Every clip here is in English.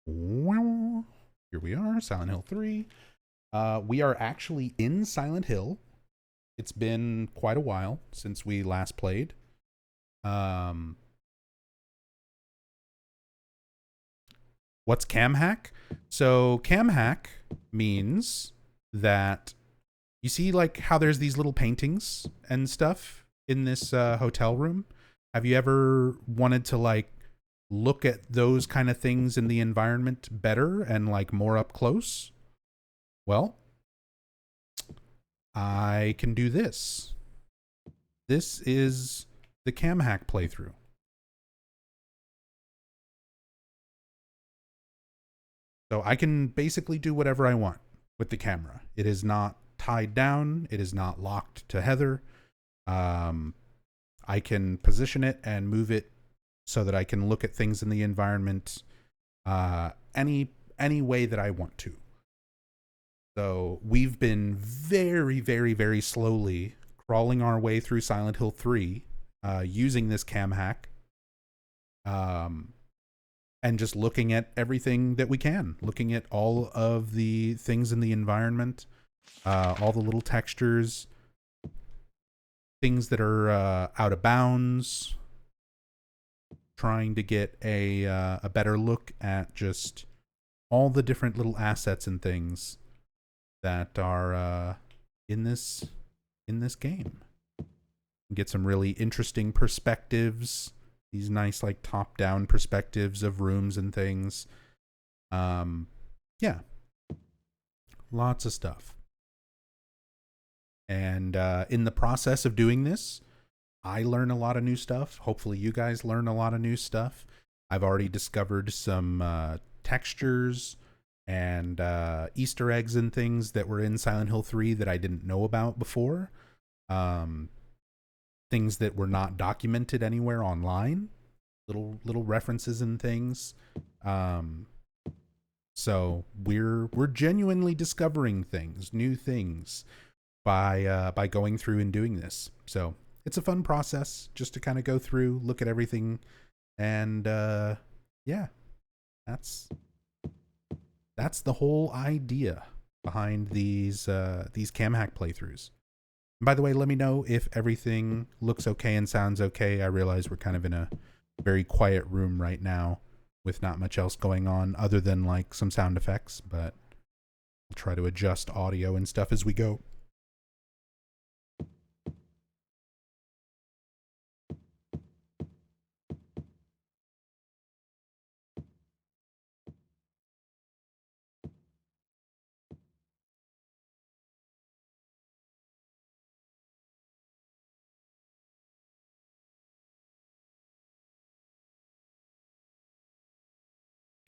Here we are, Silent Hill 3. We are actually in Silent Hill. It's been quite a while since we last played. What's cam hack? So cam hack means that you see like how there's these little paintings and stuff in this hotel room. Have you ever wanted to like look at those kind of things in the environment better and like more up close? Well, I can do this. This is the cam hack playthrough. So I can basically do whatever I want with the camera. It is not tied down. It is not locked to Heather. I can position it and move it so that I can look at things in the environment any way that I want to. So we've been very, very, very slowly crawling our way through Silent Hill 3 using this cam hack. And just looking at everything that we can, looking at all of the things in the environment, all the little textures, things that are out of bounds, trying to get a better look at just all the different little assets and things that are in this game. Get some really interesting perspectives. These nice like top-down perspectives of rooms and things. Yeah. Lots of stuff. And in the process of doing this, I learn a lot of new stuff. Hopefully you guys learn a lot of new stuff. I've already discovered some textures and Easter eggs and things that were in Silent Hill 3 that I didn't know about before. Things that were not documented anywhere online, little references and things. So we're genuinely discovering things, new things, by going through and doing this. So it's a fun process just to kind of go through, look at everything, and yeah, that's the whole idea behind these cam hack playthroughs. By the way, let me know if everything looks okay and sounds okay. I realize we're kind of in a very quiet room right now with not much else going on other than like some sound effects, but I'll try to adjust audio and stuff as we go.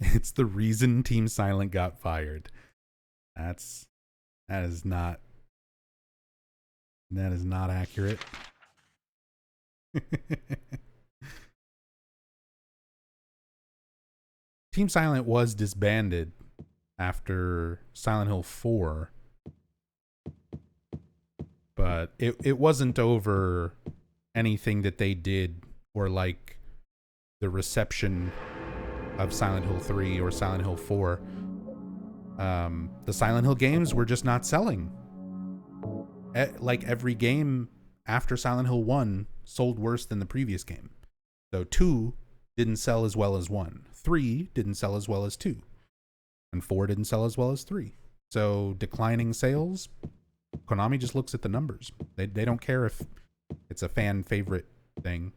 It's the reason Team Silent got fired. That is not accurate. Team Silent was disbanded after Silent Hill 4, but it wasn't over anything that they did or like the reception of Silent Hill 3 or Silent Hill 4. The Silent Hill games were just not selling. Like every game after Silent Hill 1 sold worse than the previous game. So 2 didn't sell as well as 1. 3 didn't sell as well as 2. And 4 didn't sell as well as 3. So declining sales, Konami just looks at the numbers. They don't care if it's a fan favorite thing.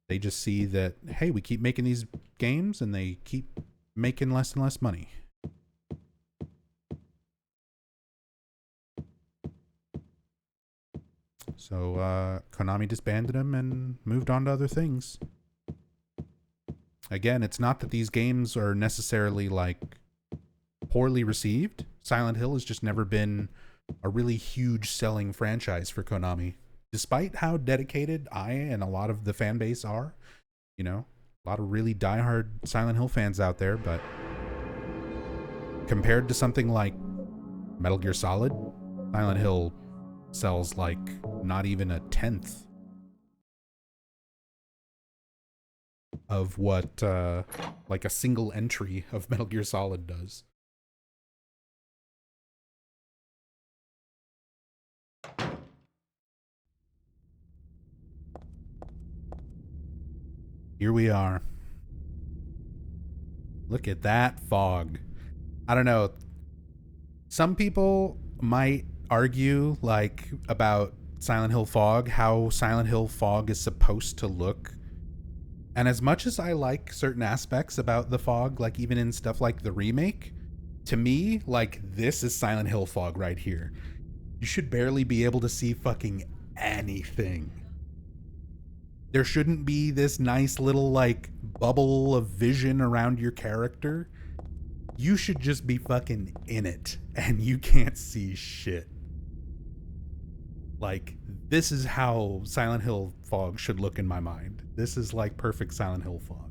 They just see that, hey, we keep making these games and they keep making less and less money. So Konami disbanded them and moved on to other things. Again, it's not that these games are necessarily like poorly received. Silent Hill has just never been a really huge selling franchise for Konami. Despite how dedicated I and a lot of the fan base are, you know, a lot of really diehard Silent Hill fans out there, but compared to something like Metal Gear Solid, Silent Hill sells like not even a tenth. of what like a single entry of Metal Gear Solid does. Here we are. Look at that fog. I don't know. Some people might argue like about Silent Hill fog, how Silent Hill fog is supposed to look. And as much as I like certain aspects about the fog, like even in stuff like the remake, to me, like, this is Silent Hill fog right here. You should barely be able to see fucking anything. There shouldn't be this nice little, like, bubble of vision around your character. You should just be fucking in it, and you can't see shit. Like, this is how Silent Hill fog should look in my mind. This is like perfect Silent Hill fog.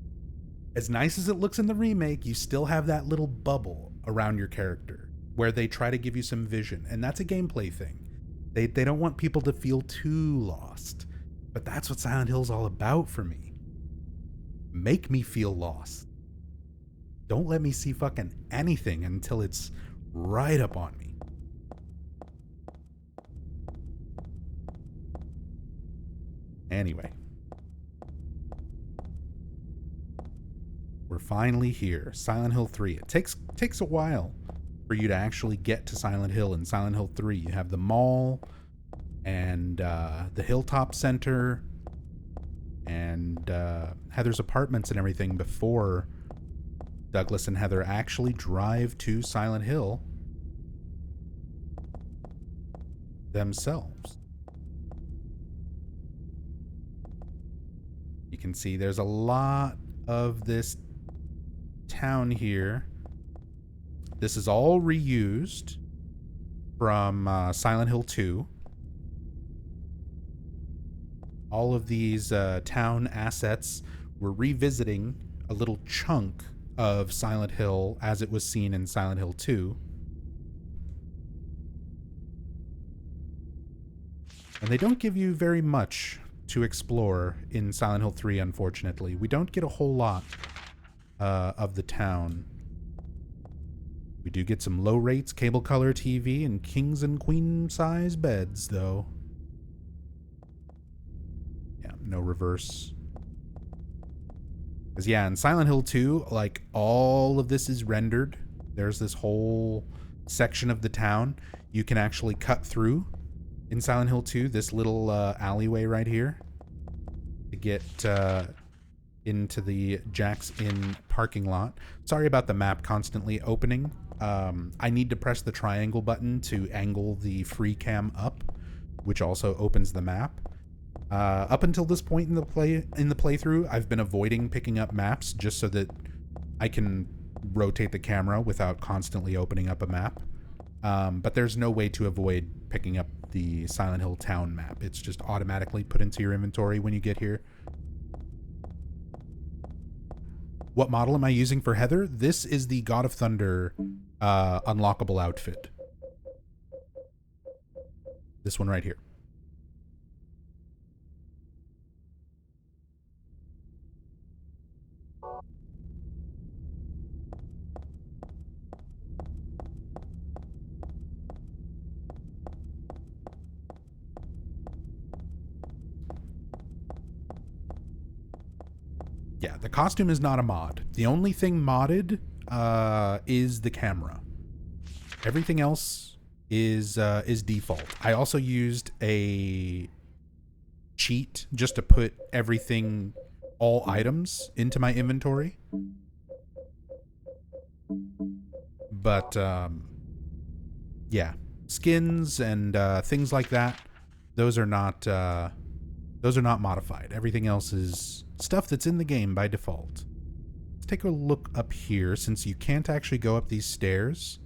As nice as it looks in the remake, you still have that little bubble around your character where they try to give you some vision, and that's a gameplay thing. They don't want people to feel too lost, but that's what Silent Hill's all about for me. Make me feel lost. Don't let me see fucking anything until it's right up on me. Anyway, we're finally here. Silent Hill 3. It takes a while for you to actually get to Silent Hill. In Silent Hill 3, you have the mall and the Hilltop Center and Heather's apartments and everything before Douglas and Heather actually drive to Silent Hill themselves. You can see there's a lot of this town here. This is all reused from Silent Hill 2. All of these town assets were revisiting a little chunk of Silent Hill as it was seen in Silent Hill 2. And they don't give you very much to explore in Silent Hill 3, unfortunately. We don't get a whole lot of the town. We do get some low rates, cable color TV, and kings and queen size beds, though. Yeah, no reverse. Because, yeah, in Silent Hill 2, like, all of this is rendered. There's this whole section of the town you can actually cut through. In Silent Hill 2, this little alleyway right here to get into the Jack's Inn parking lot. Sorry about the map constantly opening. I need to press the triangle button to angle the free cam up, which also opens the map. Up until this point in the playthrough, I've been avoiding picking up maps just so that I can rotate the camera without constantly opening up a map. But there's no way to avoid picking up the Silent Hill town map. It's just automatically put into your inventory when you get here. What model am I using for Heather? This is the God of Thunder unlockable outfit. This one right here. Yeah, the costume is not a mod. The only thing modded is the camera. Everything else is default. I also used a cheat just to put everything, all items, into my inventory. But yeah, skins and things like that, those are not modified. Everything else is stuff that's in the game by default. Let's take a look up here, since you can't actually go up these stairs.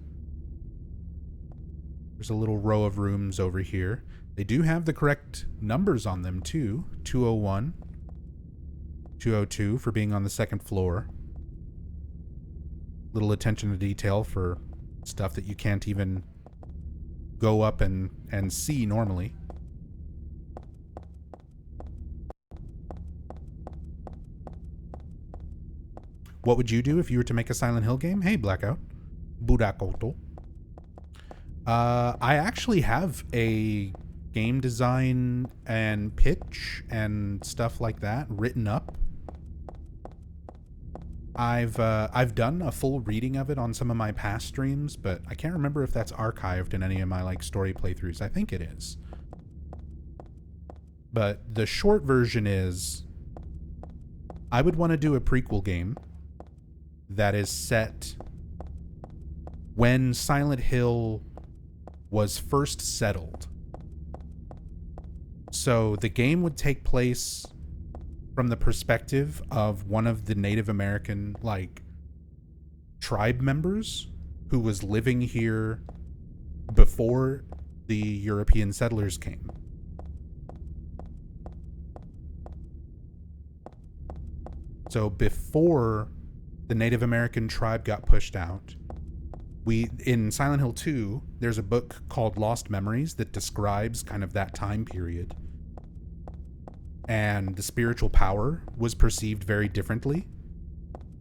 There's a little row of rooms over here. They do have the correct numbers on them too. 201, 202 for being on the second floor. Little attention to detail for stuff that you can't even go up and see normally. What would you do if you were to make a Silent Hill game? Hey, Blackout. Burakoto. I actually have a game design and pitch and stuff like that written up. I've done a full reading of it on some of my past streams, but I can't remember if that's archived in any of my like story playthroughs. I think it is. But the short version is I would want to do a prequel game that is set when Silent Hill was first settled. So the game would take place from the perspective of one of the Native American, like, tribe members who was living here before the European settlers came. So before the Native American tribe got pushed out, in Silent Hill 2, there's a book called Lost Memories that describes kind of that time period. And the spiritual power was perceived very differently.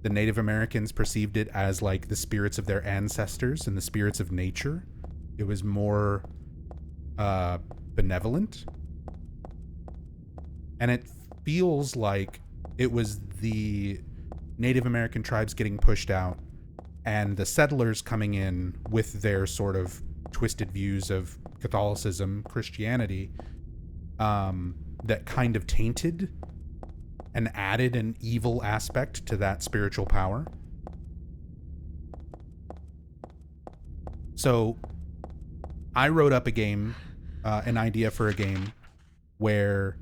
The Native Americans perceived it as like the spirits of their ancestors and the spirits of nature. It was more benevolent. And it feels like it was the Native American tribes getting pushed out and the settlers coming in with their sort of twisted views of Catholicism, Christianity, that kind of tainted and added an evil aspect to that spiritual power. So I wrote up a game, an idea for a game where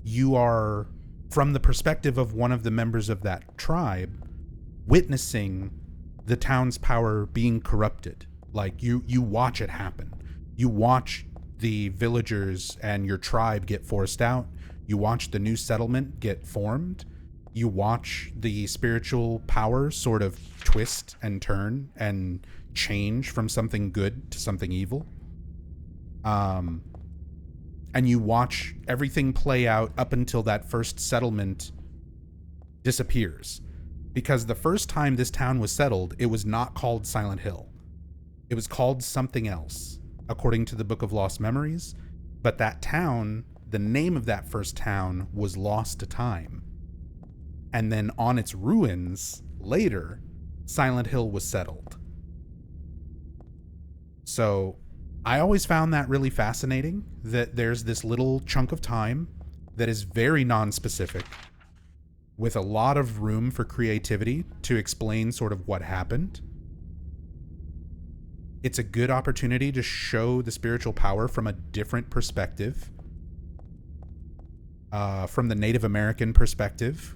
you are, from the perspective of one of the members of that tribe, witnessing the town's power being corrupted. Like you watch it happen. You watch the villagers and your tribe get forced out. You watch the new settlement get formed. You watch the spiritual power sort of twist and turn and change from something good to something evil. And you watch everything play out up until that first settlement disappears. Because the first time this town was settled, it was not called Silent Hill. It was called something else, according to the Book of Lost Memories. But that town, the name of that first town, was lost to time. And then on its ruins, later, Silent Hill was settled. So I always found that really fascinating, that there's this little chunk of time that is very non-specific, with a lot of room for creativity to explain sort of what happened. It's a good opportunity to show the spiritual power from a different perspective, from the Native American perspective,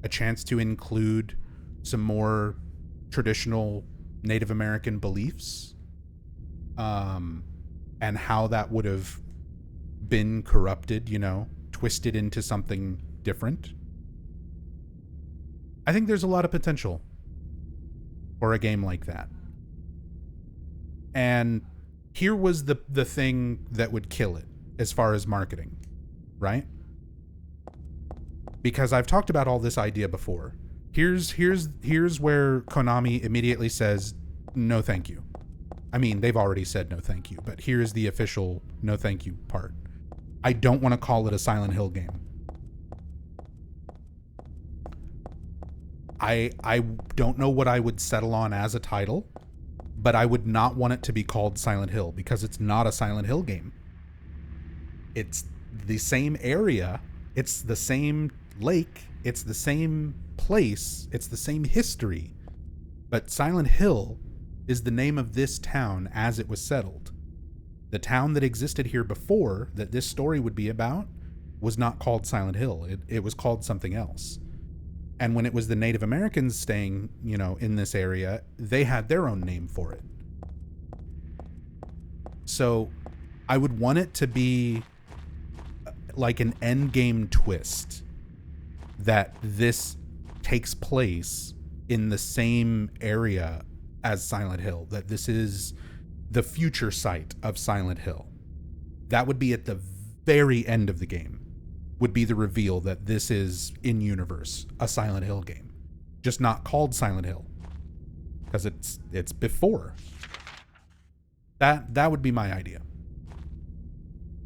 a chance to include some more traditional Native American beliefs, and how that would have been corrupted, twisted into something different. I think there's a lot of potential for a game like that. And here was the thing that would kill it as far as marketing, right? Because I've talked about all this idea before. Here's where Konami immediately says, no thank you. I mean, they've already said no thank you, but here's the official no thank you part. I don't want to call it a Silent Hill game. I don't know what I would settle on as a title, but I would not want it to be called Silent Hill because it's not a Silent Hill game. It's the same area, it's the same lake, it's the same place, it's the same history, but Silent Hill is the name of this town as it was settled. The town that existed here before, that this story would be about, was not called Silent Hill. It was called something else. And when it was the Native Americans staying, in this area, they had their own name for it. So I would want it to be like an end game twist, that this takes place in the same area as Silent Hill, that this is the future site of Silent Hill. That would be at the very end of the game, would be the reveal that this is in universe a Silent Hill game. just not called Silent Hill because it's before. That would be my idea.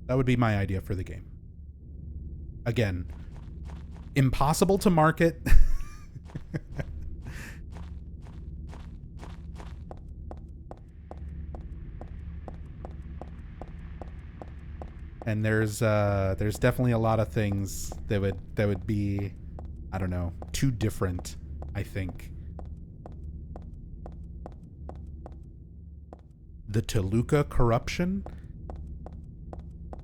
That would be my idea for the game. Again, impossible to market. And there's definitely a lot of things that would be, I don't know, too different, I think. The Toluca corruption?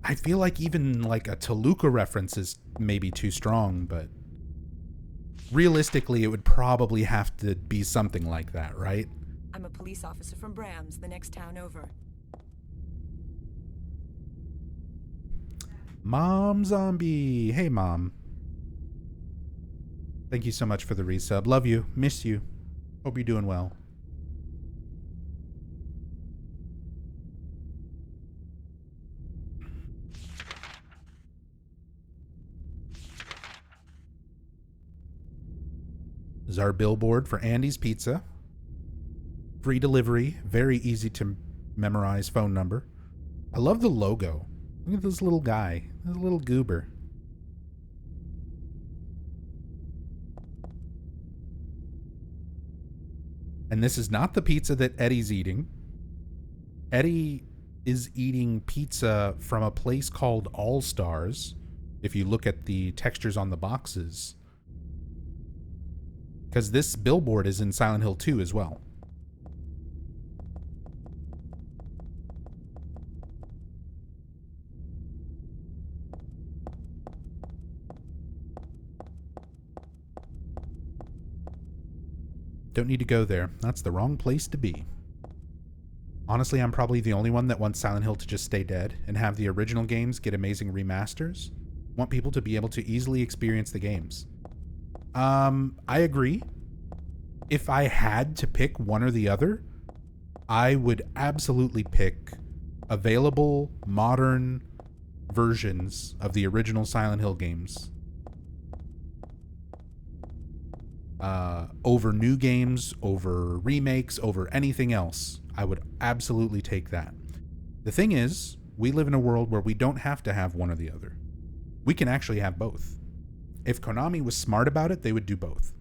I feel like even like a Toluca reference is maybe too strong, but realistically it would probably have to be something like that, right? I'm a police officer from Brams, the next town over. Mom Zombie. Hey, Mom. Thank you so much for the resub. Love you. Miss you. Hope you're doing well. This is our billboard for Andy's Pizza. Free delivery. Very easy to memorize phone number. I love the logo. Look at this little guy. This little goober. And this is not the pizza that Eddie's eating. Eddie is eating pizza from a place called All Stars. If you look at the textures on the boxes. Because this billboard is in Silent Hill 2 as well. Don't need to go there. That's the wrong place to be. Honestly, I'm probably the only one that wants Silent Hill to just stay dead and have the original games get amazing remasters. Want people to be able to easily experience the games. I agree. If I had to pick one or the other, I would absolutely pick available modern versions of the original Silent Hill games over new games, over remakes, over anything else. I would absolutely take that. The thing is, we live in a world where we don't have to have one or the other. We can actually have both. If Konami was smart about it, they would do both.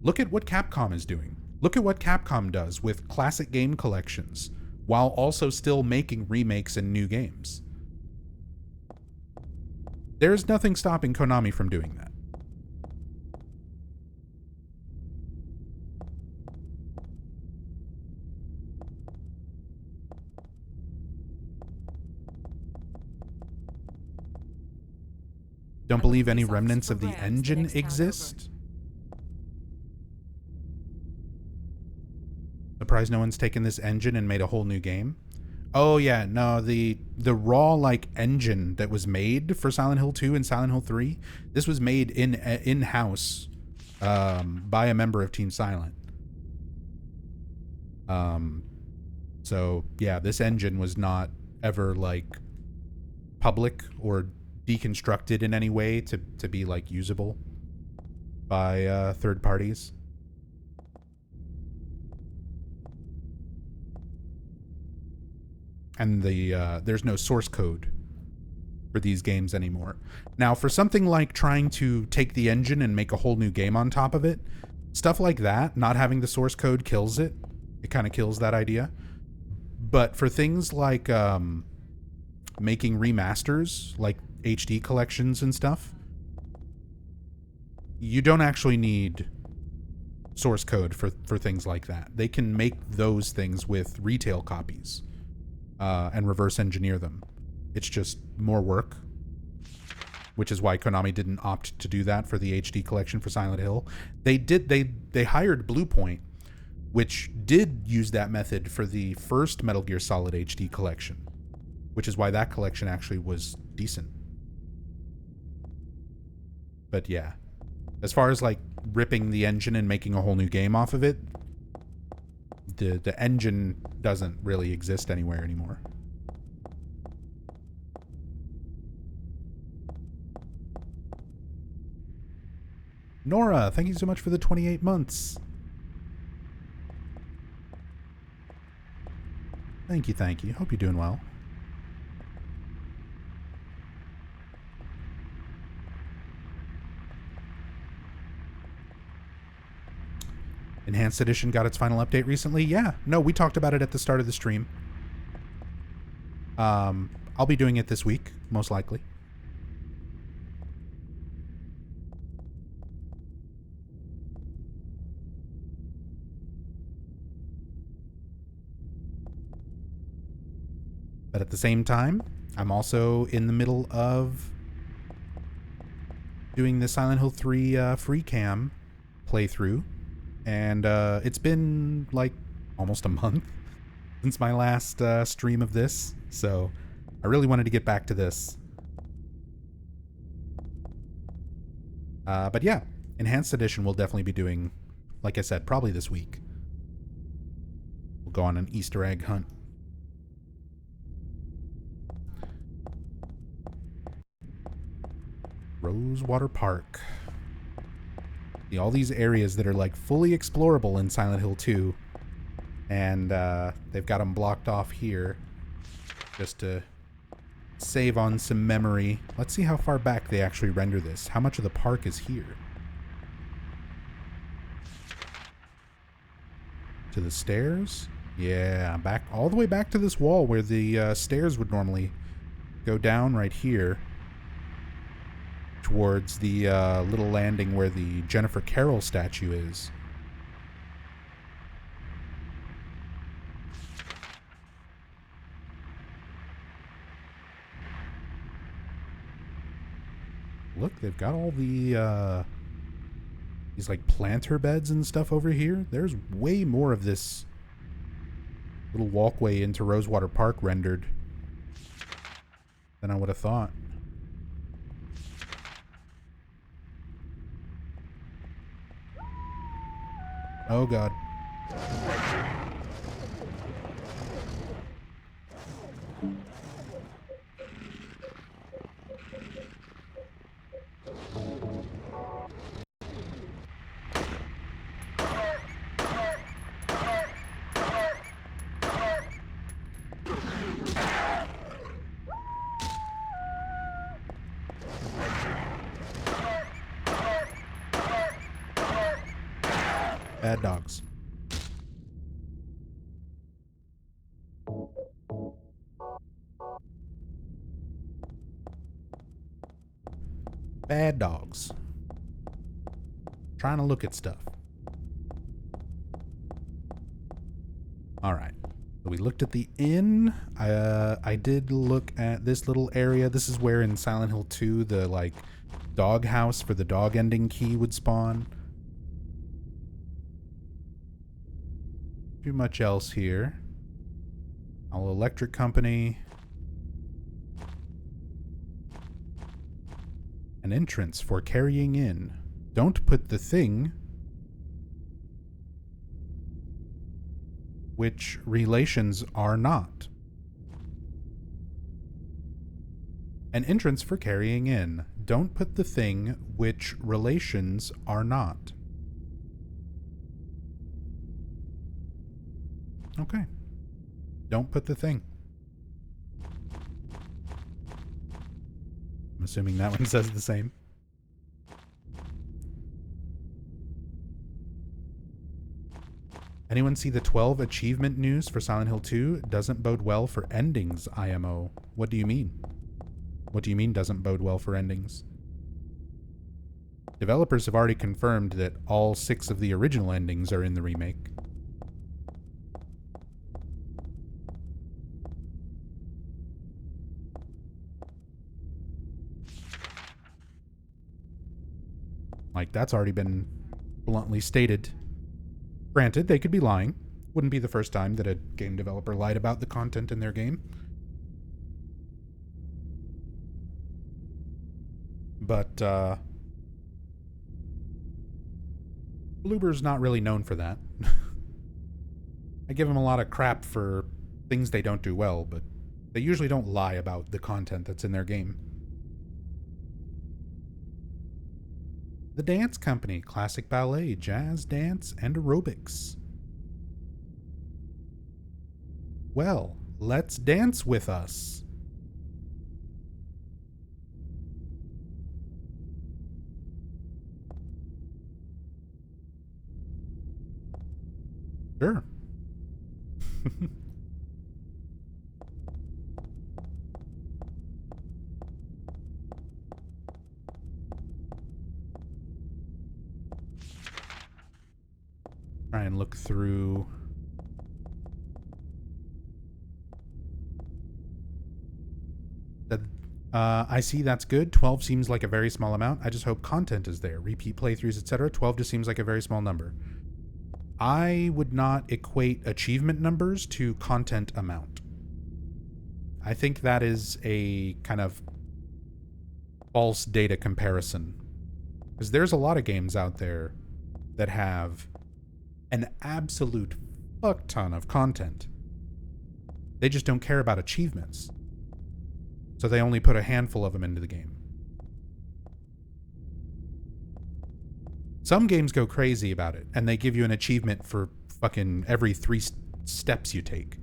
Look at what Capcom is doing. Look at what Capcom does with classic game collections, while also still making remakes and new games. There's nothing stopping Konami from doing that. Don't believe any remnants of the engine exist? Surprised no one's taken this engine and made a whole new game? Oh yeah, no, the raw like engine that was made for Silent Hill 2 and Silent Hill 3, this was made in-house by a member of Team Silent. So yeah, this engine was not ever like public or deconstructed in any way to be like usable by third parties. And there's no source code for these games anymore. Now, for something like trying to take the engine and make a whole new game on top of it, stuff like that, not having the source code kills it. It kind of kills that idea. But for things like making remasters, like HD collections and stuff, you don't actually need source code for things like that. They can make those things with retail copies and reverse engineer them. It's just more work, which is why Konami didn't opt to do that for the HD collection for Silent Hill. They hired Bluepoint, which did use that method for the first Metal Gear Solid HD collection, which is why that collection actually was decent. But yeah, as far as like ripping the engine and making a whole new game off of it, the engine doesn't really exist anywhere anymore. Nora, thank you so much for the 28 months. Thank you, thank you. Hope you're doing well. Enhanced Edition got its final update recently. Yeah, no, we talked about it at the start of the stream. I'll be doing it this week, most likely. But at the same time, I'm also in the middle of doing the Silent Hill 3 free cam playthrough. And it's been like almost a month since my last stream of this. So I really wanted to get back to this. But yeah, Enhanced Edition we'll definitely be doing, like I said, probably this week. We'll go on an Easter egg hunt. Rosewater Park. See, all these areas that are like fully explorable in Silent Hill 2. And they've got them blocked off here just to save on some memory. Let's see how far back they actually render this. How much of the park is here? To the stairs? Yeah, back all the way back to this wall where the stairs would normally go down right here. Towards the little landing where the Jennifer Carroll statue is. Look, they've got all the these like planter beds and stuff over here. There's way more of this little walkway into Rosewater Park rendered than I would have thought. Oh god. Bad dogs. Bad dogs. Trying to look at stuff. Alright. So we looked at the inn. I did look at this little area. This is where in Silent Hill 2 the like dog house for the dog ending key would spawn. Too much else here. All electric company. An entrance for carrying in. Don't put the thing which relations are not. An entrance for carrying in. Don't put the thing which relations are not. Okay. Don't put the thing. I'm assuming that one says the same. Anyone see the 12 achievement news for Silent Hill 2? Doesn't bode well for endings, IMO. What do you mean? What do you mean doesn't bode well for endings? Developers have already confirmed that all 6 of the original endings are in the remake. Like, that's already been bluntly stated. Granted, they could be lying. Wouldn't be the first time that a game developer lied about the content in their game. But, Bloober's not really known for that. I give them a lot of crap for things they don't do well, but they usually don't lie about the content that's in their game. The Dance Company, classic ballet, jazz, dance, and aerobics. Well, let's dance with us. Sure. Try and look through. I see, that's good. 12 seems like a very small amount. I just hope content is there. Repeat playthroughs, etc. 12 just seems like a very small number. I would not equate achievement numbers to content amount. I think that is a kind of false data comparison. Because there's a lot of games out there that have an absolute fuck ton of content. They just don't care about achievements. So they only put a handful of them into the game. Some games go crazy about it, and they give you an achievement for fucking every 3 steps you take.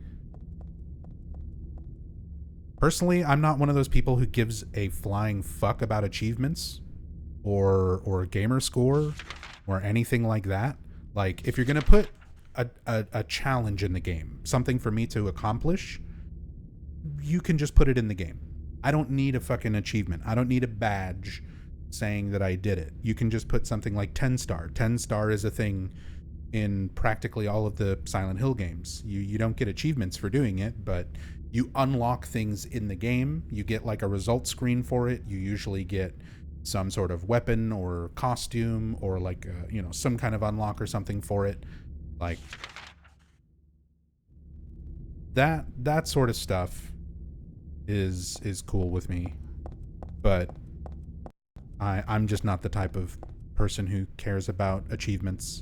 Personally, I'm not one of those people who gives a flying fuck about achievements or gamer score or anything like that. Like, if you're going to put a challenge in the game, something for me to accomplish, you can just put it in the game. I don't need a fucking achievement. I don't need a badge saying that I did it. You can just put something like 10 star. 10 star is a thing in practically all of the Silent Hill games. You don't get achievements for doing it, but you unlock things in the game. You get like a result screen for it. You usually get some sort of weapon or costume or like some kind of unlock or something for it. Like that sort of stuff is cool with me, but I'm just not the type of person who cares about achievements.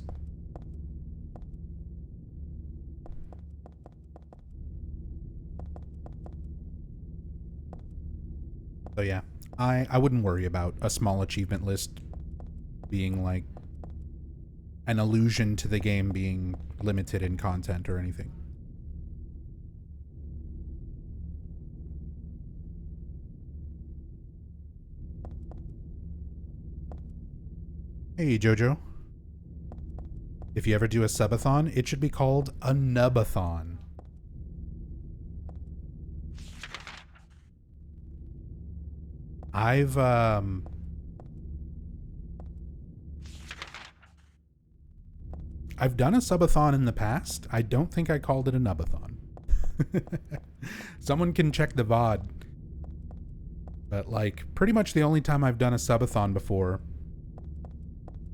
So yeah, I wouldn't worry about a small achievement list being like an allusion to the game being limited in content or anything. Hey, Jojo. If you ever do a subathon, it should be called a nubathon. I've done a subathon in the past. I don't think I called it a nubathon. Someone can check the VOD. But like, pretty much the only time I've done a subathon before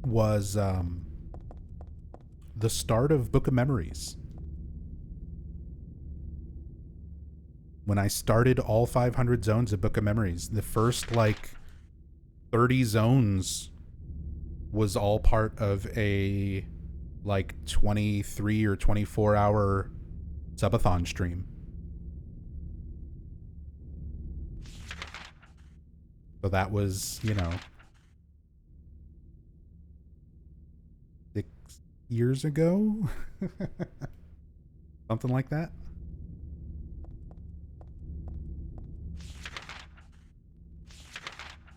was the start of Book of Memories. When I started all 500 zones of Book of Memories, the first like 30 zones was all part of a like 23 or 24 hour subathon stream. So that was, 6 years ago? Something like that.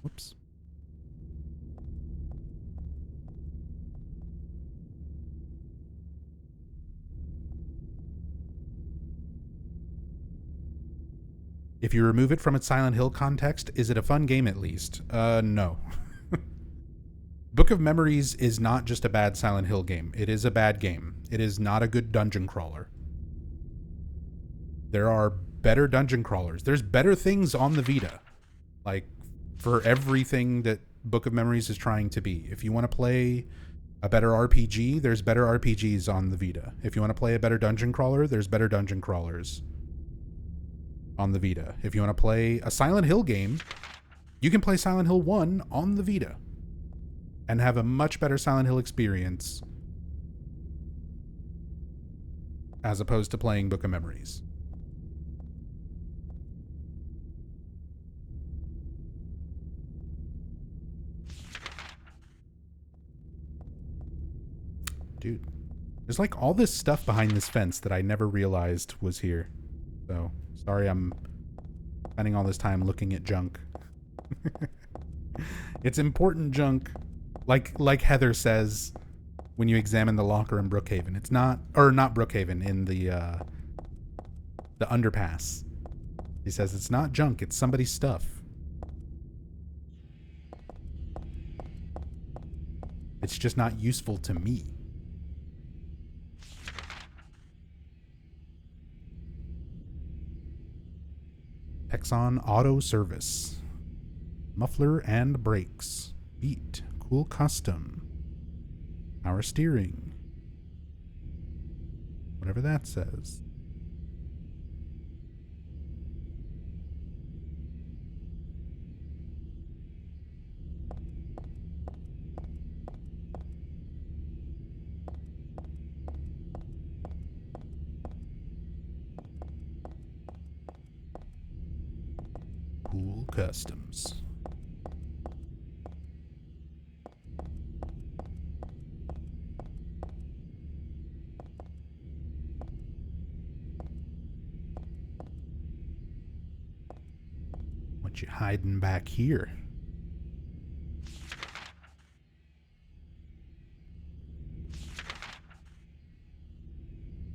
Whoops. If you remove it from its Silent Hill context, is it a fun game at least? No. Book of Memories is not just a bad Silent Hill game. It is a bad game. It is not a good dungeon crawler. There are better dungeon crawlers. There's better things on the Vita. Like, for everything that Book of Memories is trying to be. If you want to play a better RPG, there's better RPGs on the Vita. If you want to play a better dungeon crawler, there's better dungeon crawlers on the Vita. If you want to play a Silent Hill game, you can play Silent Hill 1 on the Vita and have a much better Silent Hill experience as opposed to playing Book of Memories. dude. There's like all this stuff behind this fence that I never realized was here. So, sorry I'm spending all this time looking at junk. It's important junk. Like Heather says when you examine the locker in Brook Haven. It's not, or not Brook Haven, in the underpass. He says it's not junk, it's somebody's stuff. It's just not useful to me. Texon Auto Service. Muffler and brakes. Beat. Cool custom. Power steering. Whatever that says. Cool customs. What you hiding back here?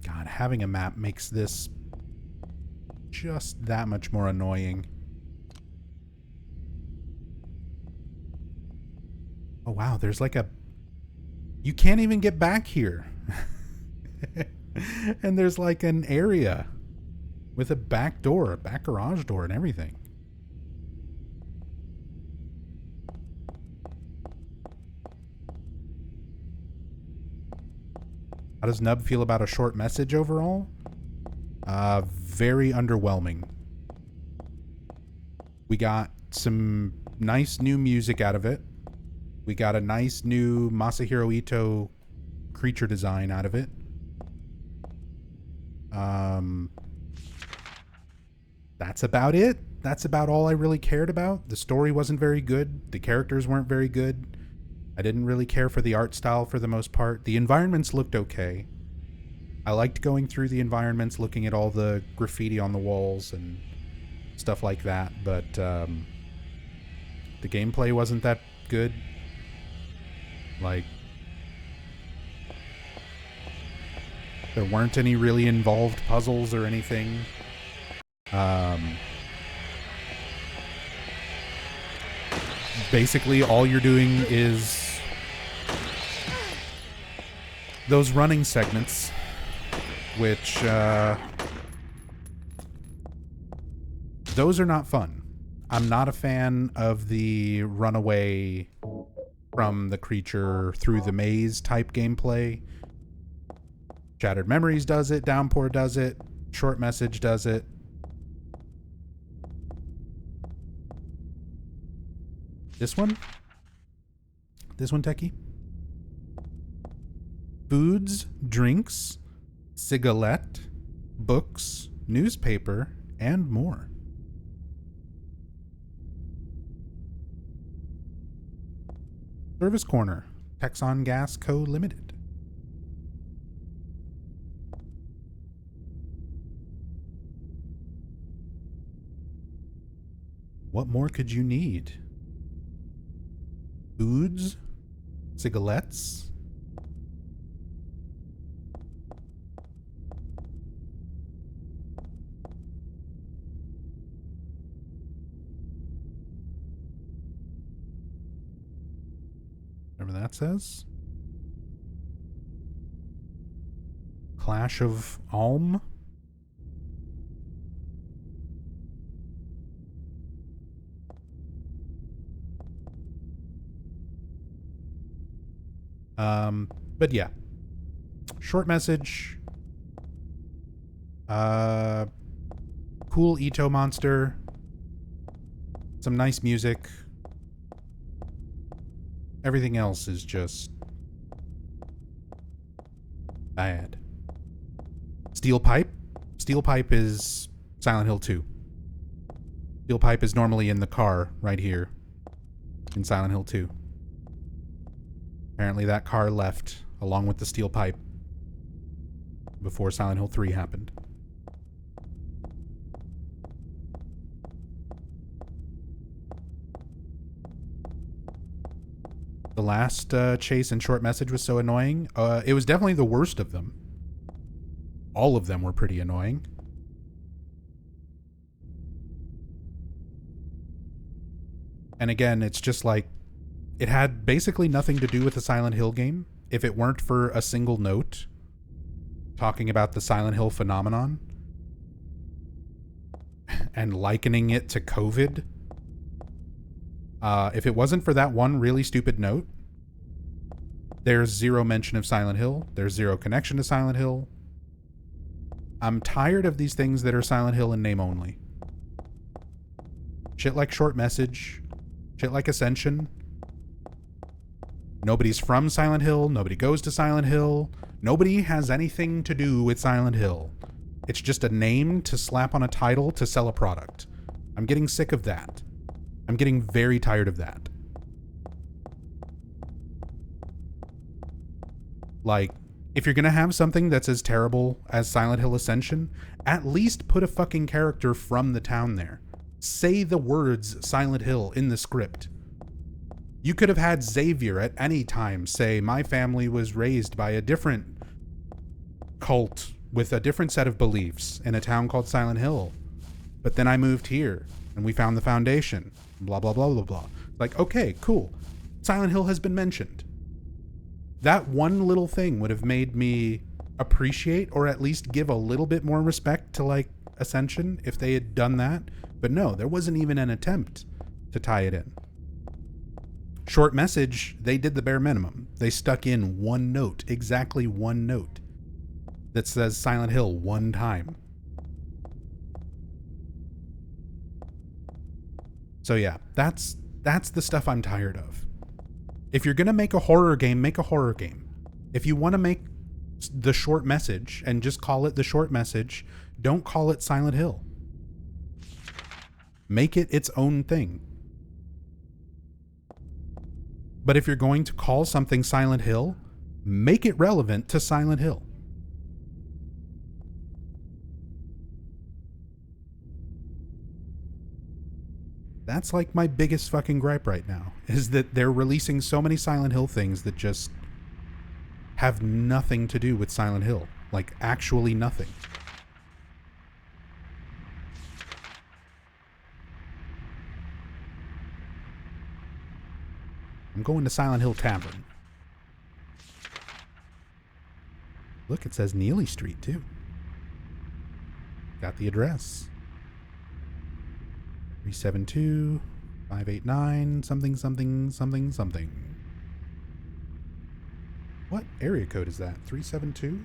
God, having a map makes this just that much more annoying. Oh wow, there's like a... You can't even get back here. And there's like an area with a back door, a back garage door and everything. How does Nub feel about a short message overall? Very underwhelming. We got some nice new music out of it. We got a nice new Masahiro Ito creature design out of it. That's about it. That's about all I really cared about. The story wasn't very good. The characters weren't very good. I didn't really care for the art style for the most part. The environments looked okay. I liked going through the environments, looking at all the graffiti on the walls and stuff like that, but the gameplay wasn't that good. Like, there weren't any really involved puzzles or anything. Basically, all you're doing is those running segments, which those are not fun. I'm not a fan of the runaway from the creature through the maze type gameplay. Shattered Memories does it, Downpour does it, Short Message does it. This one, Techie. Foods, drinks, cigarette, books, newspaper, and more. Service Corner, Texon Gas Co. Limited. What more could you need? Foods, cigarettes, whatever that says. Clash of Alm. But yeah, short message, cool Ito monster, some nice music. Everything else is just bad. Steel Pipe. Steel Pipe is Silent Hill 2. Steel Pipe is normally in the car right here in Silent Hill 2. Apparently that car left along with the steel pipe, before Silent Hill 3 happened. The last chase and short message was so annoying. It was definitely the worst of them. All of them were pretty annoying. And again, it's just like, it had basically nothing to do with the Silent Hill game if it weren't for a single note talking about the Silent Hill phenomenon and likening it to COVID. If it wasn't for that one really stupid note, there's zero mention of Silent Hill. There's zero connection to Silent Hill. I'm tired of these things that are Silent Hill in name only. Shit like Short Message. Shit like Ascension. Nobody's from Silent Hill. Nobody goes to Silent Hill. Nobody has anything to do with Silent Hill. It's just a name to slap on a title to sell a product. I'm getting sick of that. I'm getting very tired of that. Like, if you're gonna have something that's as terrible as Silent Hill Ascension, at least put a fucking character from the town there. Say the words Silent Hill in the script. You could have had Xavier at any time say, my family was raised by a different cult with a different set of beliefs in a town called Silent Hill. But then I moved here and we found the foundation. Blah, blah, blah, blah, blah. Like, okay, cool. Silent Hill has been mentioned. That one little thing would have made me appreciate or at least give a little bit more respect to, like, Ascension if they had done that. But no, there wasn't even an attempt to tie it in. Short Message, they did the bare minimum. They stuck in one note, exactly one note, that says Silent Hill one time. So yeah, that's the stuff I'm tired of. If you're gonna make a horror game, make a horror game. If you want to make the Short Message and just call it the Short Message, don't call it Silent Hill. Make it its own thing. But if you're going to call something Silent Hill, make it relevant to Silent Hill. That's like my biggest fucking gripe right now, is that they're releasing so many Silent Hill things that just have nothing to do with Silent Hill. Like, actually nothing. I'm going to Silent Hill Tavern. Look, it says Neely Street, too. Got the address. 372 589 something something something something. What area code is that? 372?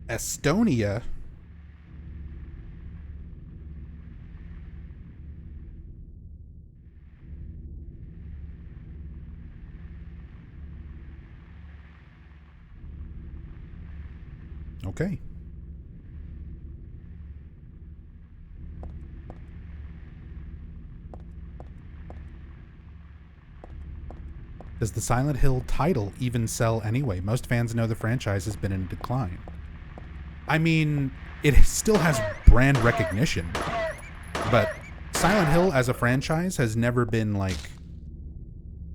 Estonia? Okay. Does the Silent Hill title even sell anyway? Most fans know the franchise has been in decline. I mean, it still has brand recognition, but Silent Hill as a franchise has never been like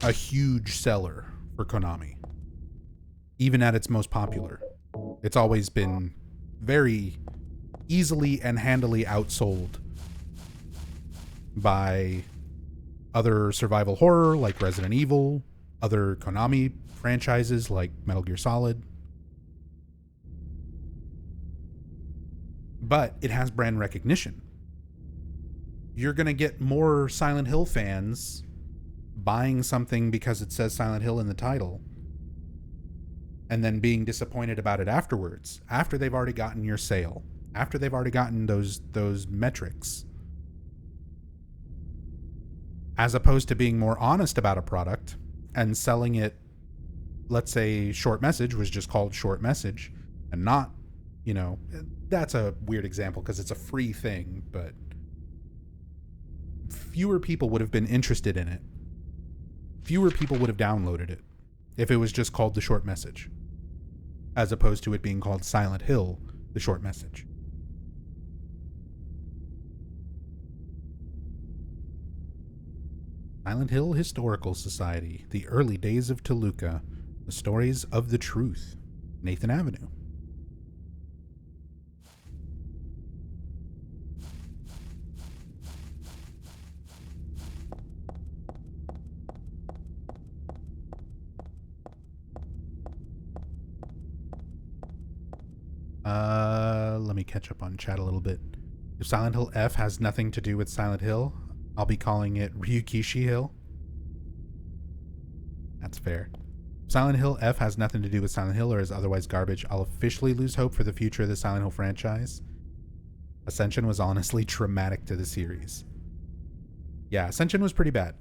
a huge seller for Konami, even at its most popular. It's always been very easily and handily outsold by other survival horror like Resident Evil, other Konami franchises like Metal Gear Solid. But it has brand recognition. You're going to get more Silent Hill fans buying something because it says Silent Hill in the title and then being disappointed about it afterwards, after they've already gotten your sale, after they've already gotten those metrics, as opposed to being more honest about a product and selling it. Let's say Short Message was just called Short Message, and not, that's a weird example because it's a free thing, but fewer people would have been interested in it. Fewer people would have downloaded it if it was just called The Short Message, as opposed to it being called Silent Hill, The Short Message. Silent Hill Historical Society, The Early Days of Toluca, The Stories of the Truth, Nathan Avenue. Let me catch up on chat a little bit. If Silent Hill F has nothing to do with Silent Hill, I'll be calling it Ryukishi Hill. That's fair. If Silent Hill F has nothing to do with Silent Hill or is otherwise garbage, I'll officially lose hope for the future of the Silent Hill franchise. Ascension was honestly traumatic to the series. Yeah, Ascension was pretty bad.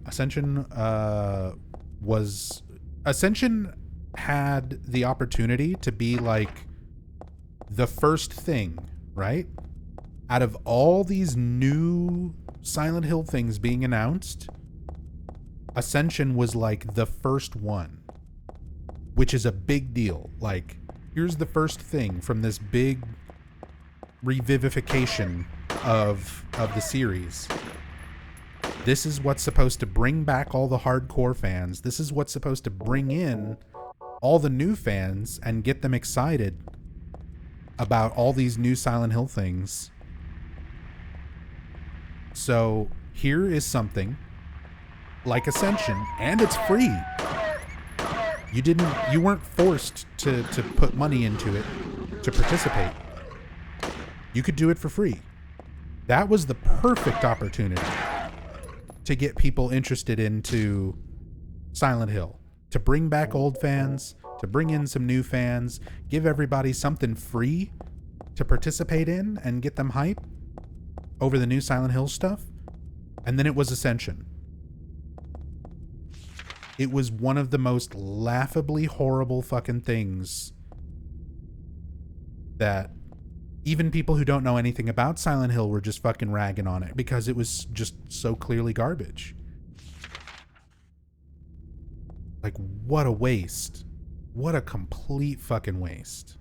Ascension had the opportunity to be like the first thing, right? Out of all these new Silent Hill things being announced, Ascension was like the first one, which is a big deal. Like, here's the first thing from this big revivification of the series. This is what's supposed to bring back all the hardcore fans. This is what's supposed to bring in all the new fans and get them excited about all these new Silent Hill things. So here is something like Ascension, and it's free. You weren't forced to put money into it to participate. You could do it for free. That was the perfect opportunity to get people interested into Silent Hill, to bring back old fans, to bring in some new fans, give everybody something free to participate in and get them hype over the new Silent Hill stuff. And then it was Ascension. It was one of the most laughably horrible fucking things that even people who don't know anything about Silent Hill were just fucking ragging on it because it was just so clearly garbage. Like, what a waste. What a complete fucking waste.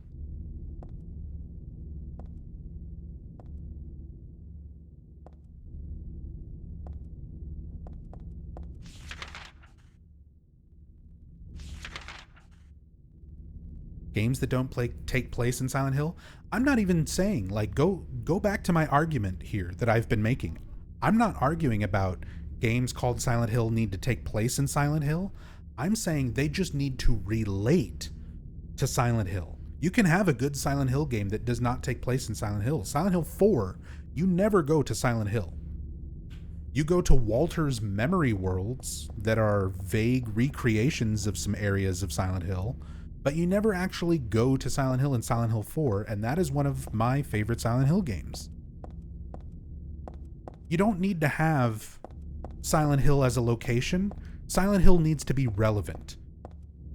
Games that don't take place in Silent Hill. I'm not even saying, like, go back to my argument here that I've been making. I'm not arguing about games called Silent Hill need to take place in Silent Hill. I'm saying they just need to relate to Silent Hill. You can have a good Silent Hill game that does not take place in Silent Hill. Silent Hill 4, you never go to Silent Hill. You go to Walter's memory worlds that are vague recreations of some areas of Silent Hill, but you never actually go to Silent Hill in Silent Hill 4, and that is one of my favorite Silent Hill games. You don't need to have Silent Hill as a location. Silent Hill needs to be relevant.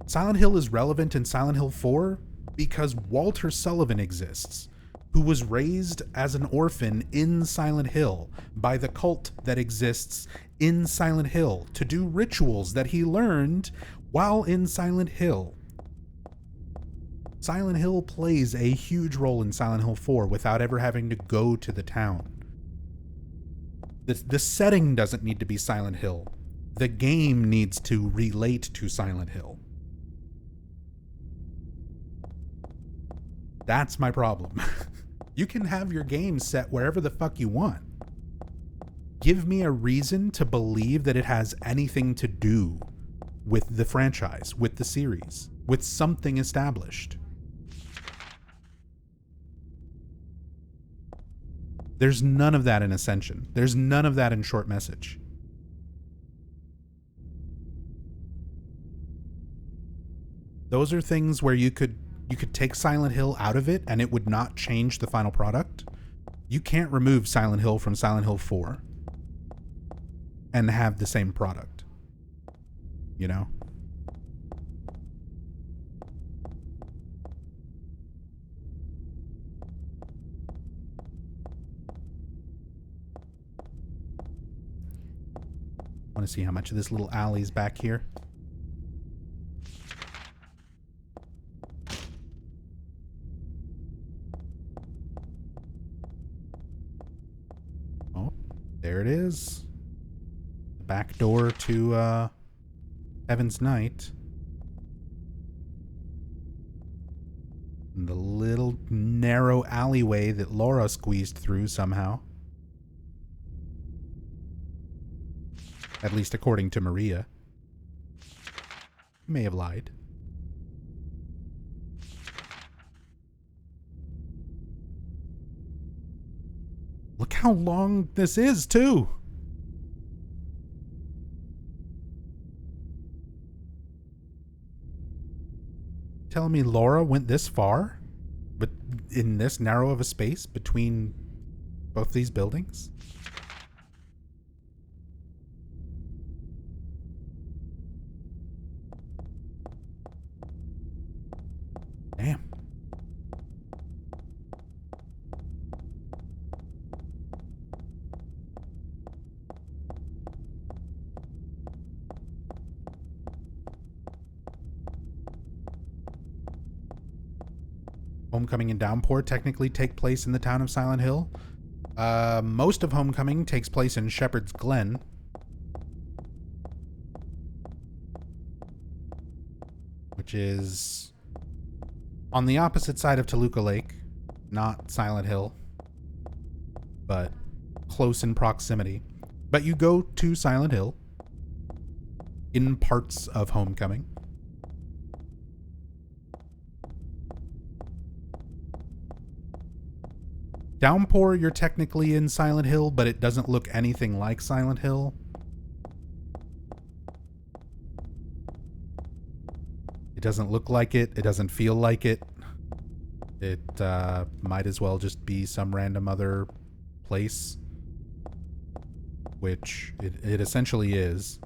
Silent Hill is relevant in Silent Hill 4 because Walter Sullivan exists, who was raised as an orphan in Silent Hill by the cult that exists in Silent Hill to do rituals that he learned while in Silent Hill. Silent Hill plays a huge role in Silent Hill 4 without ever having to go to the town. The setting doesn't need to be Silent Hill. The game needs to relate to Silent Hill. That's my problem. You can have your game set wherever the fuck you want. Give me a reason to believe that it has anything to do with the franchise, with the series, with something established. There's none of that in Ascension. There's none of that in Short Message. Those are things where you could take Silent Hill out of it and it would not change the final product. You can't remove Silent Hill from Silent Hill 4 and have the same product. You know? want to see how much of this little alley's back here. Oh, there it is. The back door to Heaven's Night. And the little narrow alleyway that Laura squeezed through somehow. At least according to Maria. May have lied. Look how long this is, too. Telling me Laura went this far? But in this narrow of a space between both these buildings? Damn. Homecoming and Downpour technically take place in the town of Silent Hill. Most of Homecoming takes place in Shepherd's Glen. Which is on the opposite side of Toluca Lake. Not Silent Hill. But close in proximity. But you go to Silent Hill in parts of Homecoming. Downpour, you're technically in Silent Hill, but it doesn't look anything like Silent Hill. It doesn't look like it. It doesn't feel like it. It might as well just be some random other place. Which it essentially is.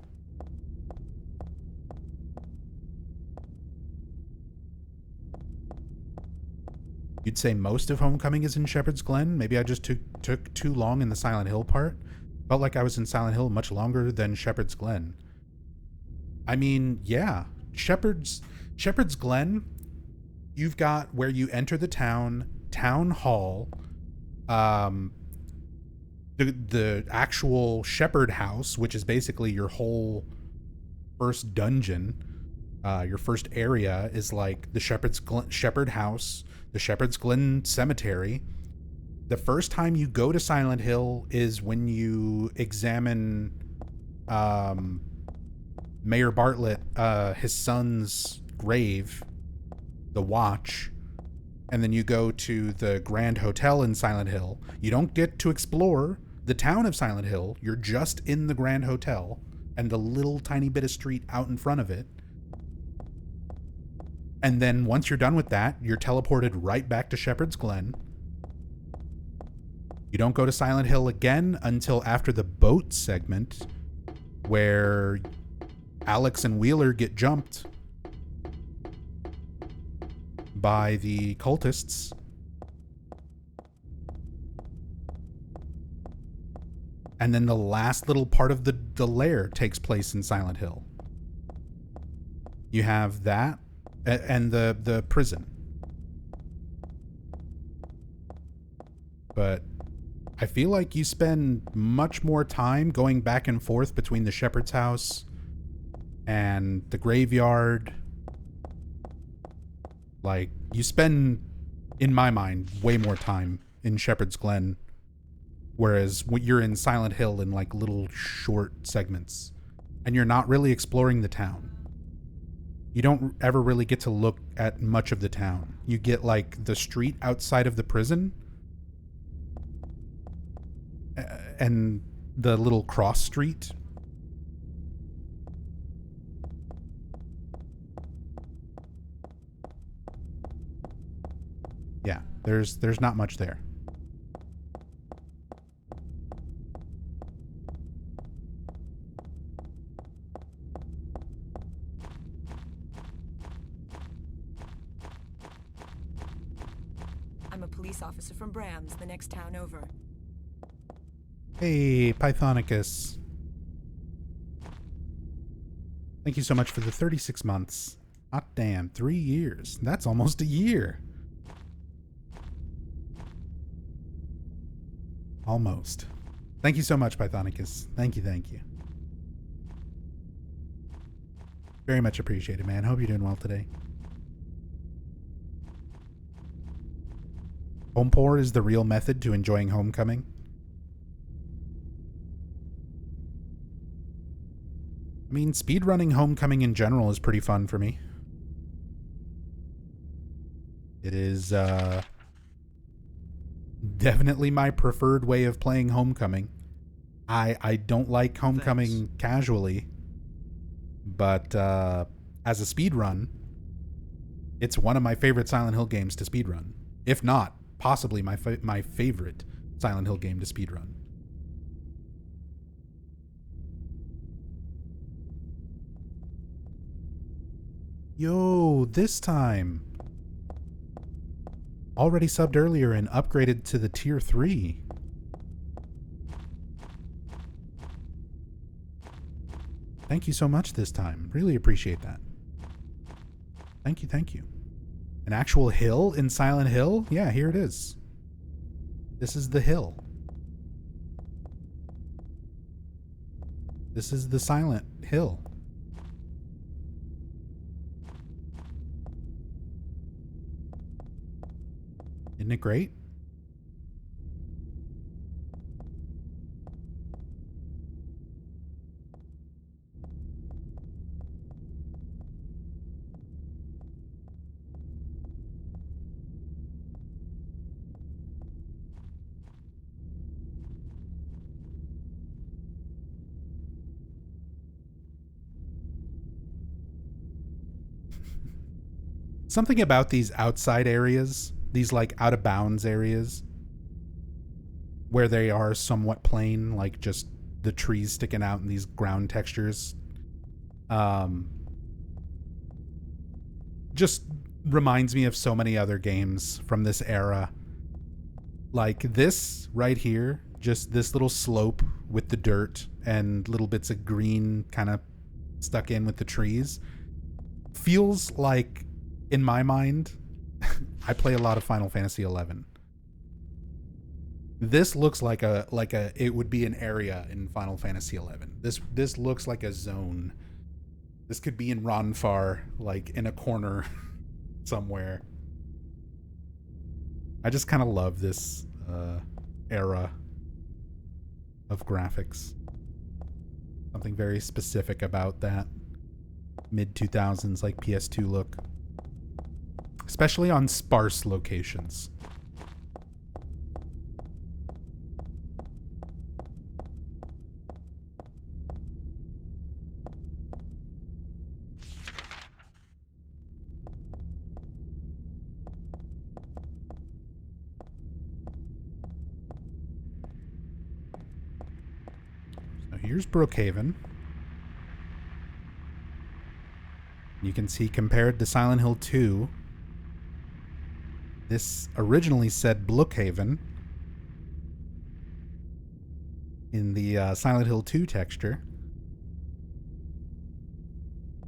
You'd say most of Homecoming is in Shepherd's Glen. Maybe I just took too long in the Silent Hill part. Felt like I was in Silent Hill much longer than Shepherd's Glen. I mean, yeah. Shepherd's Glen, you've got where you enter the town hall, the actual Shepherd house, which is basically your whole first dungeon. Your first area is like the Shepherd house, the Shepherd's Glen Cemetery. The first time you go to Silent Hill is when you examine Mayor Bartlett, his son's grave, the Watch, and then you go to the Grand Hotel in Silent Hill. You don't get to explore the town of Silent Hill. You're just in the Grand Hotel and the little tiny bit of street out in front of it. And then once you're done with that, you're teleported right back to Shepherd's Glen. You don't go to Silent Hill again until after the boat segment, where Alex and Wheeler get jumped by the cultists. And then the last little part of the lair takes place in Silent Hill. You have that and the prison. But I feel like you spend much more time going back and forth between the Shepherd's house and the graveyard. Like, you spend, in my mind, way more time in Shepherd's Glen, whereas you're in Silent Hill in like little short segments, and you're not really exploring the town. You don't ever really get to look at much of the town. You get like the street outside of the prison and the little cross street. Yeah, there's not much there. I'm a police officer from Brams, the next town over. Hey, Pythonicus. Thank you so much for the 36 months. Hot damn, 3 years. That's almost a year. Almost. Thank you so much, Pythonicus. Thank you, thank you. Very much appreciated, man. Hope you're doing well today. Home pour is the real method to enjoying Homecoming. I mean, speedrunning Homecoming in general is pretty fun for me. It is definitely my preferred way of playing Homecoming. I don't like Homecoming casually, but as a speedrun, it's one of my favorite Silent Hill games to speedrun. If not, possibly my favorite Silent Hill game to speedrun. Yo, this time. Already subbed earlier and upgraded to the tier 3. Thank you so much this time. Really appreciate that. Thank you, thank you. An actual hill in Silent Hill? Yeah, here it is. This is the hill. This is the Silent Hill. Isn't it great? Something about these outside areas, these like out of bounds areas, where they are somewhat plain, like just the trees sticking out and these ground textures, just reminds me of so many other games from this era. Like this right here, just this little slope with the dirt and little bits of green kind of stuck in with the trees, feels like, in my mind, I play a lot of Final Fantasy XI. This looks like it would be an area in Final Fantasy XI. This looks like a zone. This could be in Ronfar, like in a corner somewhere. I just kind of love this era of graphics. Something very specific about that mid-2000s like PS2 look. Especially on sparse locations. So here's Brook Haven. You can see compared to Silent Hill 2, this originally said Brook Haven in the Silent Hill 2 texture.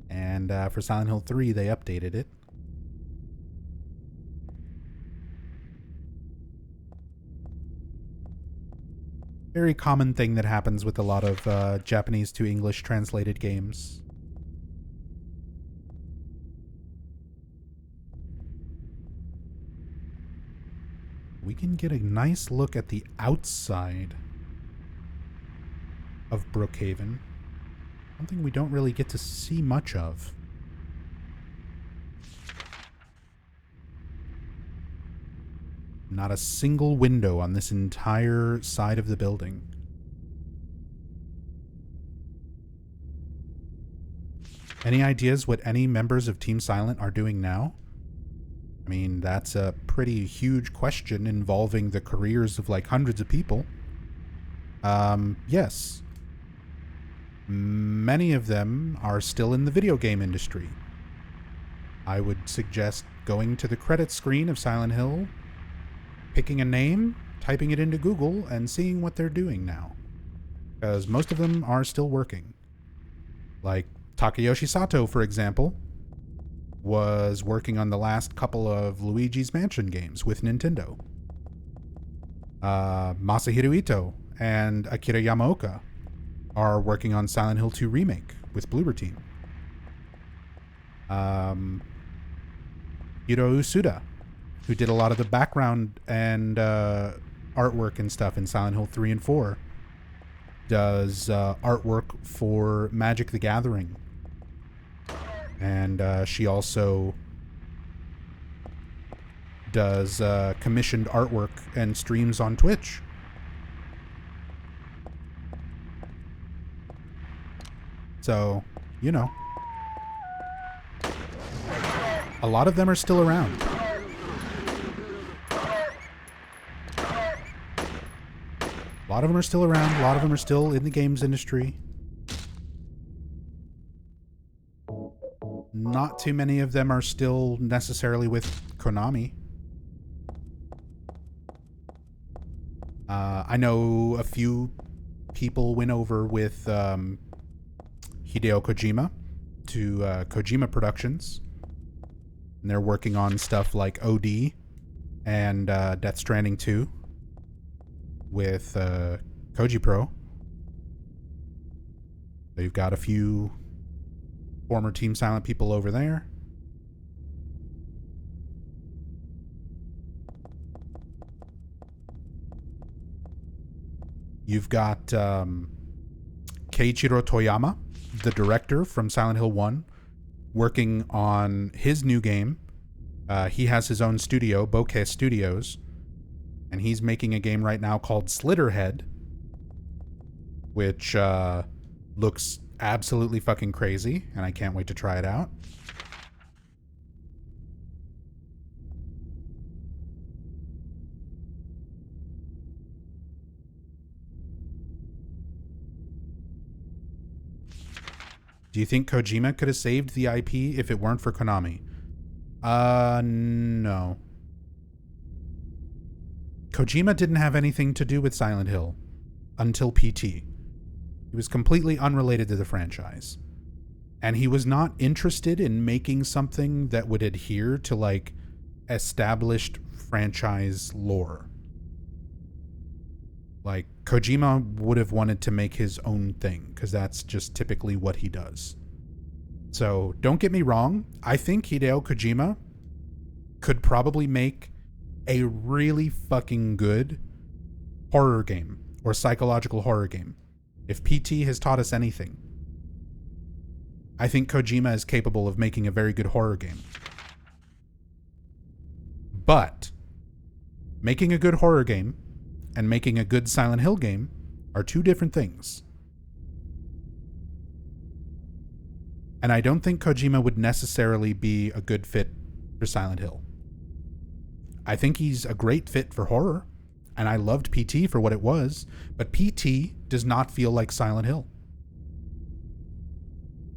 And for Silent Hill 3, they updated it. Very common thing that happens with a lot of Japanese to English translated games. We can get a nice look at the outside of Brook Haven. Something we don't really get to see much of. Not a single window on this entire side of the building. Any ideas what any members of Team Silent are doing now? I mean, that's a pretty huge question involving the careers of like hundreds of people. Yes. Many of them are still in the video game industry. I would suggest going to the credits screen of Silent Hill, picking a name, typing it into Google, and seeing what they're doing now. Because most of them are still working. Like, Takayoshi Sato, for example, was working on the last couple of Luigi's Mansion games with Nintendo. Masahiro Ito and Akira Yamaoka are working on Silent Hill 2 Remake with Bloober Team. Hiro Usuda, who did a lot of the background and artwork and stuff in Silent Hill 3 and 4, does artwork for Magic the Gathering. And she also does commissioned artwork and streams on Twitch. So, you know, a lot of them are still around. A lot of them are still around. A lot of them are still in the games industry. Not too many of them are still necessarily with Konami. I know a few people went over with Hideo Kojima to Kojima Productions. And they're working on stuff like OD and Death Stranding 2 with Koji Pro. So you've got a few former Team Silent people over there. You've got Keiichiro Toyama, the director from Silent Hill 1, working on his new game. He has his own studio, Bokeh Studios, and he's making a game right now called Slitterhead, which looks absolutely fucking crazy, and I can't wait to try it out. Do you think Kojima could have saved the IP if it weren't for Konami? No. Kojima didn't have anything to do with Silent Hill until PT. He was completely unrelated to the franchise. And he was not interested in making something that would adhere to, like, established franchise lore. Like, Kojima would have wanted to make his own thing, because that's just typically what he does. So, don't get me wrong, I think Hideo Kojima could probably make a really fucking good horror game, or psychological horror game. If PT has taught us anything, I think Kojima is capable of making a very good horror game. But making a good horror game and making a good Silent Hill game are two different things. And I don't think Kojima would necessarily be a good fit for Silent Hill. I think he's a great fit for horror, and I loved PT for what it was, but PT does not feel like Silent Hill.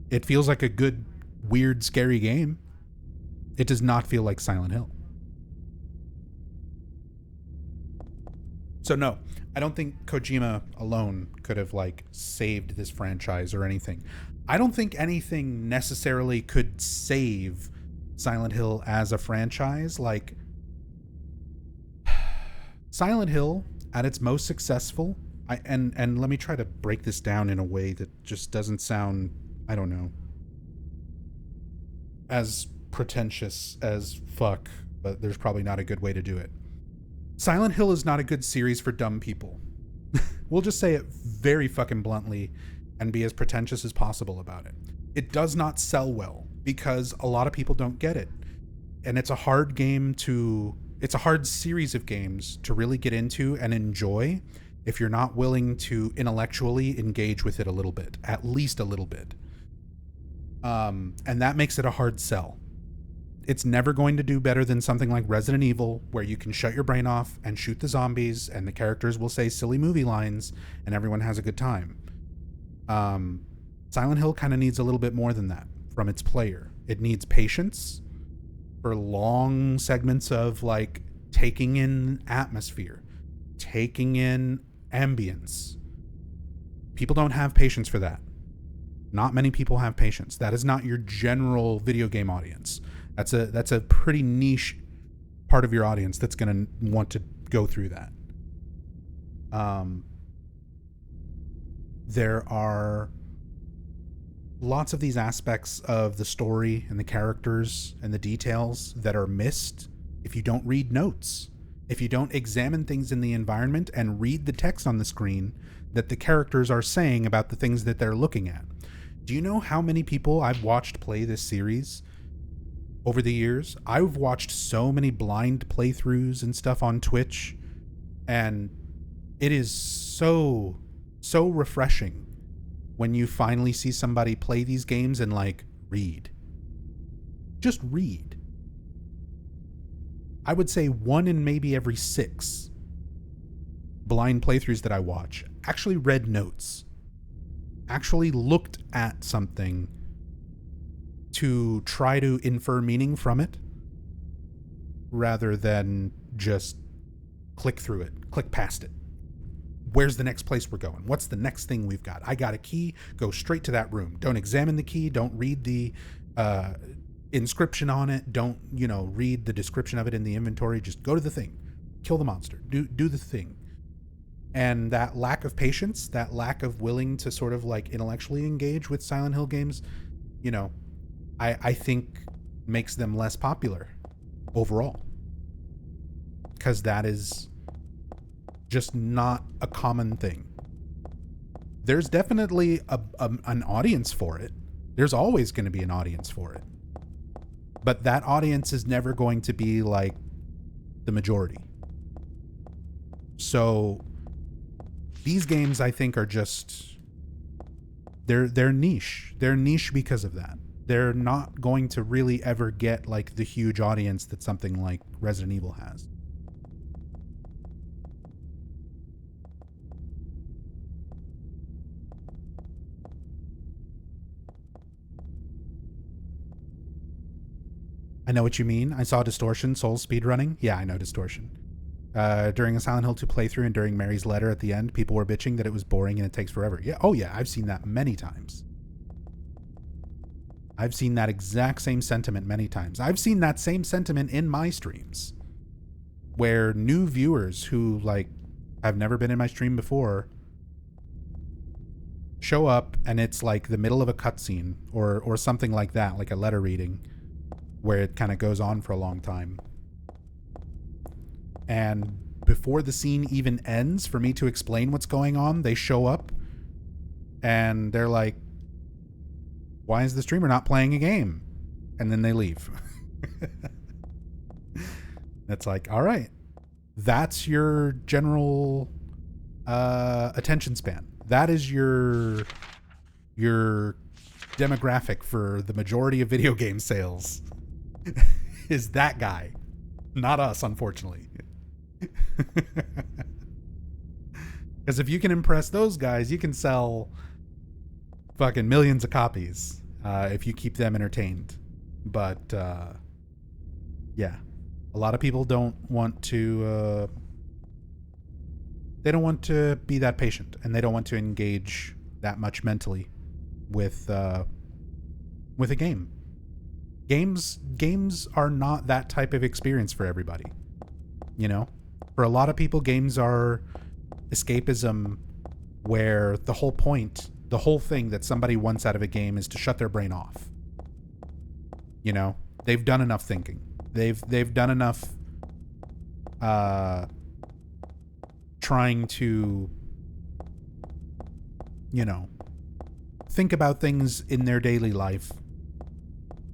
It feels like a good, weird, scary game. It does not feel like Silent Hill. So no, I don't think Kojima alone could have, like, saved this franchise or anything. I don't think anything necessarily could save Silent Hill as a franchise. Like, Silent Hill, at its most successful, and let me try to break this down in a way that just doesn't sound, I don't know, as pretentious as fuck, but there's probably not a good way to do it. Silent Hill is not a good series for dumb people. We'll just say it very fucking bluntly and be as pretentious as possible about it. It does not sell well because a lot of people don't get it. And it's a hard it's a hard series of games to really get into and enjoy if you're not willing to intellectually engage with it a little bit, at least a little bit. And that makes it a hard sell. It's never going to do better than something like Resident Evil, where you can shut your brain off and shoot the zombies and the characters will say silly movie lines and everyone has a good time. Silent Hill kind of needs a little bit more than that from its player. It needs patience for long segments of, like, taking in atmosphere, taking in ambience. People don't have patience for that. Not many people have patience. That is not your general video game audience. That's a pretty niche part of your audience that's going to want to go through that. There are lots of these aspects of the story and the characters and the details that are missed if you don't read notes, if you don't examine things in the environment and read the text on the screen that the characters are saying about the things that they're looking at. Do you know how many people I've watched play this series over the years? I've watched so many blind playthroughs and stuff on Twitch, and it is so refreshing when you finally see somebody play these games and like read. Just read. I would say 1 in maybe every 6 blind playthroughs that I watch actually read notes, actually looked at something to try to infer meaning from it rather than just click through it, click past it. Where's the next place we're going? What's the next thing we've got? I got a key, go straight to that room. Don't examine the key, don't read the inscription on it, don't, read the description of it in the inventory, just go to the thing. Kill the monster. Do the thing. And that lack of patience, that lack of willing to sort of like intellectually engage with Silent Hill games, I think makes them less popular overall. Because that is just not a common thing. There's definitely an audience for it. There's always going to be an audience for it. But that audience is never going to be like the majority. So these games, I think, are just they're niche. They're niche because of that. They're not going to really ever get like the huge audience that something like Resident Evil has. I know what you mean. I saw Distortion, Soul speedrunning. Yeah, I know Distortion. During a Silent Hill 2 playthrough and during Mary's letter at the end, people were bitching that it was boring and it takes forever. Yeah, oh yeah, I've seen that many times. I've seen that exact same sentiment many times. I've seen that same sentiment in my streams, where new viewers who like have never been in my stream before show up and it's like the middle of a cutscene or something like that, like a letter reading, where it kind of goes on for a long time. And before the scene even ends, for me to explain what's going on, they show up and they're like, why is the streamer not playing a game? And then they leave. It's like, all right, that's your general attention span. That is your demographic for the majority of video game sales. Is that guy. Not us, unfortunately. Because if you can impress those guys, you can sell fucking millions of copies if you keep them entertained. But yeah, a lot of people don't want to they don't want to be that patient, and they don't want to engage that much mentally with a game. Games are not that type of experience for everybody. For a lot of people, games are escapism, where the whole point, the whole thing that somebody wants out of a game is to shut their brain off. They've done enough thinking. They've done enough trying to think about things in their daily life,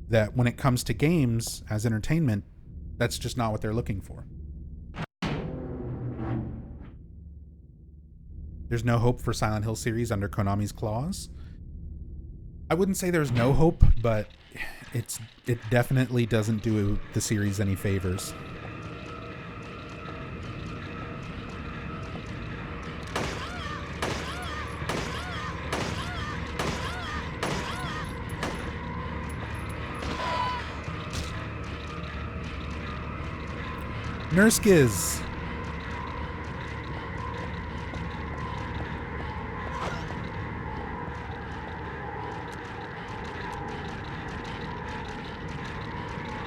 that when it comes to games as entertainment, that's just not what they're looking for. There's no hope for Silent Hill series under Konami's clause. I wouldn't say there's no hope, but it definitely doesn't do the series any favors. Nurskiz.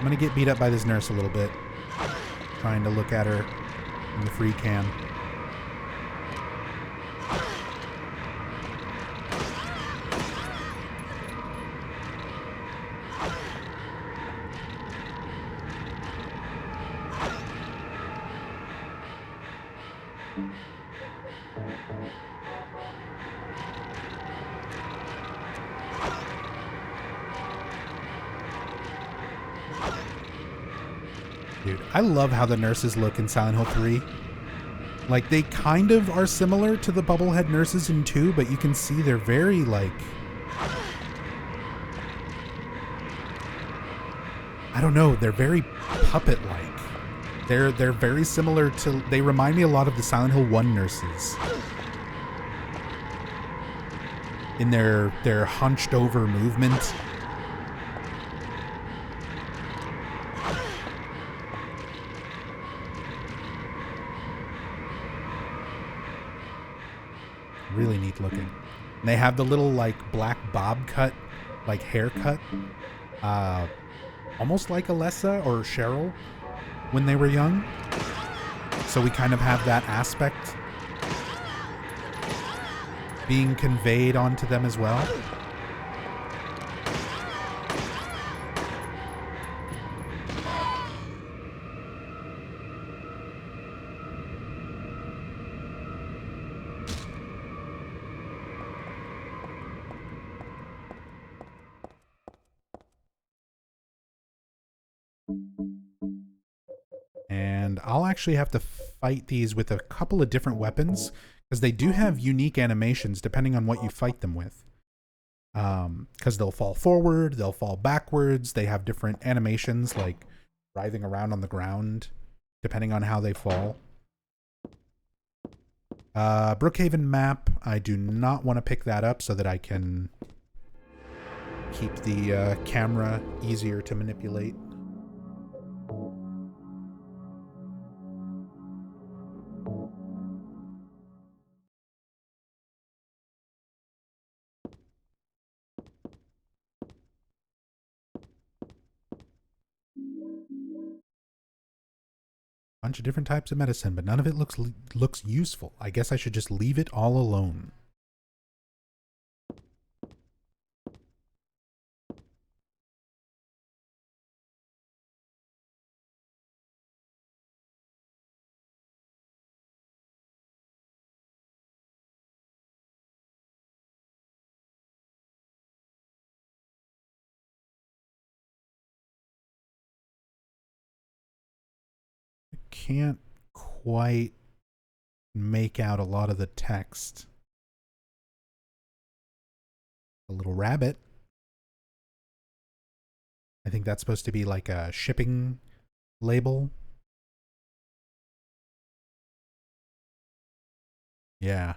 I'm gonna get beat up by this nurse a little bit. Trying to look at her in the free cam. Dude, I love how the nurses look in Silent Hill 3. Like, they kind of are similar to the Bubblehead nurses in 2, but you can see they're very, like... I don't know, they're very puppet-like. They're very similar to... They remind me a lot of the Silent Hill 1 nurses. In their hunched-over movement. Really neat looking. And they have the little like black bob cut, like haircut, almost like Alessa or Cheryl when they were young. So we kind of have that aspect being conveyed onto them as well. And I'll actually have to fight these with a couple of different weapons because they do have unique animations depending on what you fight them with. Because they'll fall forward, they'll fall backwards. They have different animations like writhing around on the ground depending on how they fall. Brook Haven map. I do not want to pick that up so that I can keep the camera easier to manipulate. Bunch of different types of medicine, but none of it looks useful. I guess I should just leave it all alone. Can't quite make out a lot of the text. A little rabbit. I think that's supposed to be like a shipping label. Yeah.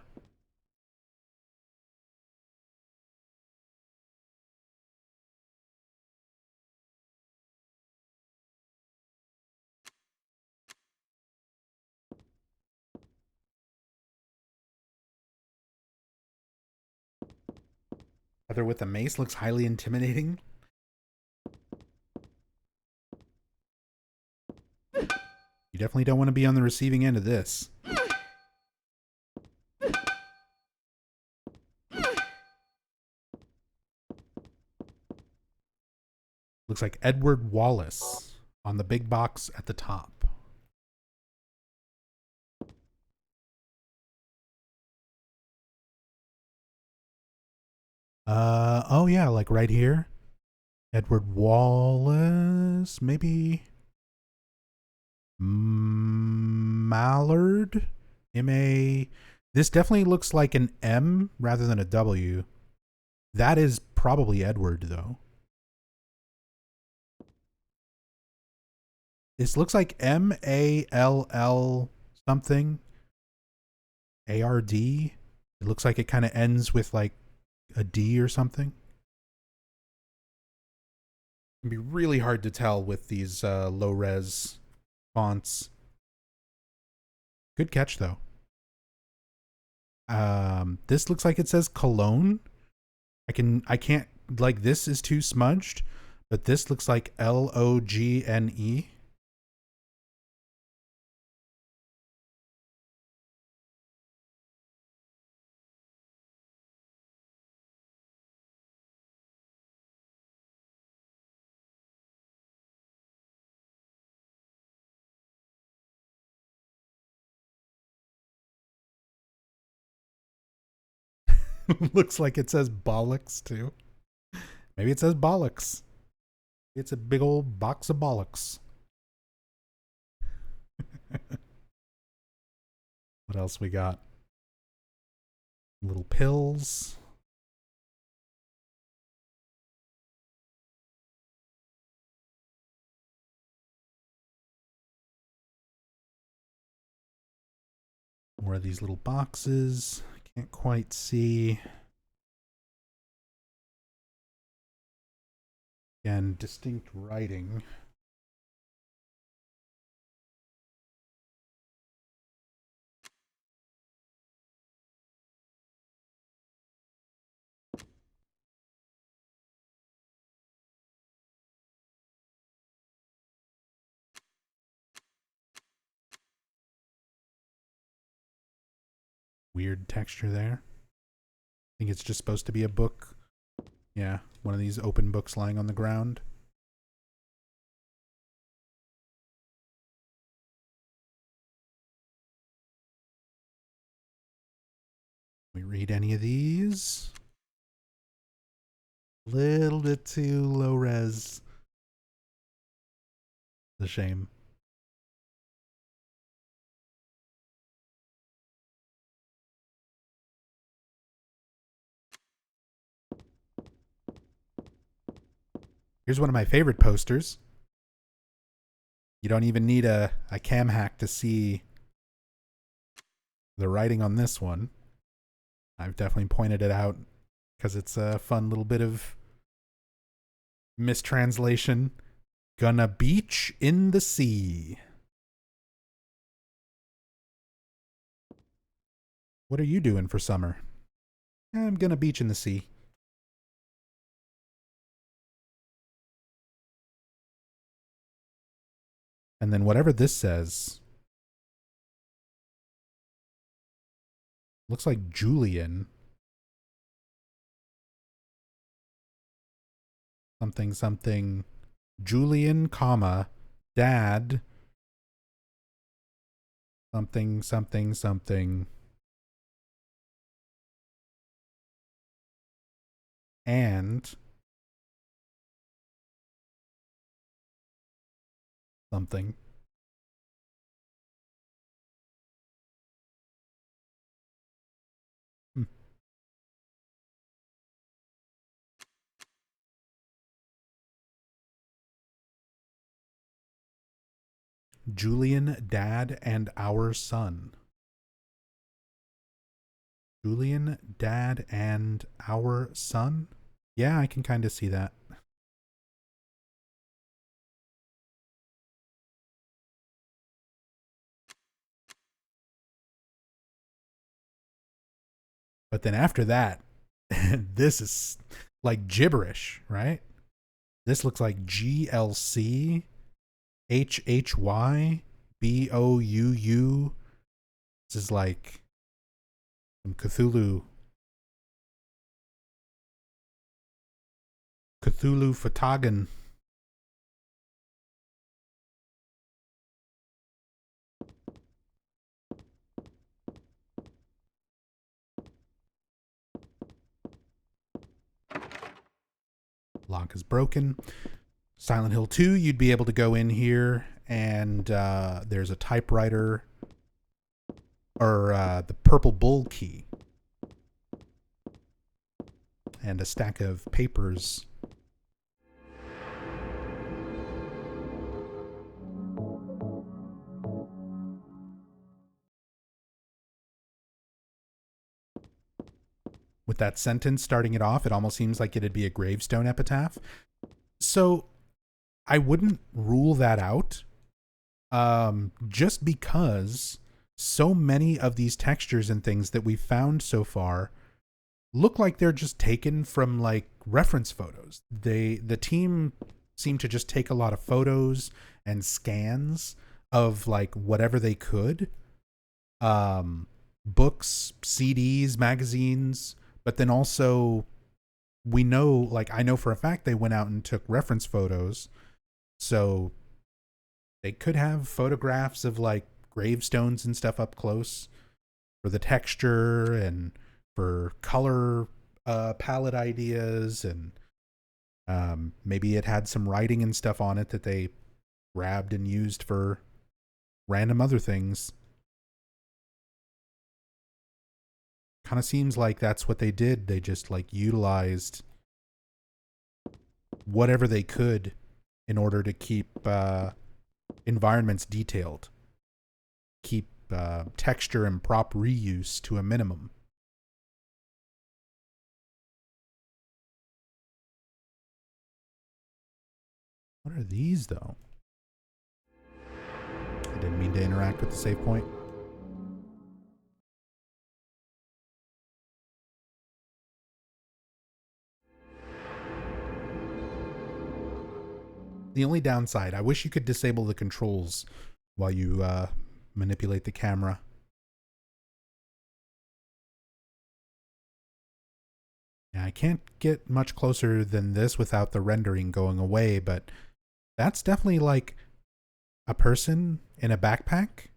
Heather with a mace looks highly intimidating. You definitely don't want to be on the receiving end of this. Looks like Edward Wallace on the big box at the top. Oh yeah, like right here. Edward Wallace, maybe Mallard? M-A... This definitely looks like an M rather than a W. That is probably Edward, though. This looks like M-A-L-L something. A-R-D. It looks like it kind of ends with like a D or something. It'd be really hard to tell with these low-res fonts. Good catch, though. This looks like it says Cologne. I can't, like, this is too smudged, But this looks like Logene. Looks like it says bollocks too. Maybe it says bollocks. It's a big old box of bollocks. What else we got? Little pills. More of these little boxes. Can't quite see. Again, distinct writing. Weird texture there. I think it's just supposed to be a book. Yeah, one of these open books lying on the ground. We read any of these? Little bit too low res. It's a shame. Here's one of my favorite posters. You don't even need a cam hack to see the writing on this one. I've definitely pointed it out because it's a fun little bit of mistranslation. Gonna beach in the sea. What are you doing for summer? I'm gonna beach in the sea. And then whatever this says looks like Julian. Something, something. Julian, comma, dad. Something, something, something. And something. Julian, dad, and our son. Julian, dad, and our son? Yeah, I can kind of see that. But then after that, this is like gibberish, right? This looks like GLC HHYBOUU. This is like some Cthulhu Fatagan. Lock is broken. Silent Hill 2, you'd be able to go in here and there's a typewriter or the purple bull key and a stack of papers. With that sentence starting it off, it almost seems like it'd be a gravestone epitaph. So I wouldn't rule that out, just because so many of these textures and things that we've found so far look like they're just taken from like reference photos. The team seemed to just take a lot of photos and scans of like whatever they could. Books, CDs, magazines, but then also we know, like I know for a fact they went out and took reference photos. So they could have photographs of like gravestones and stuff up close for the texture and for color palette ideas, and maybe it had some writing and stuff on it that they grabbed and used for random other things. Kind of seems like that's what they did. They just like utilized whatever they could in order to keep environments detailed, keep texture and prop reuse to a minimum. What are these though? I didn't mean to interact with the save point. The only downside, I wish you could disable the controls while you manipulate the camera. Yeah, I can't get much closer than this without the rendering going away, but that's definitely like a person in a backpack.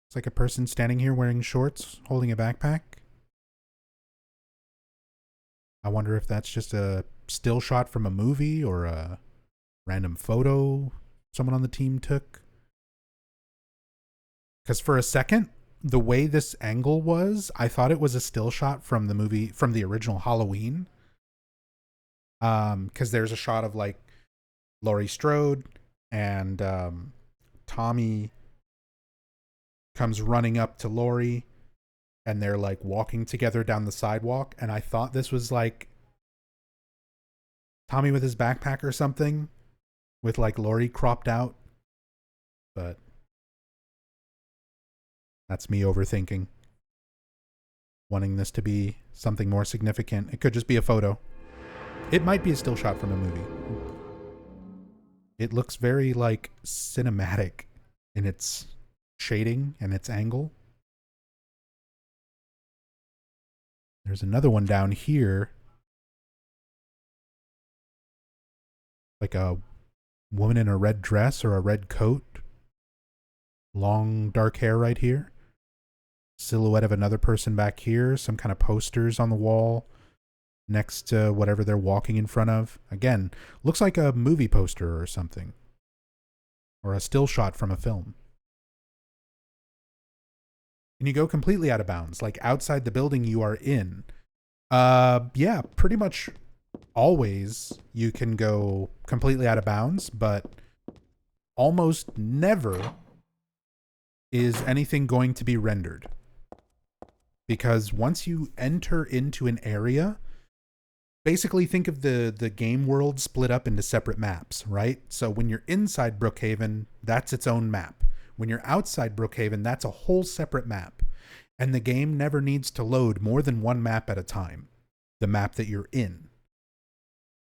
It's like a person standing here wearing shorts, holding a backpack. I wonder if that's just a still shot from a movie or a random photo someone on the team took. Because for a second, the way this angle was, I thought it was a still shot from the movie, from the original Halloween. Because there's a shot of like Laurie Strode and Tommy comes running up to Laurie and they're like walking together down the sidewalk, and I thought this was like Tommy with his backpack or something, with like Laurie cropped out. But that's me overthinking, wanting this to be something more significant. It could just be a photo. It might be a still shot from a movie. It looks very like cinematic in its shading and its angle. There's another one down here. Like a woman in a red dress or a red coat. Long dark hair right here. Silhouette of another person back here. Some kind of posters on the wall next to whatever they're walking in front of. Again, looks like a movie poster or something. Or a still shot from a film. And you go completely out of bounds, like outside the building you are in. Yeah, pretty much always you can go completely out of bounds, but almost never is anything going to be rendered. Because once you enter into an area, basically think of the game world split up into separate maps, right? So when you're inside Brook Haven, that's its own map. When you're outside Brook Haven, that's a whole separate map. And the game never needs to load more than one map at a time. The map that you're in.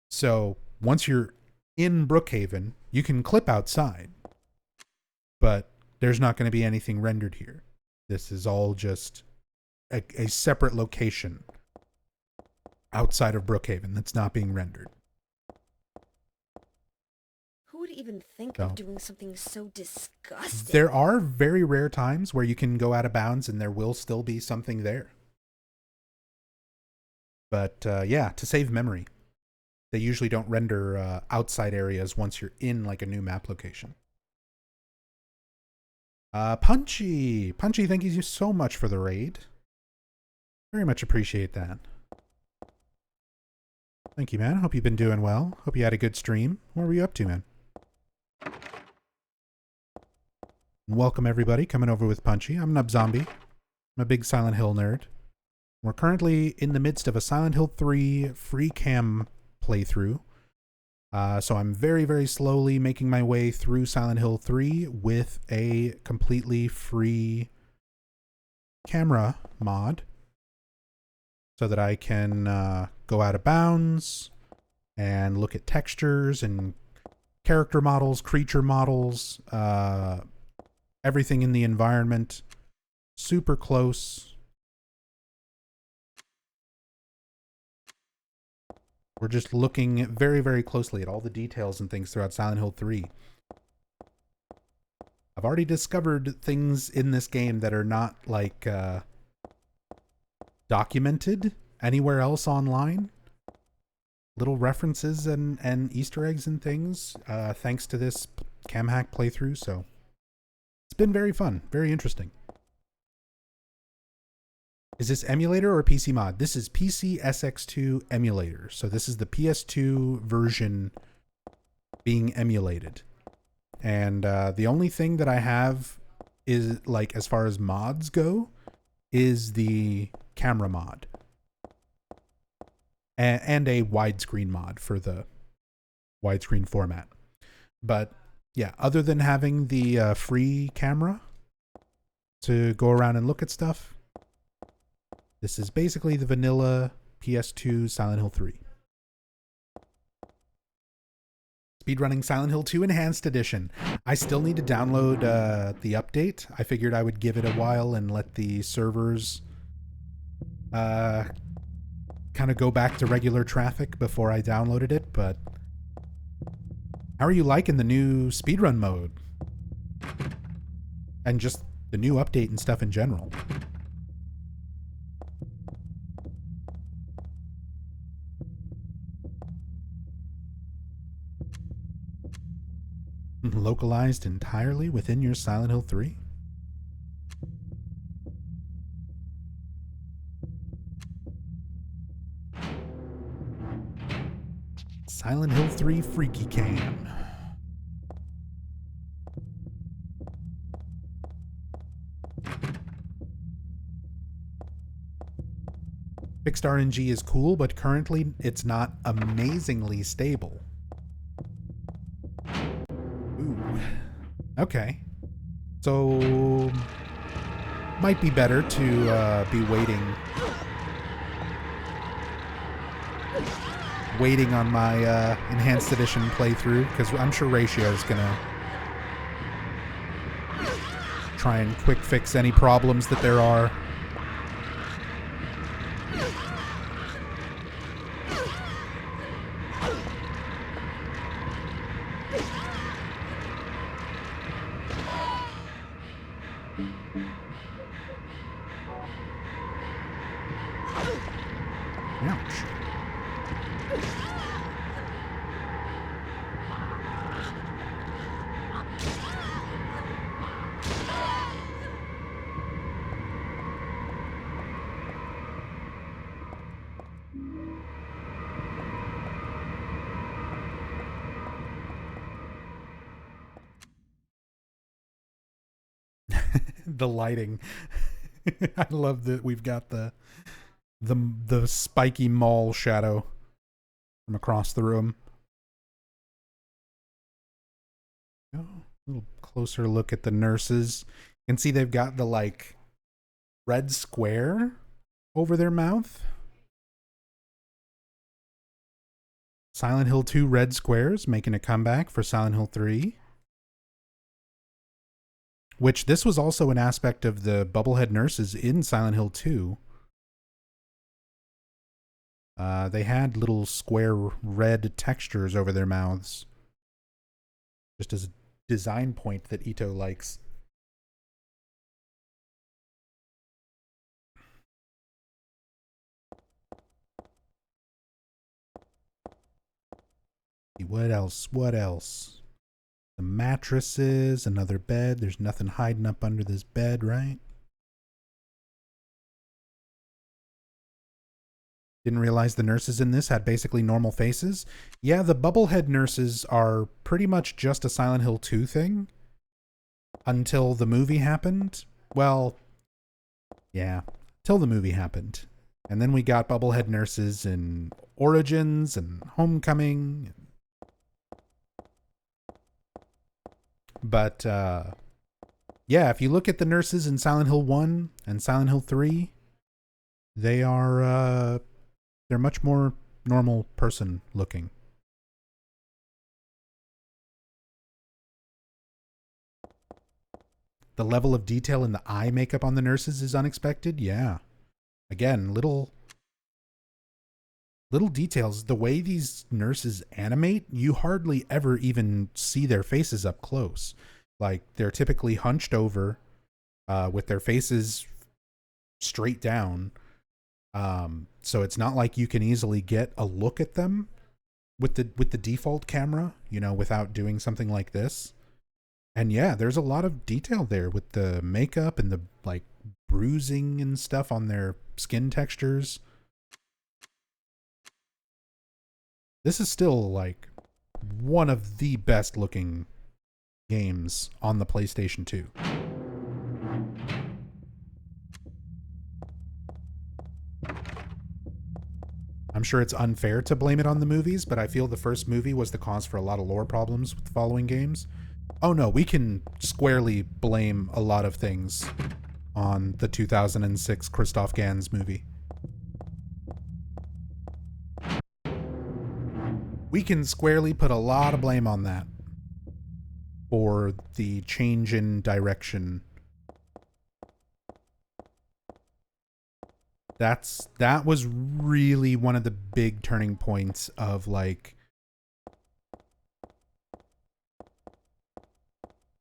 So once you're in Brook Haven, you can clip outside. But there's not going to be anything rendered here. This is all just a separate location outside of Brook Haven that's not being rendered. Who would even think of doing something so disgusting? There are very rare times where you can go out of bounds and there will still be something there. But yeah, to save memory. They usually don't render outside areas once you're in like a new map location. Punchy, thank you so much for the raid. Very much appreciate that. Thank you, man. Hope you've been doing well. Hope you had a good stream. What were you up to, man? Welcome, everybody, coming over with Punchy. I'm Nub Zombie. I'm a big Silent Hill nerd. We're currently in the midst of a Silent Hill 3 free cam playthrough. So I'm very, very slowly making my way through Silent Hill 3 with a completely free camera mod. so that I can go out of bounds and look at textures and character models, creature models, everything in the environment. Super close. We're just looking very, very closely at all the details and things throughout Silent Hill 3. I've already discovered things in this game that are not like documented anywhere else online. Little references and Easter eggs and things, thanks to this cam hack playthrough. So it's been very fun, very interesting. Is this emulator or PC mod? This is PC SX2 emulator. So this is the PS2 version being emulated. And the only thing that I have is, like, as far as mods go, is the camera mod. And a widescreen mod for the widescreen format. But yeah, other than having the free camera to go around and look at stuff, this is basically the vanilla PS2 Silent Hill 3. Speedrunning Silent Hill 2 Enhanced Edition. I still need to download the update. I figured I would give it a while and let the servers kind of go back to regular traffic before I downloaded it, but how are you liking the new speedrun mode? And just the new update and stuff in general. Localized entirely within your Silent Hill 3? Silent Hill 3 Freaky Cam. Fixed RNG is cool, but currently it's not amazingly stable. Ooh. Okay. So might be better to be waiting on my enhanced edition playthrough, because I'm sure Ratio is gonna try and quick fix any problems that there are. Ouch. The lighting. I love that we've got the spiky mall shadow from across the room. Oh, a little closer look at the nurses. You can see they've got the like red square over their mouth. Silent Hill 2 red squares making a comeback for Silent Hill 3. Which this was also an aspect of the bubblehead nurses in Silent Hill 2. They had little square red textures over their mouths. Just as a design point that Ito likes. What else? What else? The mattresses, another bed. There's nothing hiding up under this bed, right? Didn't realize the nurses in this had basically normal faces. Yeah, the bubblehead nurses are pretty much just a Silent Hill 2 thing. Until the movie happened. Well, yeah, till the movie happened. And then we got bubblehead nurses in Origins and Homecoming. But, yeah, if you look at the nurses in Silent Hill 1 and Silent Hill 3, They are they're much more normal person looking. The level of detail in the eye makeup on the nurses is unexpected. Yeah. Again, little details. The way these nurses animate, you hardly ever even see their faces up close. Like, they're typically hunched over with their faces straight down. So it's not like you can easily get a look at them with the default camera, you know, without doing something like this. And yeah, there's a lot of detail there with the makeup and the like bruising and stuff on their skin textures. This is still like one of the best looking games on the PlayStation 2. I'm sure it's unfair to blame it on the movies, but I feel the first movie was the cause for a lot of lore problems with the following games. Oh no, we can squarely blame a lot of things on the 2006 Christoph Gans movie. We can squarely put a lot of blame on that for the change in direction. That was really one of the big turning points of like,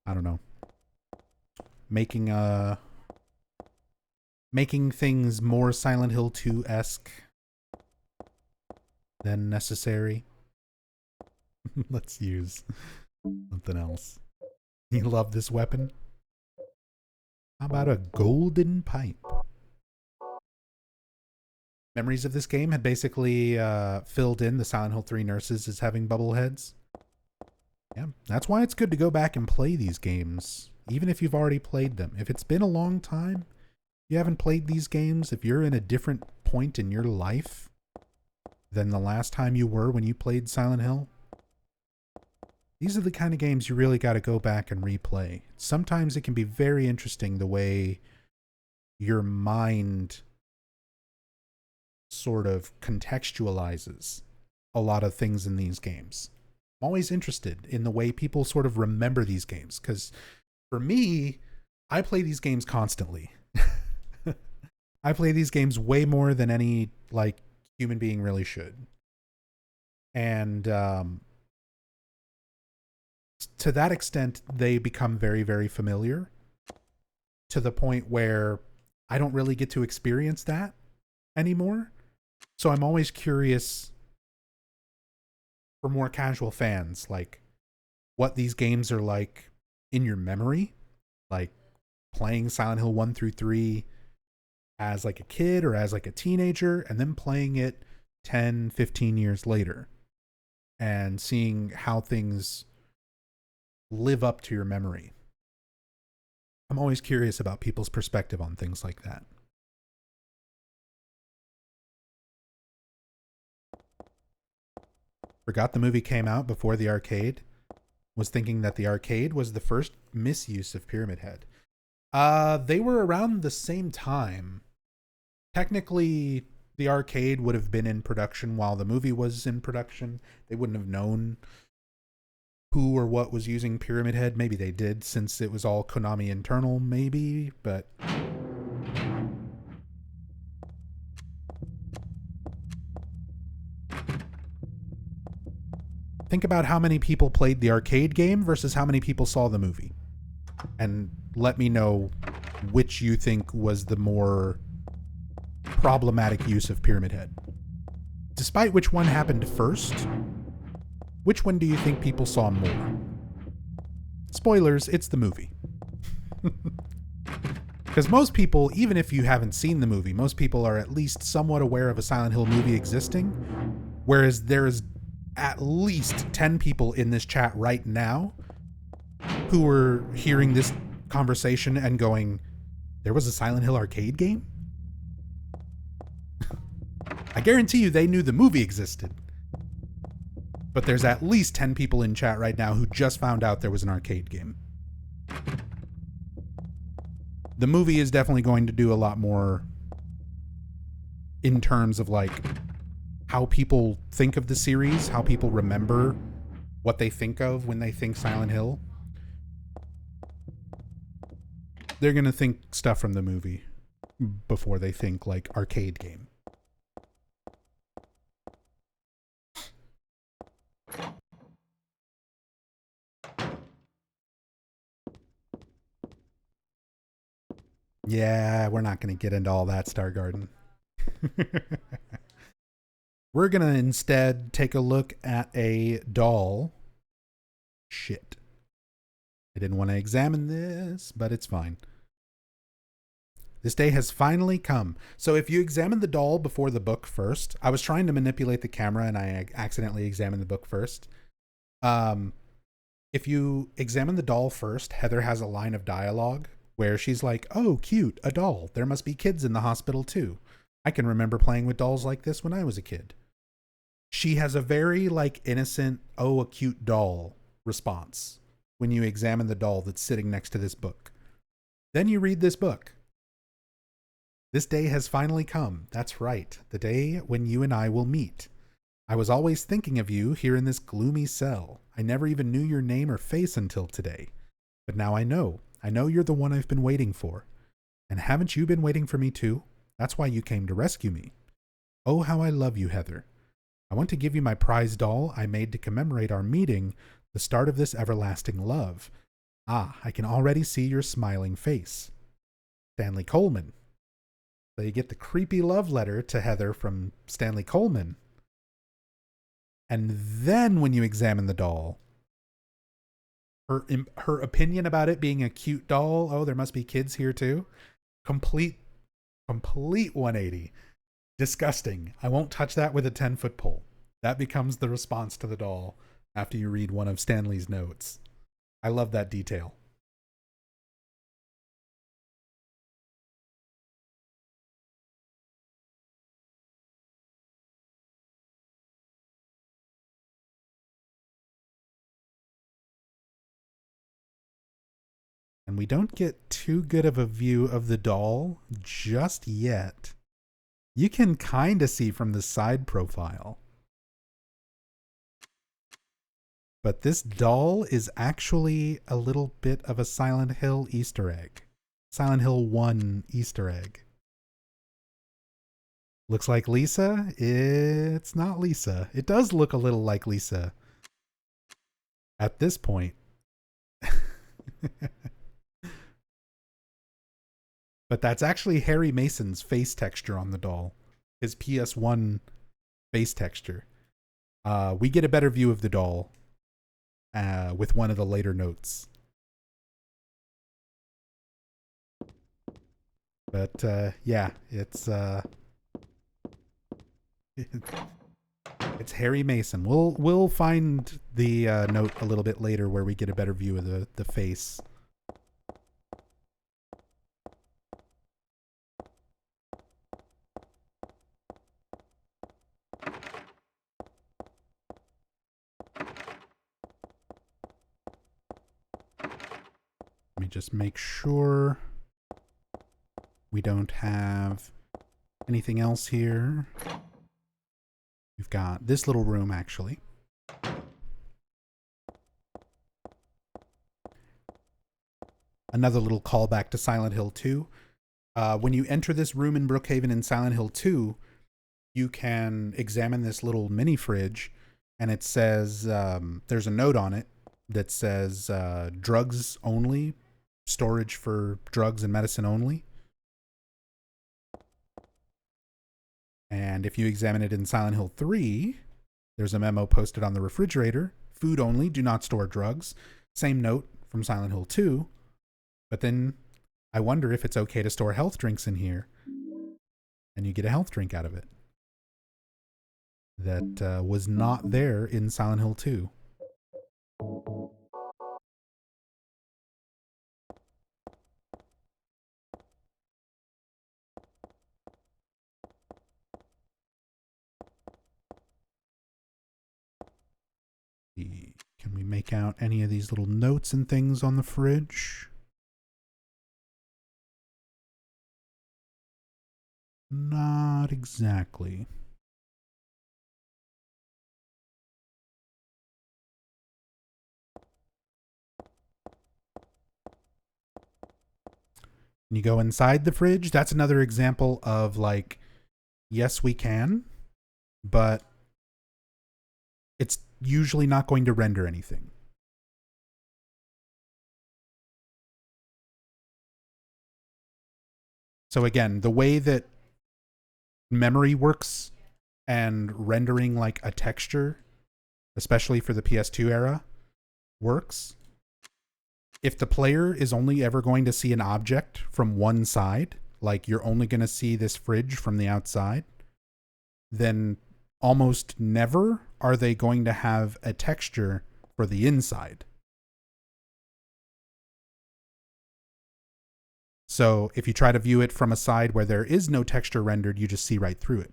I don't know, making things more Silent Hill 2-esque than necessary. Let's use something else. You love this weapon? How about a golden pipe? Memories of this game had basically filled in the Silent Hill 3 nurses as having bubble heads. Yeah, that's why it's good to go back and play these games, even if you've already played them. If it's been a long time, you haven't played these games, if you're in a different point in your life than the last time you were when you played Silent Hill, these are the kind of games you really got to go back and replay. Sometimes it can be very interesting the way your mind sort of contextualizes a lot of things in these games. I'm always interested in the way people sort of remember these games, because for me, I play these games constantly. I play these games way more than any like human being really should. And to that extent, they become very, very familiar to the point where I don't really get to experience that anymore. So I'm always curious for more casual fans, like what these games are like in your memory, like playing Silent Hill 1 through 3 as like a kid or as like a teenager, and then playing it 10, 15 years later and seeing how things live up to your memory. I'm always curious about people's perspective on things like that. Forgot the movie came out before the arcade. Was thinking that the arcade was the first misuse of Pyramid Head. They were around the same time. Technically, the arcade would have been in production while the movie was in production. They wouldn't have known who or what was using Pyramid Head. Maybe they did, since it was all Konami internal, maybe, but think about how many people played the arcade game versus how many people saw the movie. And let me know which you think was the more problematic use of Pyramid Head. Despite which one happened first, which one do you think people saw more? Spoilers, it's the movie. Because most people, even if you haven't seen the movie, most people are at least somewhat aware of a Silent Hill movie existing, whereas there is at least 10 people in this chat right now who are hearing this conversation and going, there was a Silent Hill arcade game? I guarantee you they knew the movie existed. But there's at least 10 people in chat right now who just found out there was an arcade game. The movie is definitely going to do a lot more in terms of like how people think of the series, how people remember what they think of when they think Silent Hill. They're going to think stuff from the movie before they think like arcade game. Yeah, we're not going to get into all that, Star Garden. We're going to instead take a look at a doll. Shit. I didn't want to examine this, but it's fine. This day has finally come. So if you examine the doll before the book first, I was trying to manipulate the camera and I accidentally examined the book first. If you examine the doll first, Heather has a line of dialogue where she's like, "Oh, cute, a doll. There must be kids in the hospital too. I can remember playing with dolls like this when I was a kid." She has a very like innocent, "Oh, a cute doll" response when you examine the doll that's sitting next to this book. Then you read this book. This day has finally come. That's right, the day when you and I will meet. I was always thinking of you here in this gloomy cell. I never even knew your name or face until today. But now I know. I know you're the one I've been waiting for. And haven't you been waiting for me too? That's why you came to rescue me. Oh, how I love you, Heather. I want to give you my prize doll I made to commemorate our meeting, the start of this everlasting love. Ah, I can already see your smiling face. Stanley Coleman. So you get the creepy love letter to Heather from Stanley Coleman. And then when you examine the doll, her opinion about it being a cute doll, oh, there must be kids here too. Complete 180. Disgusting. I won't touch that with a 10-foot pole. That becomes the response to the doll after you read one of Stanley's notes. I love that detail. And we don't get too good of a view of the doll just yet. You can kind of see from the side profile. But this doll is actually a little bit of a Silent Hill Easter egg. Silent Hill 1 Easter egg. Looks like Lisa? It's not Lisa. It does look a little like Lisa. At this point. But that's actually Harry Mason's face texture on the doll. His PS1 face texture. We get a better view of the doll with one of the later notes. But yeah, it's Harry Mason. We'll find the note a little bit later where we get a better view of the face. Let me just make sure we don't have anything else here. We've got this little room, actually. Another little callback to Silent Hill 2. When you enter this room in Brook Haven in Silent Hill 2, you can examine this little mini fridge, and it says, there's a note on it that says, drugs only, storage for drugs and medicine only. And if you examine it in Silent Hill 3, there's a memo posted on the refrigerator. Food only, do not store drugs. Same note from Silent Hill 2. But then I wonder if it's okay to store health drinks in here. And you get a health drink out of it. That was not there in Silent Hill 2. Can we make out any of these little notes and things on the fridge? Not Not exactly. And you go inside the fridge. That's another example of like, yes, we can, but it's usually not going to render anything. So again, the way that memory works and rendering like a texture, especially for the PS2 era, works. If the player is only ever going to see an object from one side, like you're only going to see this fridge from the outside, then almost never are they going to have a texture for the inside. So if you try to view it from a side where there is no texture rendered, you just see right through it.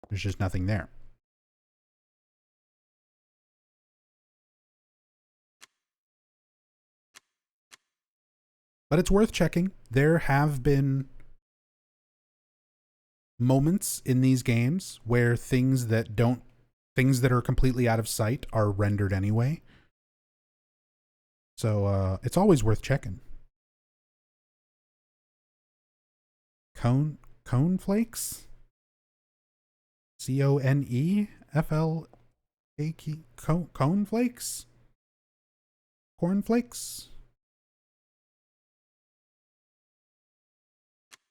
There's just nothing there. But it's worth checking. There have been moments in these games where things that are completely out of sight are rendered anyway. So it's always worth checking. Cone flakes? CONEFLAKE? Cone flakes? Cornflakes?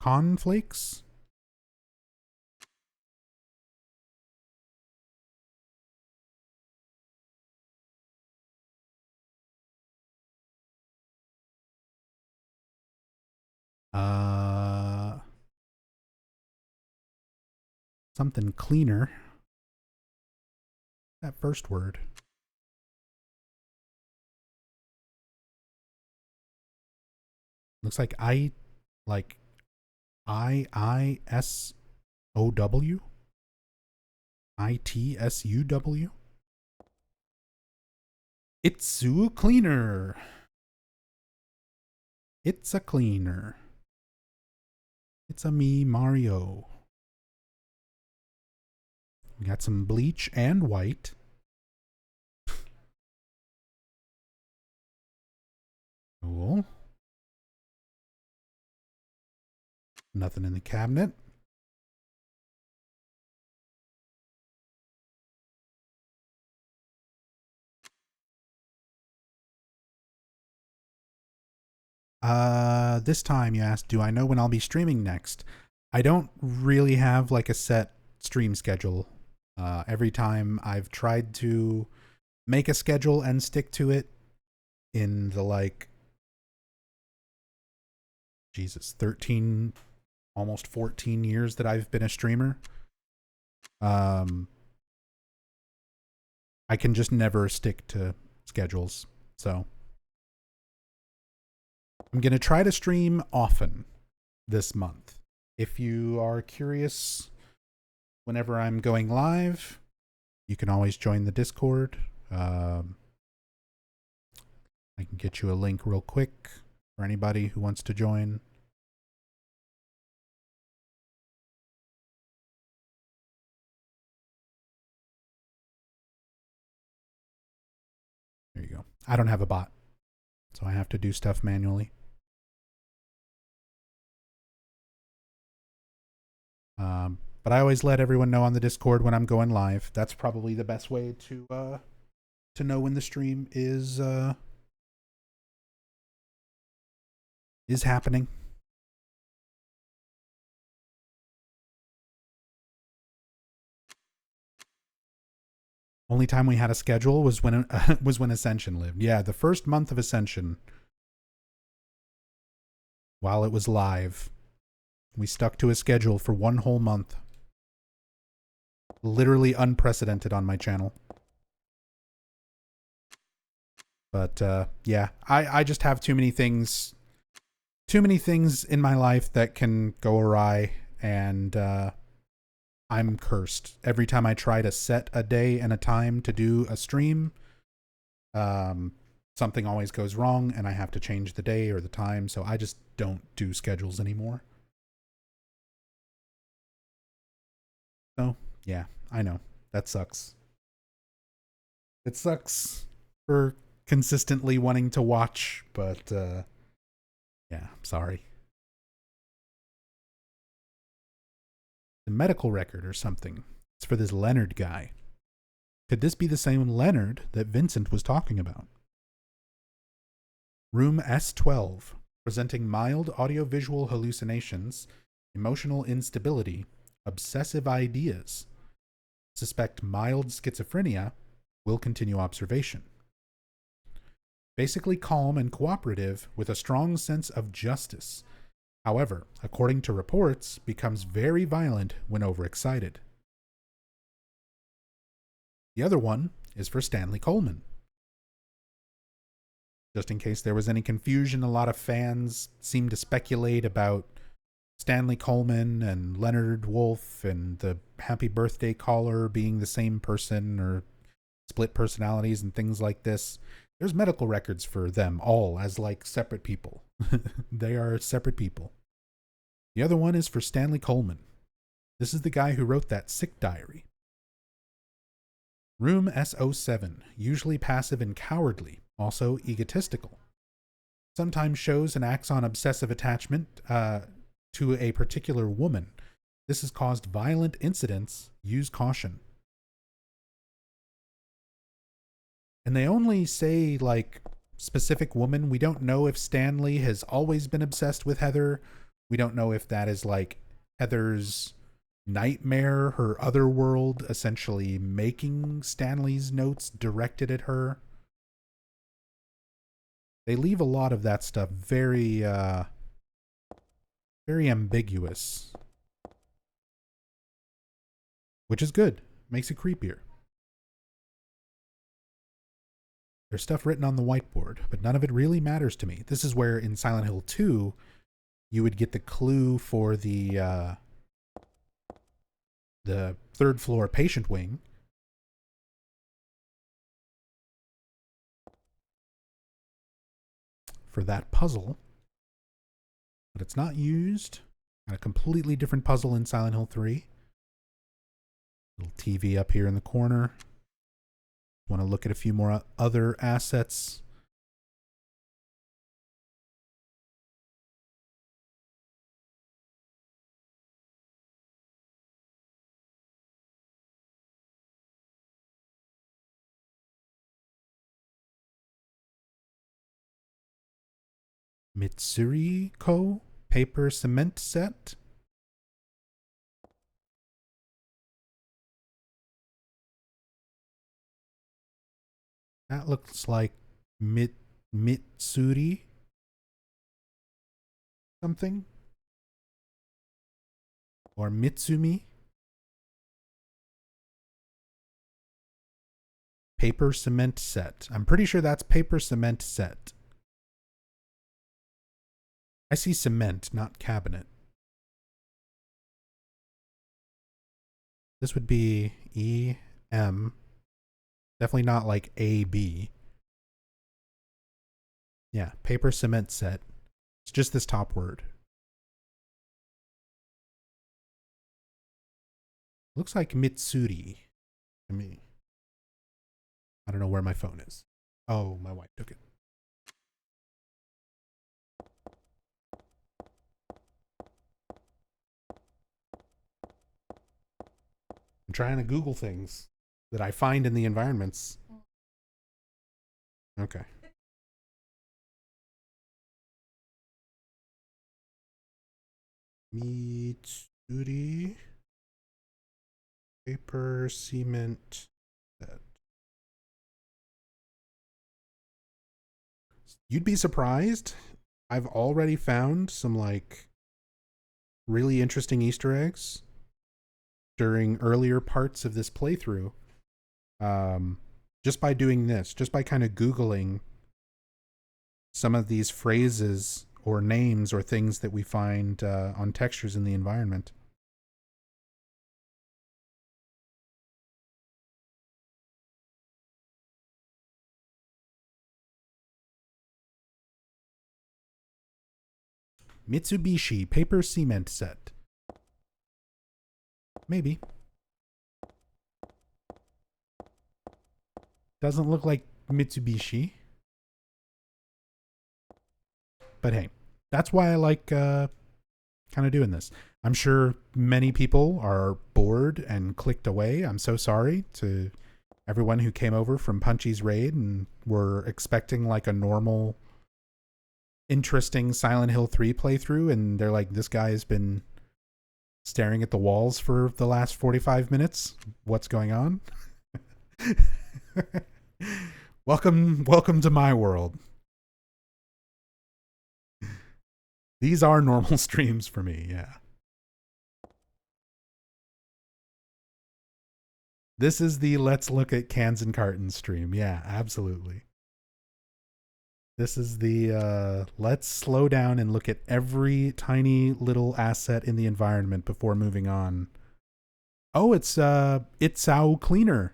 Cornflakes? Something cleaner. That first word. Looks like IISOW? ITSUW? Itsu cleaner. It's a cleaner. It's a me, Mario. We got some bleach and white. Cool. Nothing in the cabinet. This time you asked, do I know when I'll be streaming next? I don't really have like a set stream schedule. Every time I've tried to make a schedule and stick to it in the 13, almost 14 years that I've been a streamer. I can just never stick to schedules. So I'm going to try to stream often this month. If you are curious, whenever I'm going live, you can always join the Discord. I can get you a link real quick for anybody who wants to join. There you go. I don't have a bot, so I have to do stuff manually. But I always let everyone know on the Discord when I'm going live. That's probably the best way to know when the stream is happening. Only time we had a schedule was when Ascension lived. Yeah, the first month of Ascension, while it was live, we stuck to a schedule for one whole month. Literally unprecedented on my channel. But yeah, I just have too many things in my life that can go awry, and I'm cursed. Every time I try to set a day and a time to do a stream, something always goes wrong and I have to change the day or the time, so I just don't do schedules anymore. So, yeah, I know. That sucks. It sucks for consistently wanting to watch, but yeah, I'm sorry. The medical record or something. It's for this Leonard guy. Could this be the same Leonard that Vincent was talking about? Room S12, presenting mild audiovisual hallucinations, emotional instability, obsessive ideas. Suspect mild schizophrenia, will continue observation. Basically calm and cooperative with a strong sense of justice. However, according to reports, becomes very violent when overexcited. The other one is for Stanley Coleman. Just in case there was any confusion, a lot of fans seem to speculate about Stanley Coleman and Leonard Wolf and the Happy Birthday caller being the same person or split personalities and things like this. There's medical records for them all as like separate people. They are separate people. The other one is for Stanley Coleman. This is the guy who wrote that sick diary. Room S07, usually passive and cowardly, also egotistical. Sometimes shows and acts on obsessive attachment to a particular woman. This has caused violent incidents. Use caution. And they only say, like, specific woman. We don't know if Stanley has always been obsessed with Heather. We don't know if that is, like, Heather's nightmare, her other world, essentially making Stanley's notes directed at her. They leave a lot of that stuff very, very ambiguous. Which is good. Makes it creepier. There's stuff written on the whiteboard, but none of it really matters to me. This is where in Silent Hill 2, you would get the clue for the third floor patient wing. For that puzzle. But it's not used. Got a completely different puzzle in Silent Hill 3. Little TV up here in the corner. Want to look at a few more other assets. Mitsuri Co. paper cement set. That looks like Mitsuri something. Or Mitsumi. Paper cement set. I'm pretty sure that's paper cement set. I see cement, not cabinet. This would be EM. Definitely not like AB. Yeah, paper cement set. It's just this top word. Looks like Mitsuri to me. I don't know where my phone is. Oh, my wife took it. I'm trying to Google things that I find in the environments. Okay. Mitsuri paper cement set. You'd be surprised. I've already found some like really interesting Easter eggs during earlier parts of this playthrough. Just by doing this, just by kind of Googling some of these phrases or names or things that we find on textures in the environment. Mitsubishi paper cement set. Maybe. Doesn't look like Mitsubishi. But hey, that's why I like kind of doing this. I'm sure many people are bored and clicked away. I'm so sorry to everyone who came over from Punchy's raid and were expecting like a normal, interesting Silent Hill 3 playthrough, and they're like, this guy has been staring at the walls for the last 45 minutes. What's going on? Welcome to my world. These are normal streams for me, yeah. This is the let's look at cans and cartons stream. Yeah, absolutely. This is the let's slow down and look at every tiny little asset in the environment before moving on. Oh, it's Our Cleaner.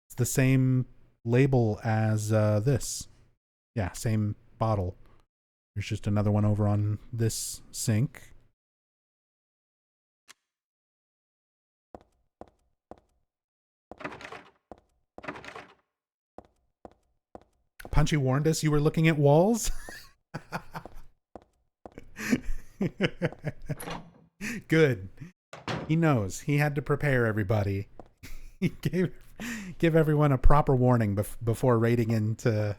It's the same label as this. Yeah, same bottle. There's just another one over on this sink. Punchy warned us you were looking at walls. Good. He knows. He had to prepare everybody. He give everyone a proper warning before raiding into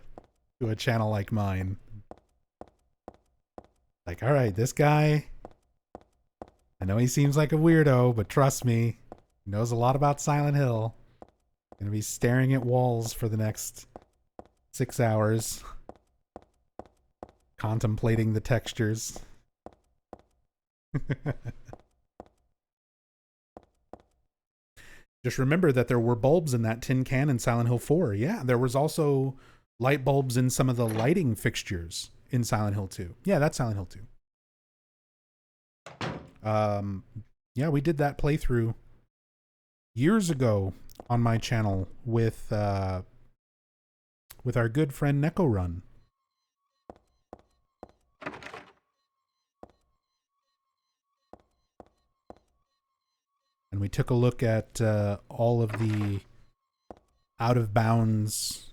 a channel like mine. Like, all right, this guy, I know he seems like a weirdo, but trust me, he knows a lot about Silent Hill. Gonna be staring at walls for the next 6 hours, contemplating the textures. Just remember that there were bulbs in that tin can in Silent Hill 4. Yeah, there was also light bulbs in some of the lighting fixtures in Silent Hill 2. Yeah, that's Silent Hill 2. Yeah, we did that playthrough years ago on my channel with our good friend Neko Run. And we took a look at all of the out of bounds,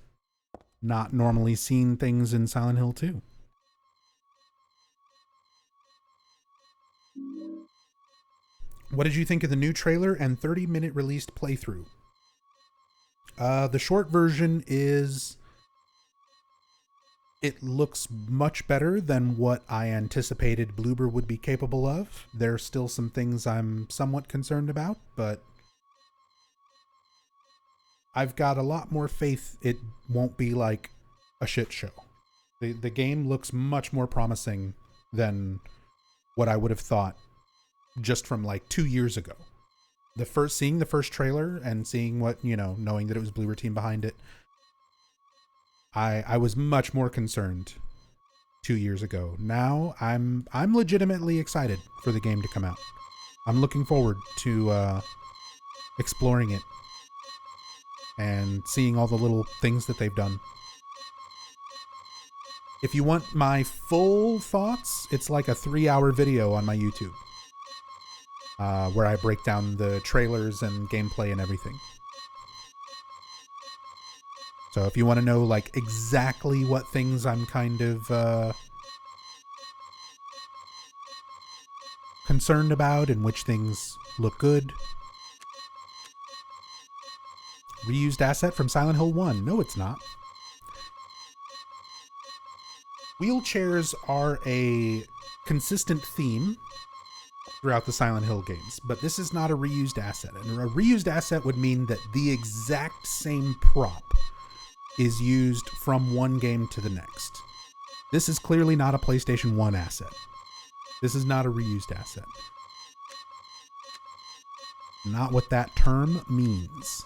not normally seen things in Silent Hill 2. What did you think of the new trailer and 30-minute released playthrough? The short version is... It looks much better than what I anticipated Bloober would be capable of. There are still some things I'm somewhat concerned about, but I've got a lot more faith it won't be like a shit show. The game looks much more promising than what I would have thought just from like 2 years ago. Seeing the first trailer and seeing what, knowing that it was Bloober Team behind it, I was much more concerned 2 years ago. Now I'm legitimately excited for the game to come out. I'm looking forward to exploring it and seeing all the little things that they've done. If you want my full thoughts, it's like a 3-hour video on my YouTube where I break down the trailers and gameplay and everything. So if you want to know like exactly what things I'm kind of concerned about and which things look good. Reused asset from Silent Hill 1. No, it's not. Wheelchairs are a consistent theme throughout the Silent Hill games, but this is not a reused asset. And a reused asset would mean that the exact same prop is used from one game to the next. This is clearly not a PlayStation 1 asset. This is not a reused asset. Not what that term means.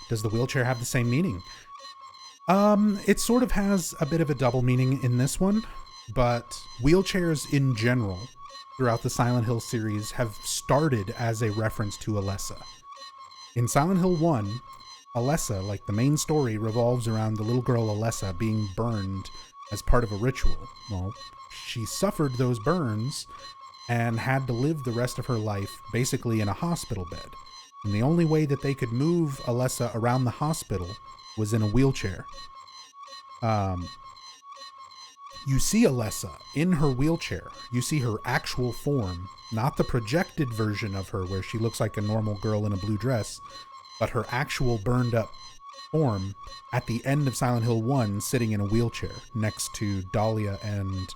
Does the wheelchair have the same meaning? It sort of has a bit of a double meaning in this one, but wheelchairs in general throughout the Silent Hill series have started as a reference to Alessa. In Silent Hill 1, Alessa, like the main story, revolves around the little girl Alessa being burned as part of a ritual. Well, she suffered those burns and had to live the rest of her life basically in a hospital bed. And the only way that they could move Alessa around the hospital was in a wheelchair. You see Alessa in her wheelchair. You see her actual form, not the projected version of her where she looks like a normal girl in a blue dress, but her actual burned up form at the end of Silent Hill 1, sitting in a wheelchair next to Dahlia and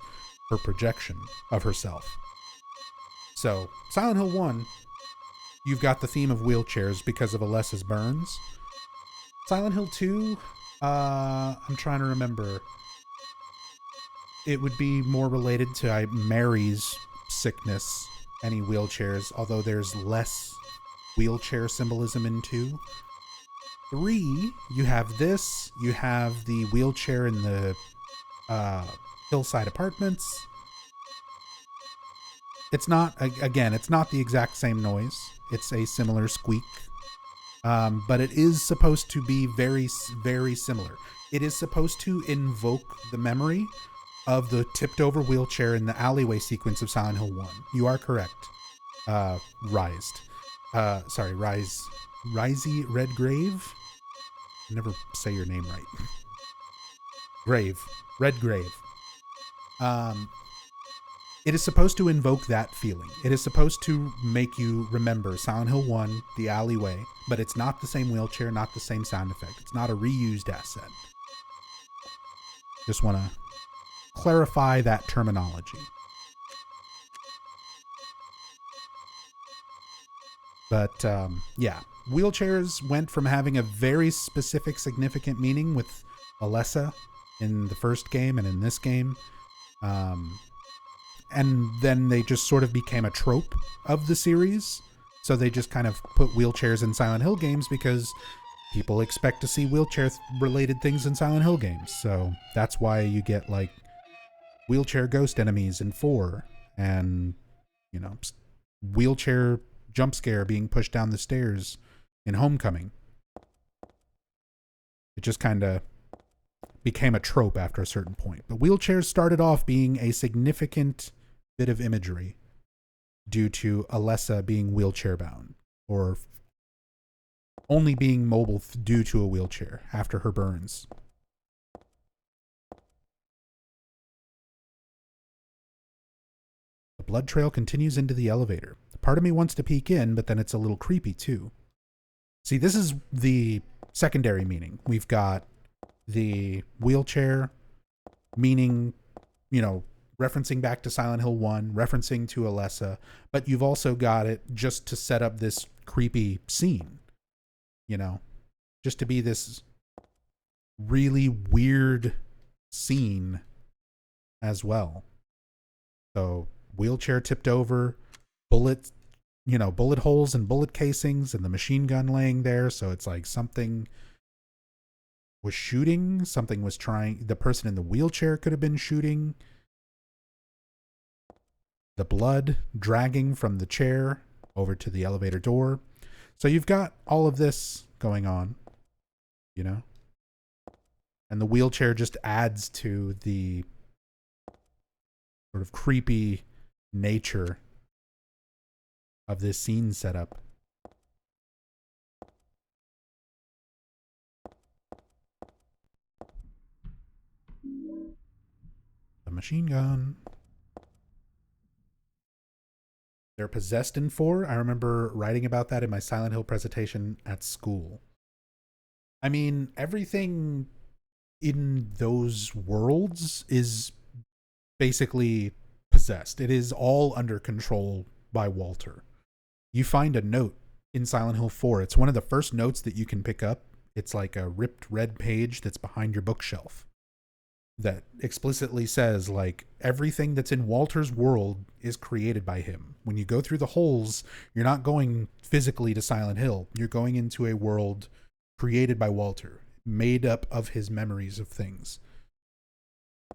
her projection of herself. So, Silent Hill 1, you've got the theme of wheelchairs because of Alessa's burns. Silent Hill 2, I'm trying to remember. It would be more related to Mary's sickness, any wheelchairs, although there's less wheelchair symbolism in 2. 3, you have this, you have the wheelchair in the hillside apartments. It's not, again, it's not the exact same noise. It's a similar squeak. But it is supposed to be very, very similar. It is supposed to invoke the memory of the tipped over wheelchair in the alleyway sequence of Silent Hill 1. You are correct. Risey Redgrave? I never say your name right. Redgrave. It is supposed to invoke that feeling. It is supposed to make you remember Silent Hill 1, the alleyway, but it's not the same wheelchair, not the same sound effect. It's not a reused asset. Just want to clarify that terminology. But, yeah. Wheelchairs went from having a very specific, significant meaning with Alessa in the first game and in this game. And then they just sort of became a trope of the series. So they just kind of put wheelchairs in Silent Hill games because people expect to see wheelchair-related things in Silent Hill games. So that's why you get, like, wheelchair ghost enemies in 4. And, you know, wheelchair jump scare being pushed down the stairs in Homecoming. It just kind of became a trope after a certain point. But wheelchairs started off being a significant bit of imagery due to Alessa being wheelchair bound, or only being mobile due to a wheelchair after her burns. The blood trail continues into the elevator. Part of me wants to peek in, but then it's a little creepy too. See, this is the secondary meaning. We've got the wheelchair meaning, you know, referencing back to Silent Hill 1, referencing to Alessa, but you've also got it just to set up this creepy scene, you know, just to be this really weird scene as well. So wheelchair tipped over, bullet holes and bullet casings and the machine gun laying there. So it's like something was shooting, something was trying, the person in the wheelchair could have been shooting. The blood dragging from the chair over to the elevator door. So you've got all of this going on, you know? And the wheelchair just adds to the sort of creepy nature of this scene setup. The machine gun. They're possessed in 4. I remember writing about that in my Silent Hill presentation at school. I mean, everything in those worlds is basically possessed. It is all under control by Walter. You find a note in Silent Hill 4. It's one of the first notes that you can pick up. It's like a ripped red page that's behind your bookshelf that explicitly says, like, everything that's in Walter's world is created by him. When you go through the holes, you're not going physically to Silent Hill. You're going into a world created by Walter, made up of his memories of things.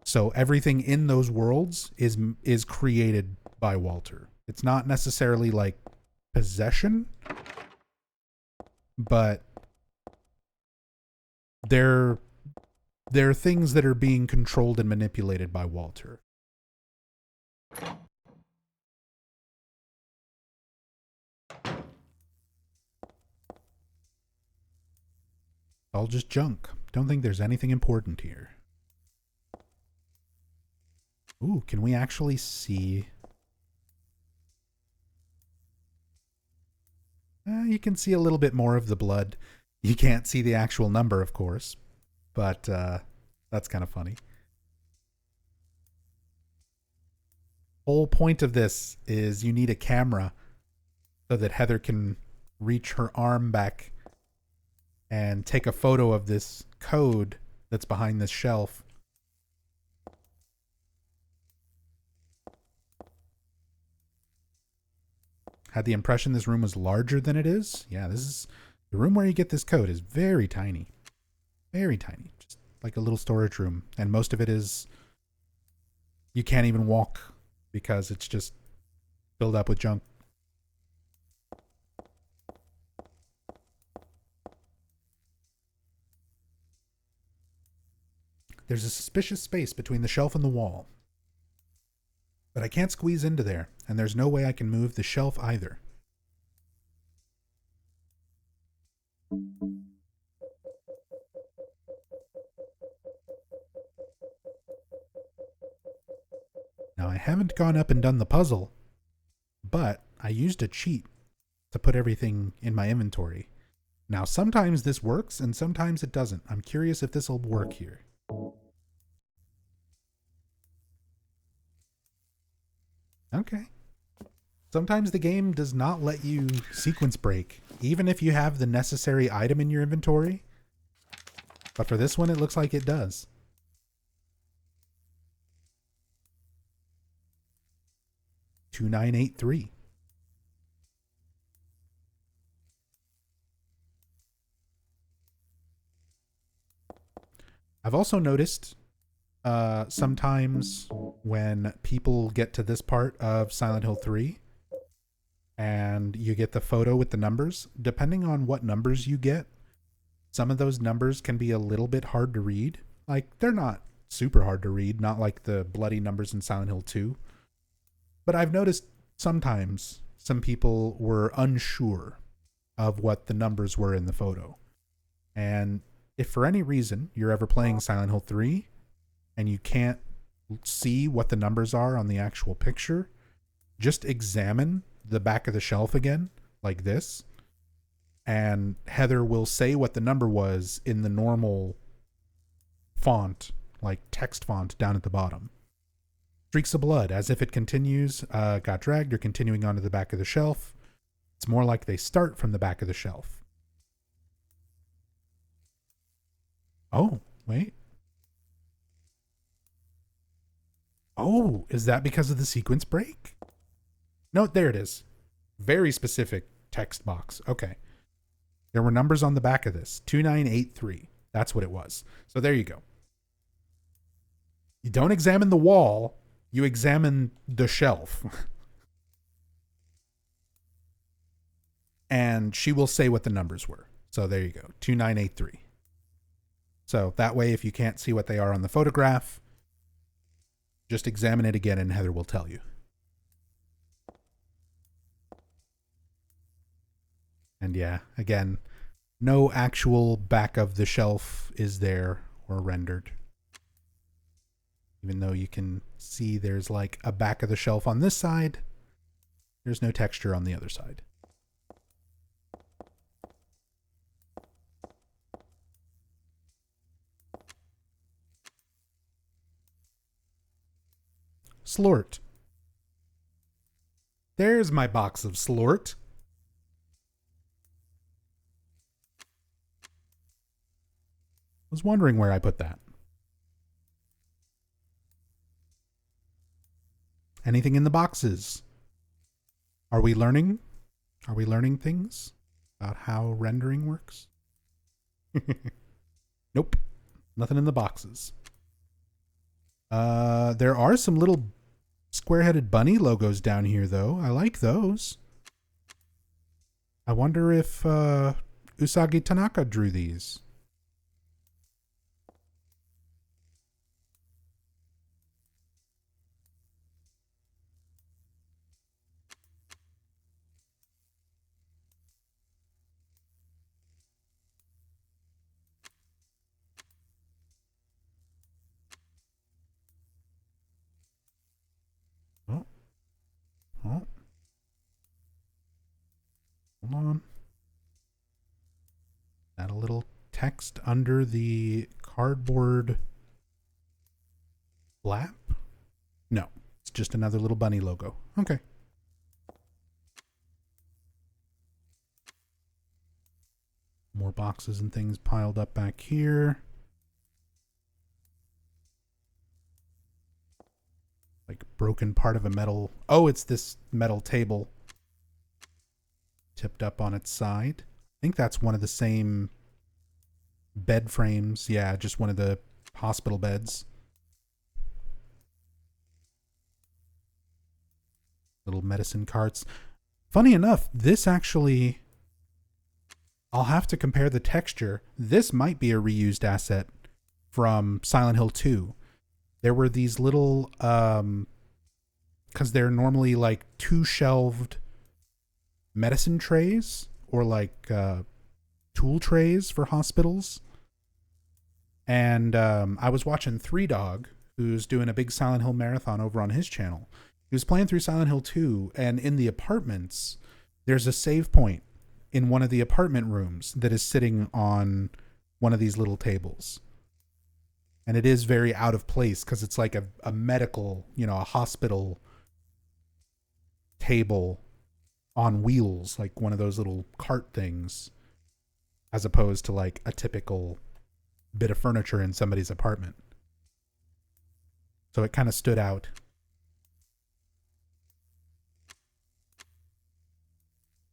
So everything in those worlds is created by Walter. It's not necessarily like possession, but they're There are things that are being controlled and manipulated by Walter. All just junk. Don't think there's anything important here. Ooh, can we actually see? You can see a little bit more of the blood. You can't see the actual number, of course, but that's kind of funny. Whole point of this is you need a camera so that Heather can reach her arm back and take a photo of this code that's behind this shelf. Had the impression this room was larger than it is. Yeah, this is the room where you get this code is very tiny. Very tiny. Just like a little storage room. And most of it is, you can't even walk because it's just filled up with junk. There's a suspicious space between the shelf and the wall. But I can't squeeze into there, and there's no way I can move the shelf either. Now, I haven't gone up and done the puzzle, but I used a cheat to put everything in my inventory. Now, sometimes this works, and sometimes it doesn't. I'm curious if this will work here. Okay. Sometimes the game does not let you sequence break, even if you have the necessary item in your inventory. But for this one, it looks like it does. $2983. I've also noticed sometimes when people get to this part of Silent Hill 3 and you get the photo with the numbers, depending on what numbers you get, some of those numbers can be a little bit hard to read. Like, they're not super hard to read, not like the bloody numbers in Silent Hill 2. But I've noticed sometimes some people were unsure of what the numbers were in the photo. And if for any reason you're ever playing Silent Hill 3 and you can't see what the numbers are on the actual picture, just examine the back of the shelf again, like this, and Heather will say what the number was in the normal font, like text font down at the bottom. Streaks of blood, as if it continues, got dragged, or continuing onto the back of the shelf. It's more like they start from the back of the shelf. Oh, wait. Oh, is that because of the sequence break? No, there it is. Very specific text box. Okay. There were numbers on the back of this. 2983. That's what it was. So there you go. You don't examine the wall. You examine the shelf. And she will say what the numbers were. So there you go. 2983. So that way, if you can't see what they are on the photograph, just examine it again and Heather will tell you. And yeah, again, no actual back of the shelf is there or rendered. Even though you can see there's like a back of the shelf on this side, there's no texture on the other side. Slort. There's my box of Slort. Was wondering where I put that. Anything in the boxes? Are we learning? Are we learning things about how rendering works? Nope. Nothing in the boxes. There are some little square-headed bunny logos down here, though. I like those. I wonder if Usagi Tanaka drew these. Hold on. Add a little text under the cardboard flap? No, it's just another little bunny logo. Okay. More boxes and things piled up back here. Like broken part of a metal. Oh, it's this metal table tipped up on its side. I think that's one of the same bed frames. Yeah, just one of the hospital beds. Little medicine carts. Funny enough, this actually, I'll have to compare the texture. This might be a reused asset from Silent Hill 2. There were these little, because they're normally like 2 shelved medicine trays or like tool trays for hospitals. And I was watching 3Dog, who's doing a big Silent Hill marathon over on his channel. He was playing through Silent Hill 2, and in the apartments, there's a save point in one of the apartment rooms that is sitting on one of these little tables. And it is very out of place because it's like a medical, a hospital table on wheels, like one of those little cart things, as opposed to like a typical bit of furniture in somebody's apartment. So it kind of stood out.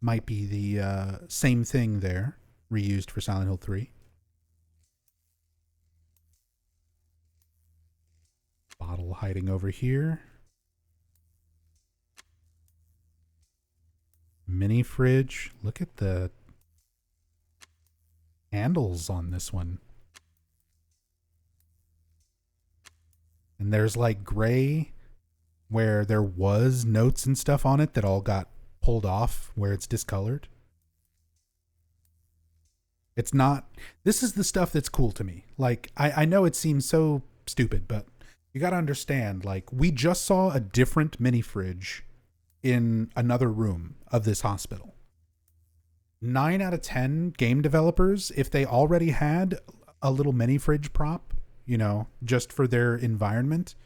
Might be the same thing there, reused for Silent Hill 3. Bottle hiding over here. Mini fridge. Look at the handles on this one. And there's like gray where there was notes and stuff on it that all got pulled off where it's discolored. It's not, this is the stuff that's cool to me. Like, I know it seems so stupid, but you got to understand, like, we just saw a different mini fridge in another room of this hospital. 9 out of 10 game developers, if they already had a little mini fridge prop, just for their environment,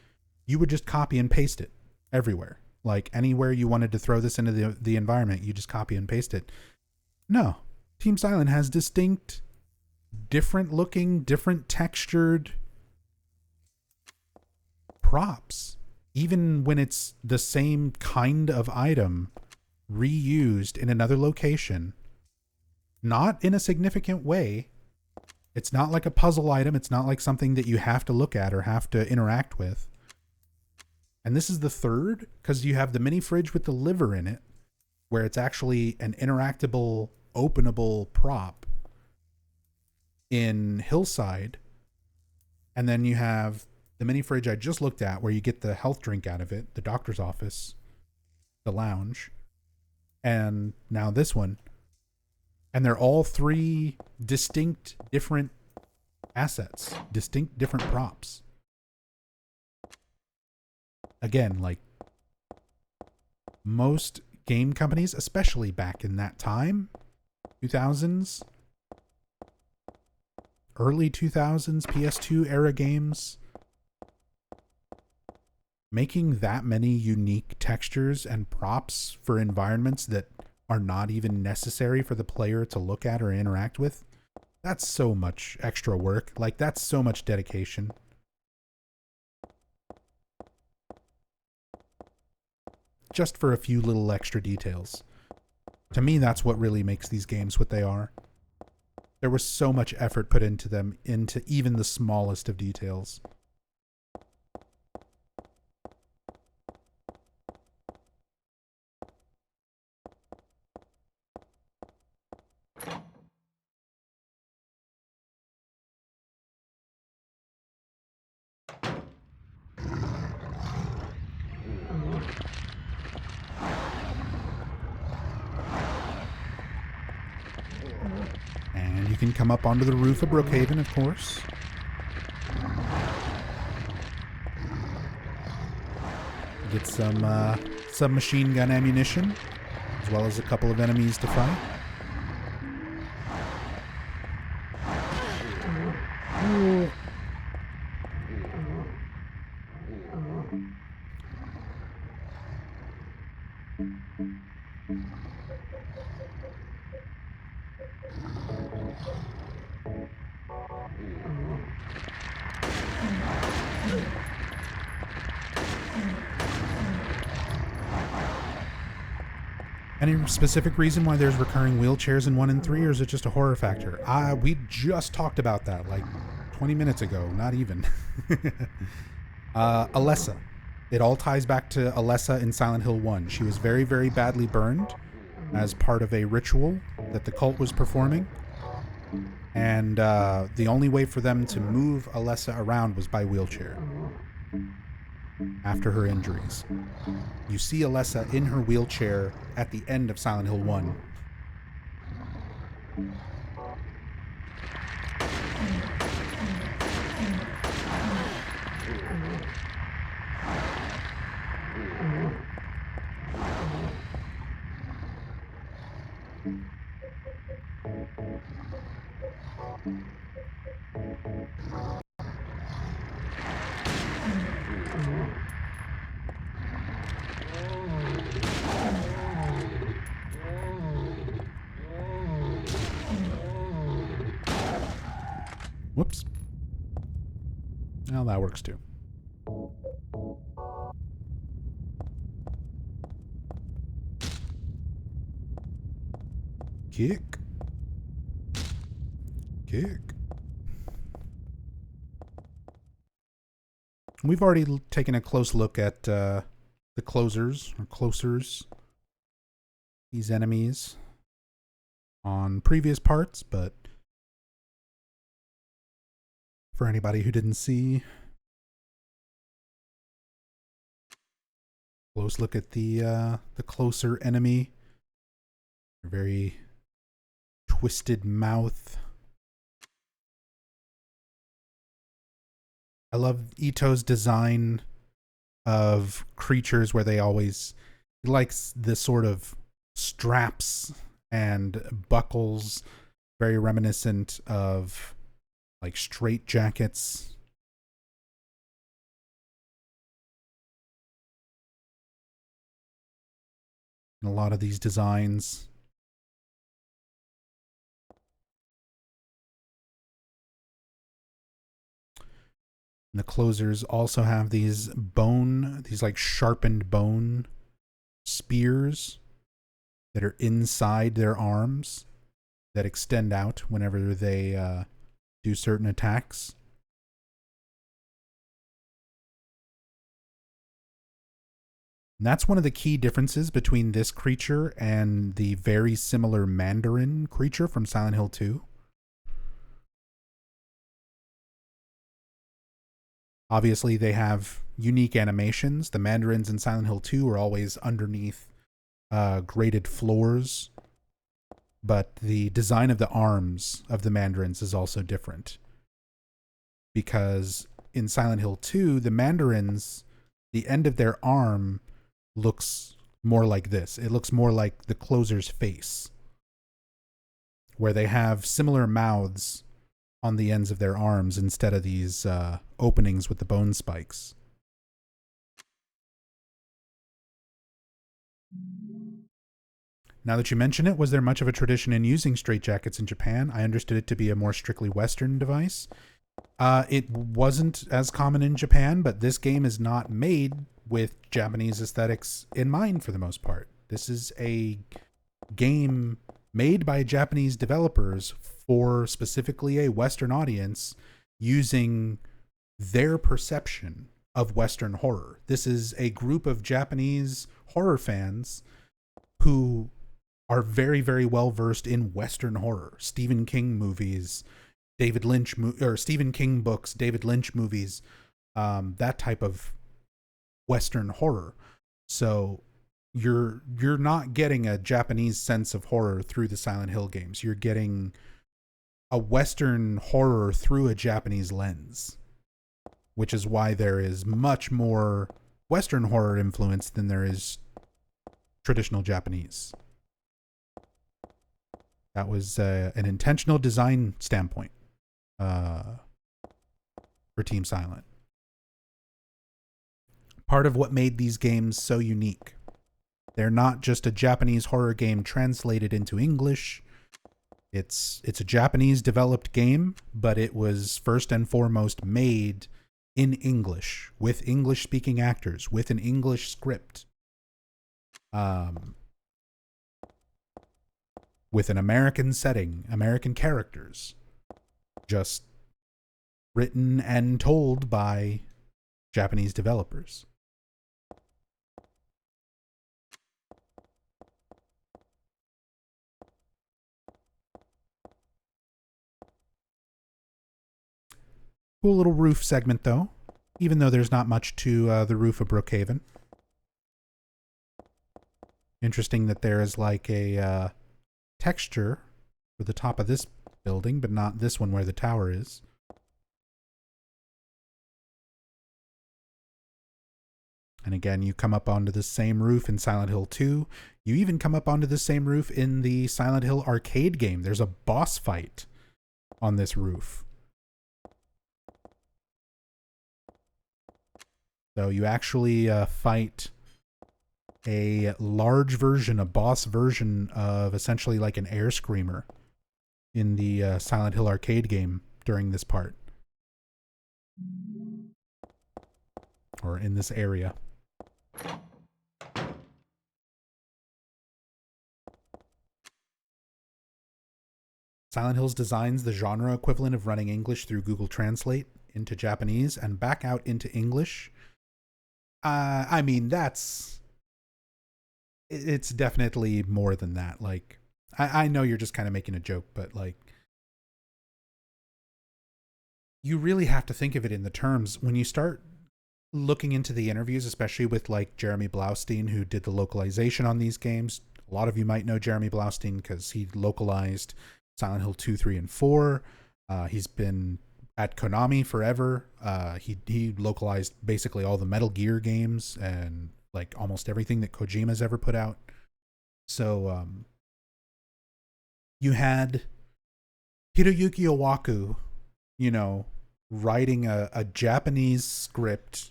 you would just copy and paste it everywhere. Like anywhere you wanted to throw this into the environment, you just copy and paste it. No. Team Silent has distinct, different looking, different textured props. Even when it's the same kind of item reused in another location, not in a significant way. It's not like a puzzle item. It's not like something that you have to look at or have to interact with. And this is the third, because you have the mini fridge with the liver in it, where it's actually an interactable, openable prop in Hillside. And then you have the mini fridge I just looked at, where you get the health drink out of it, the doctor's office, the lounge, and now this one. And they're all 3 distinct, different assets, distinct, different props. Again, like most game companies, especially back in that time, 2000s, early 2000s, PS2 era games, making that many unique textures and props for environments that are not even necessary for the player to look at or interact with, that's so much extra work. Like, that's so much dedication. Just for a few little extra details. To me, that's what really makes these games what they are. There was so much effort put into them, into even the smallest of details. And you can come up onto the roof of Brook Haven, of course. Get some submachine gun ammunition, as well as a couple of enemies to fight. Any specific reason why there's recurring wheelchairs in 1 and 3, or is it just a horror factor? We just talked about that like 20 minutes ago, not even. Alessa. It all ties back to Alessa in Silent Hill 1. She was very, very badly burned as part of a ritual that the cult was performing. And the only way for them to move Alessa around was by wheelchair after her injuries. You see Alessa in her wheelchair at the end of Silent Hill 1. Whoops. Well, that works too. Kick. Kick. We've already taken a close look at the closers, these enemies, on previous parts, but for anybody who didn't see, close look at the closer enemy. Very twisted mouth. I love Ito's design of creatures where he likes this sort of straps and buckles, very reminiscent of like straight jackets. In a lot of these designs. And the closers also have these like sharpened bone spears that are inside their arms that extend out whenever they do certain attacks. And that's one of the key differences between this creature and the very similar Mandarin creature from Silent Hill 2. Obviously, they have unique animations. The Mandarins in Silent Hill 2 are always underneath graded floors, but the design of the arms of the Mandarins is also different. Because in Silent Hill 2, the Mandarins, the end of their arm looks more like this. It looks more like the closer's face, where they have similar mouths on the ends of their arms instead of these openings with the bone spikes. Now that you mention it, was there much of a tradition in using straitjackets in Japan? I understood it to be a more strictly Western device. It wasn't as common in Japan, but this game is not made with Japanese aesthetics in mind for the most part. This is a game made by Japanese developers for specifically a Western audience using their perception of Western horror. This is a group of Japanese horror fans who are very, very well versed in Western horror. Stephen King movies, Stephen King books, David Lynch movies, that type of Western horror. So you're not getting a Japanese sense of horror through the Silent Hill games. You're getting a Western horror through a Japanese lens, which is why there is much more Western horror influence than there is traditional Japanese. That was an intentional design standpoint for Team Silent. Part of what made these games so unique. They're not just a Japanese horror game translated into English. It's a Japanese developed game, but it was first and foremost made in English, with English speaking actors, with an English script, with an American setting, American characters, just written and told by Japanese developers. Cool little roof segment, though, even though there's not much to the roof of Brook Haven. Interesting that there is like a texture for the top of this building, but not this one where the tower is. And again, you come up onto the same roof in Silent Hill 2. You even come up onto the same roof in the Silent Hill arcade game. There's a boss fight on this roof. So you actually fight a large version, a boss version of essentially like an air screamer in the Silent Hill arcade game during this part. Or in this area. Silent Hills designs the genre equivalent of running English through Google Translate into Japanese and back out into English. I mean, it's definitely more than that. Like, I know you're just kind of making a joke, but like, you really have to think of it in the terms when you start looking into the interviews, especially with like Jeremy Blaustein, who did the localization on these games. A lot of you might know Jeremy Blaustein because he localized Silent Hill 2, 3, and 4. He's been at Konami forever. He localized basically all the Metal Gear games and like almost everything that Kojima's ever put out. So you had Hiroyuki Owaku, you know, writing a Japanese script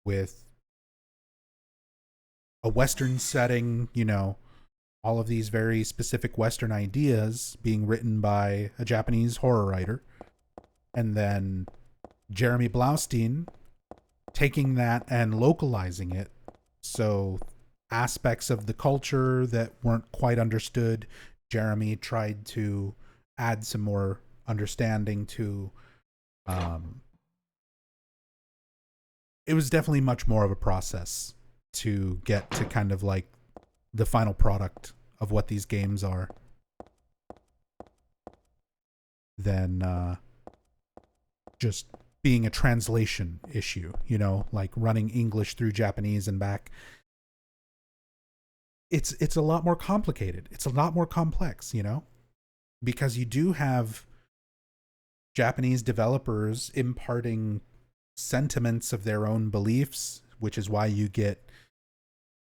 with a Western setting, you know, all of these very specific Western ideas being written by a Japanese horror writer. And then Jeremy Blaustein taking that and localizing it. So aspects of the culture that weren't quite understood, Jeremy tried to add some more understanding to. It was definitely much more of a process to get to kind of like the final product of what these games are than just being a translation issue, you know, like running English through Japanese and back. It's a lot more complicated. It's a lot more complex, you know, because you do have Japanese developers imparting sentiments of their own beliefs, which is why you get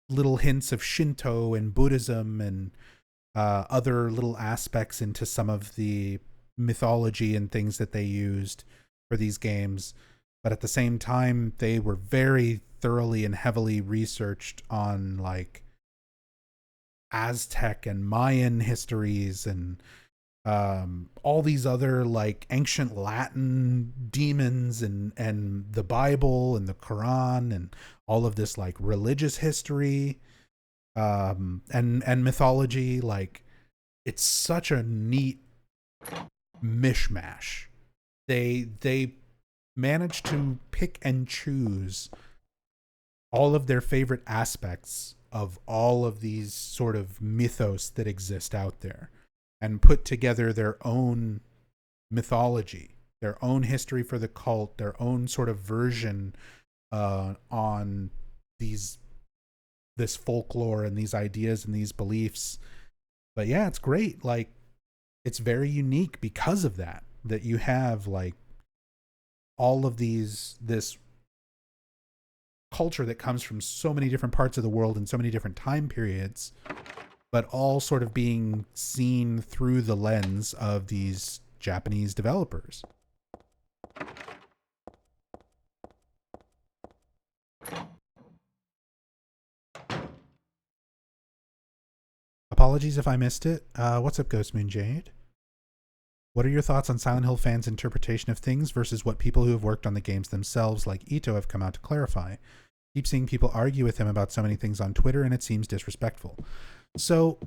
little hints of Shinto and Buddhism and other little aspects into some of the mythology and things that they used for these games. But at the same time, they were very thoroughly and heavily researched on like Aztec and Mayan histories and all these other like ancient Latin demons and the Bible and the Quran and all of this like religious history and mythology. Like, it's such a neat mishmash. They managed to pick and choose all of their favorite aspects of all of these sort of mythos that exist out there and put together their own mythology, their own history for the cult, their own sort of version on this folklore and these ideas and these beliefs. But yeah, it's great. Like, it's very unique because of that you have like all of this culture that comes from so many different parts of the world and so many different time periods, but all sort of being seen through the lens of these Japanese developers. Apologies if I missed it. What's up, Ghost Moon Jade? What are your thoughts on Silent Hill fans' interpretation of things versus what people who have worked on the games themselves, like Ito, have come out to clarify? Keep seeing people argue with him about so many things on Twitter, and it seems disrespectful. So,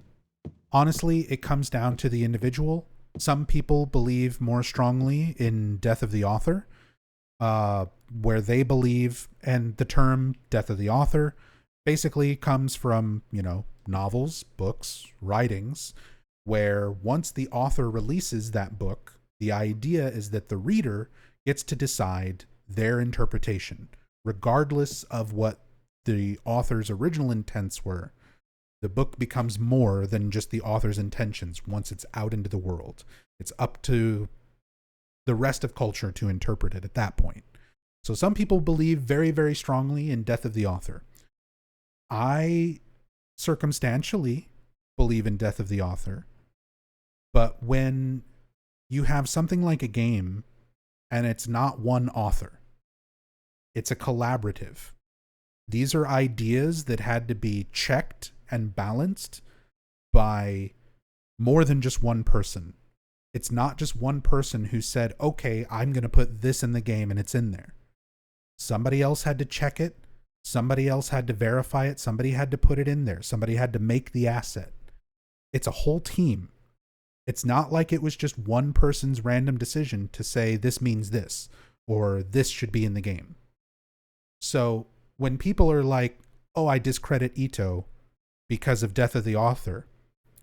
honestly, it comes down to the individual. Some people believe more strongly in death of the author, where they believe, and the term death of the author basically comes from, novels, books, writings, where once the author releases that book, the idea is that the reader gets to decide their interpretation, regardless of what the author's original intents were. The book becomes more than just the author's intentions once it's out into the world. It's up to the rest of culture to interpret it at that point. So some people believe very, very strongly in death of the author. I circumstantially believe in death of the author. But when you have something like a game and it's not one author, it's a collaborative. These are ideas that had to be checked and balanced by more than just one person. It's not just one person who said, okay, I'm going to put this in the game and it's in there. Somebody else had to check it. Somebody else had to verify it. Somebody had to put it in there. Somebody had to make the asset. It's a whole team. It's not like it was just one person's random decision to say this means this, or this should be in the game. So when people are like, oh, I discredit Ito because of death of the author,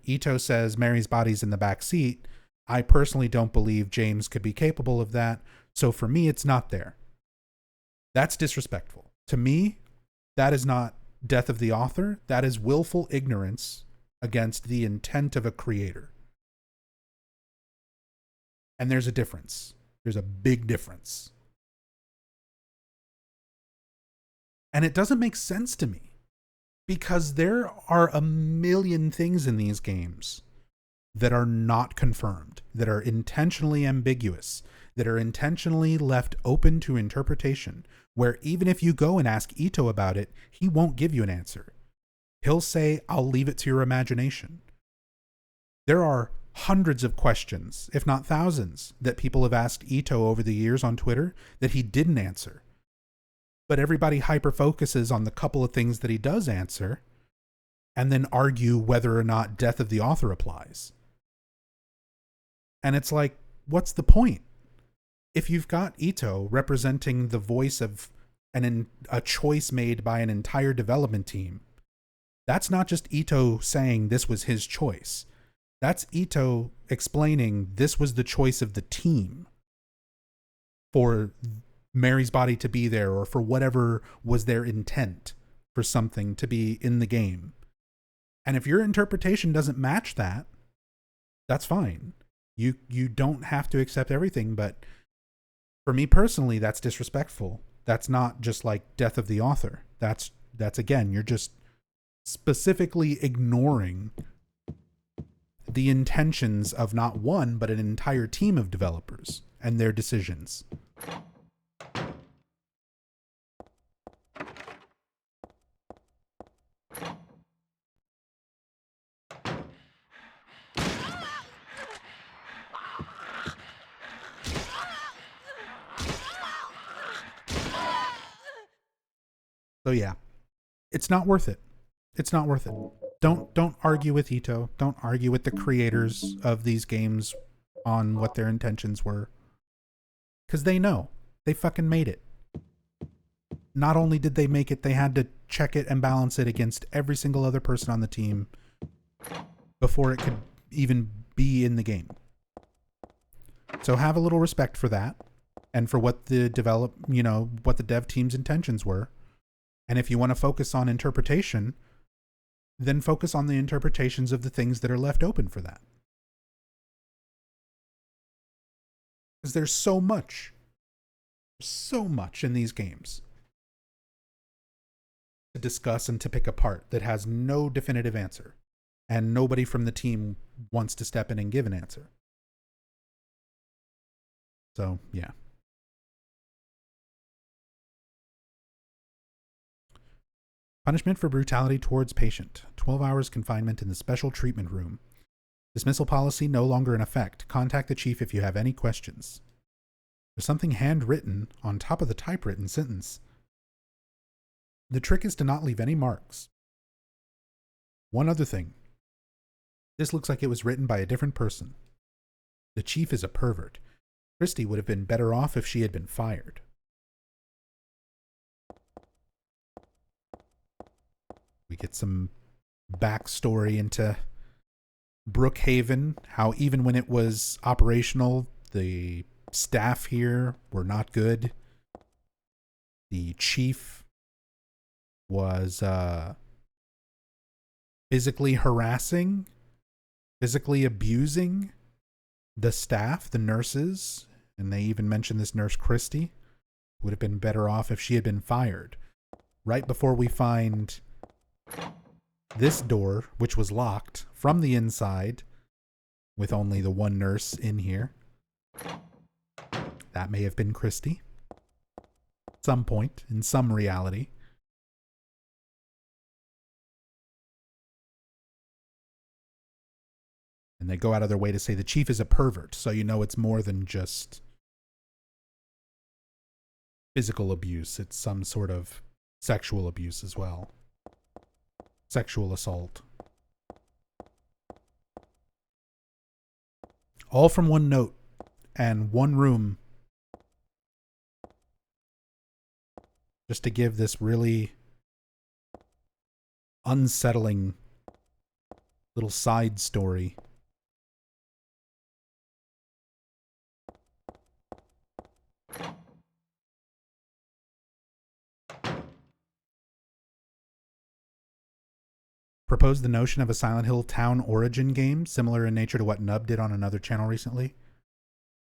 Ito says Mary's body's in the back seat. I personally don't believe James could be capable of that. So for me, it's not there. That's disrespectful. To me, that is not death of the author. That is willful ignorance against the intent of a creator. And there's a difference. There's a big difference. And it doesn't make sense to me because there are a million things in these games that are not confirmed, that are intentionally ambiguous, that are intentionally left open to interpretation, where even if you go and ask Ito about it, he won't give you an answer. He'll say, I'll leave it to your imagination. There are hundreds of questions, if not thousands, that people have asked Ito over the years on Twitter that he didn't answer. But everybody hyper-focuses on the couple of things that he does answer and then argue whether or not death of the author applies. And it's like, what's the point? If you've got Ito representing the voice of a choice made by an entire development team, that's not just Ito saying this was his choice. That's Ito explaining this was the choice of the team for Mary's body to be there, or for whatever was their intent for something to be in the game. And if your interpretation doesn't match that, that's fine. You don't have to accept everything, but for me personally, that's disrespectful. That's not just like death of the author. That's again, you're just specifically ignoring the intentions of not one, but an entire team of developers and their decisions. So yeah, it's not worth it. It's not worth it. Don't argue with Ito. Don't argue with the creators of these games on what their intentions were. Because they know. They fucking made it. Not only did they make it, they had to check it and balance it against every single other person on the team before it could even be in the game. So have a little respect for that and for what the what the dev team's intentions were. And if you want to focus on interpretation, then focus on the interpretations of the things that are left open for that. Because there's so much in these games to discuss and to pick apart that has no definitive answer. And nobody from the team wants to step in and give an answer. So, yeah. Punishment for brutality towards patient. 12 hours confinement in the special treatment room. Dismissal policy no longer in effect. Contact the chief if you have any questions. There's something handwritten on top of the typewritten sentence. The trick is to not leave any marks. One other thing. This looks like it was written by a different person. The chief is a pervert. Christy would have been better off if she had been fired. We get some backstory into Brook Haven, how even when it was operational, the staff here were not good. The chief was physically harassing, physically abusing the staff, the nurses, and they even mentioned this nurse Christy would have been better off if she had been fired. Right before we find this door, which was locked from the inside, with only the one nurse in here. That may have been Christy. At some point, in some reality. And they go out of their way to say the chief is a pervert, so you know it's more than just physical abuse. It's some sort of sexual abuse as well. Sexual assault. All from one note and one room. Just to give this really unsettling little side story. Proposed the notion of a Silent Hill town origin game, similar in nature to what Nub did on another channel recently.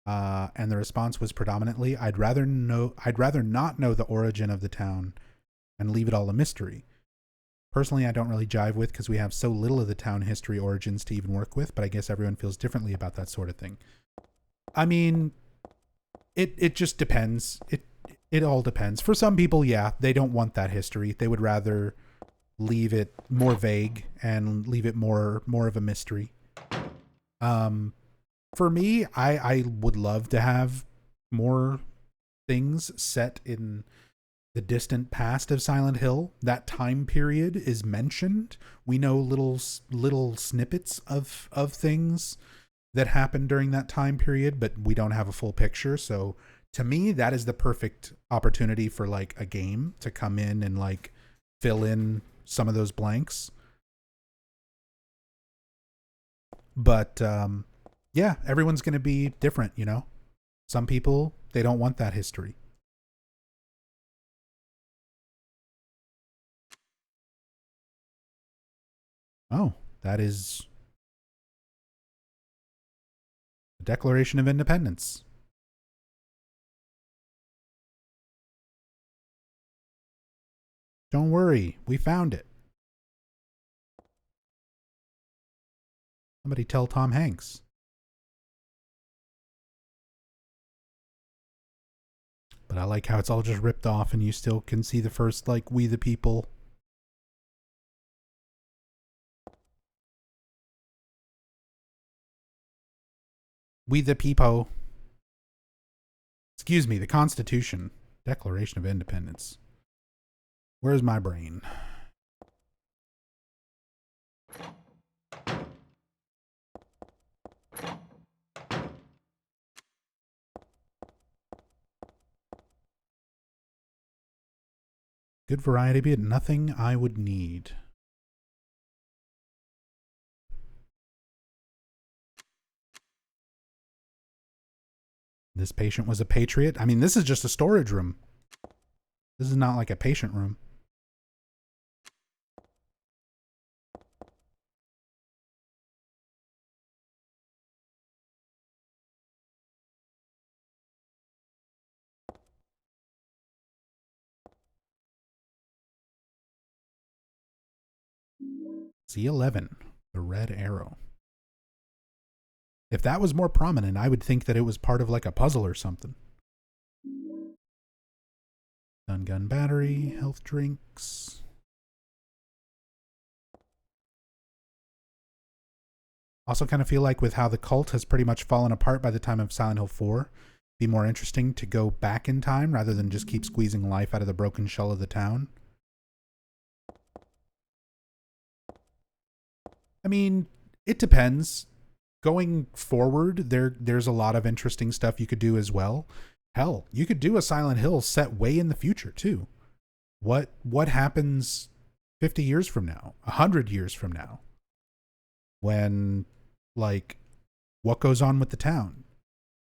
And the response was predominantly, I'd rather not know the origin of the town and leave it all a mystery. Personally, I don't really jive with because we have so little of the town history origins to even work with, but I guess everyone feels differently about that sort of thing. I mean, it just depends. It all depends. For some people, yeah, they don't want that history. They would rather leave it more vague and leave it more of a mystery. For me, I would love to have more things set in the distant past of Silent Hill. That time period is mentioned. We know little snippets of things that happened during that time period, but we don't have a full picture. So to me, that is the perfect opportunity for like a game to come in and like fill in some of those blanks. But yeah, everyone's going to be different, you know. Some people, they don't want that history. Oh, that is the Declaration of Independence. Don't worry, we found it. Somebody tell Tom Hanks. But I like how it's all just ripped off and you still can see the first, like, we the people. We the people. Excuse me, the Constitution. Declaration of Independence. Where's my brain? Good variety, be it nothing I would need. This patient was a patriot. I mean, this is just a storage room. This is not like a patient room. C11, the red arrow. If that was more prominent, I would think that it was part of like a puzzle or something. Stun gun battery, health drinks. Also kind of feel like with how the cult has pretty much fallen apart by the time of Silent Hill 4, be more interesting to go back in time rather than just keep squeezing life out of the broken shell of the town. I mean, it depends. Going forward, there's a lot of interesting stuff you could do as well. Hell, you could do a Silent Hill set way in the future too. What happens 50 years from now, 100 years from now, when, like, what goes on with the town?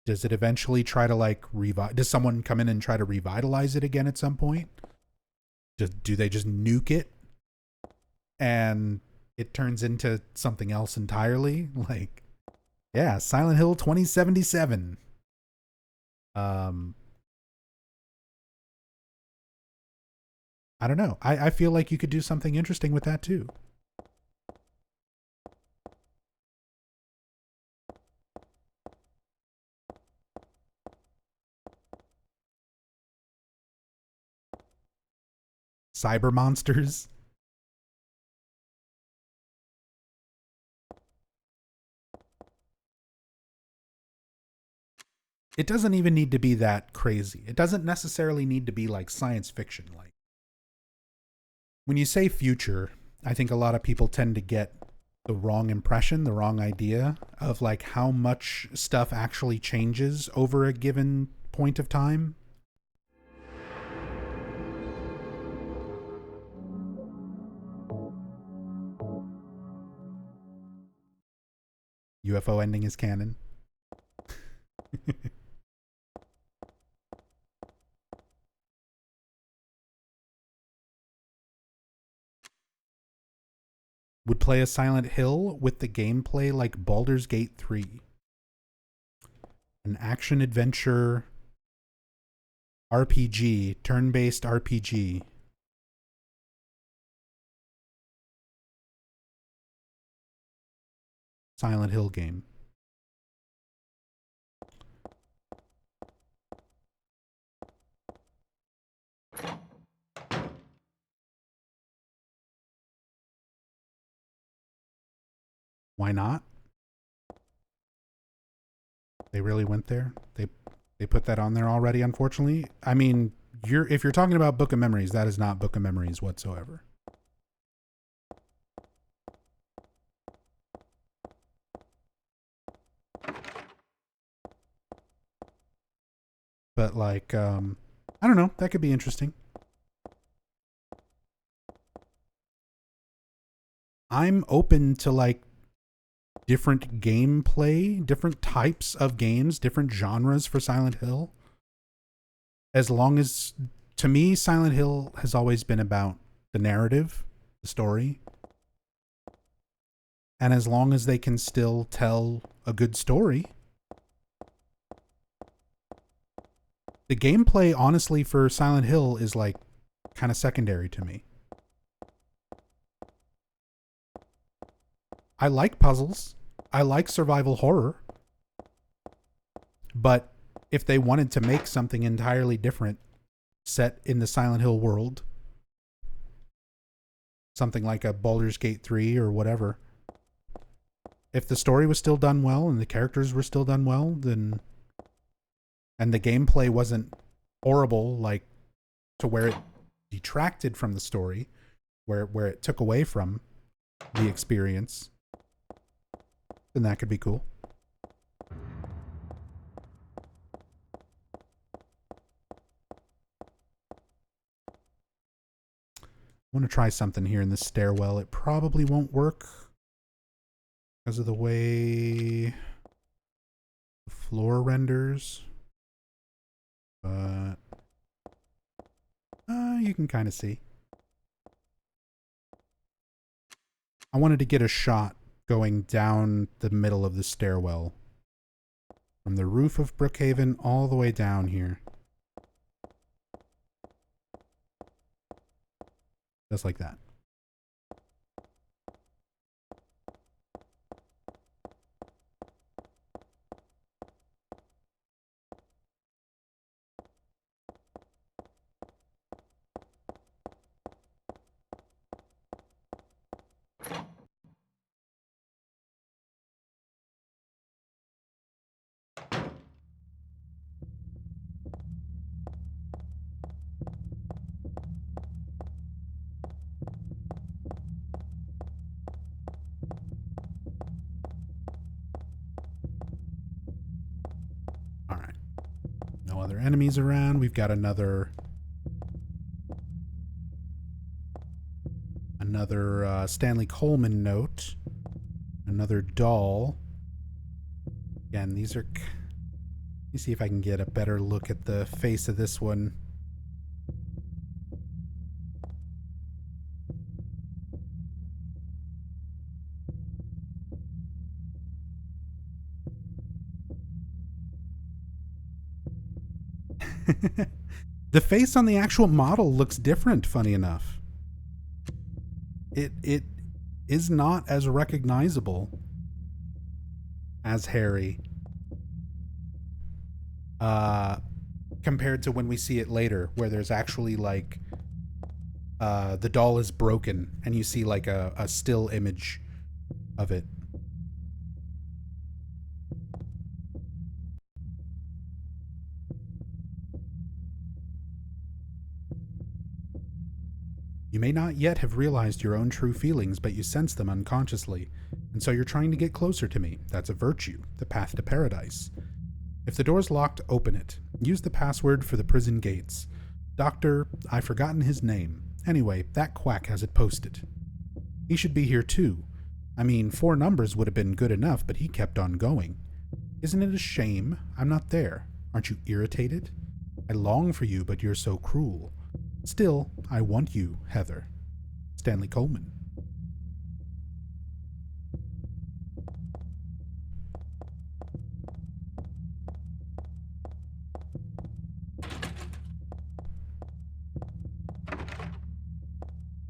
Does it eventually try to, like, does someone come in and try to revitalize it again at some point? Do they just nuke it and it turns into something else entirely? Like, yeah, Silent Hill 2077. I don't know. I feel like you could do something interesting with that too. Cyber monsters. It doesn't even need to be that crazy. It doesn't necessarily need to be like science fiction. Like, when you say future, I think a lot of people tend to get the wrong impression, the wrong idea of like how much stuff actually changes over a given point of time. UFO ending is canon. Would play a Silent Hill with the gameplay like Baldur's Gate 3. An action adventure RPG, turn-based RPG. Silent Hill game. Why not? They really went there. They put that on there already, unfortunately. I mean, if you're talking about Book of Memories, that is not Book of Memories whatsoever. But like, I don't know, that could be interesting. I'm open to like different gameplay, different types of games, different genres for Silent Hill. As long as, to me, Silent Hill has always been about the narrative, the story. And as long as they can still tell a good story. The gameplay, honestly, for Silent Hill is like kind of secondary to me. I like puzzles. I like survival horror. But if they wanted to make something entirely different set in the Silent Hill world, something like a Baldur's Gate 3 or whatever, if the story was still done well and the characters were still done well, then, and the gameplay wasn't horrible, like to where it detracted from the story, where it took away from the experience, then that could be cool. I want to try something here in the stairwell. It probably won't work because of the way the floor renders, but you can kind of see. I wanted to get a shot going down the middle of the stairwell from the roof of Brook Haven all the way down here. Just like that. No other enemies around. We've got another Stanley Coleman note. Another doll. Again, these are... Let me see if I can get a better look at the face of this one. The face on the actual model looks different, funny enough. It is not as recognizable as Harry compared to when we see it later, where there's actually like the doll is broken and you see like a still image of it. You may not yet have realized your own true feelings, but you sense them unconsciously, and so you're trying to get closer to me. That's a virtue, the path to paradise. If the door's locked, open it. Use the password for the prison gates. Doctor, I've forgotten his name. Anyway, that quack has it posted. He should be here too. I mean, 4 numbers would have been good enough, but he kept on going. Isn't it a shame? I'm not there. Aren't you irritated? I long for you, but you're so cruel. Still, I want you, Heather. Stanley Coleman.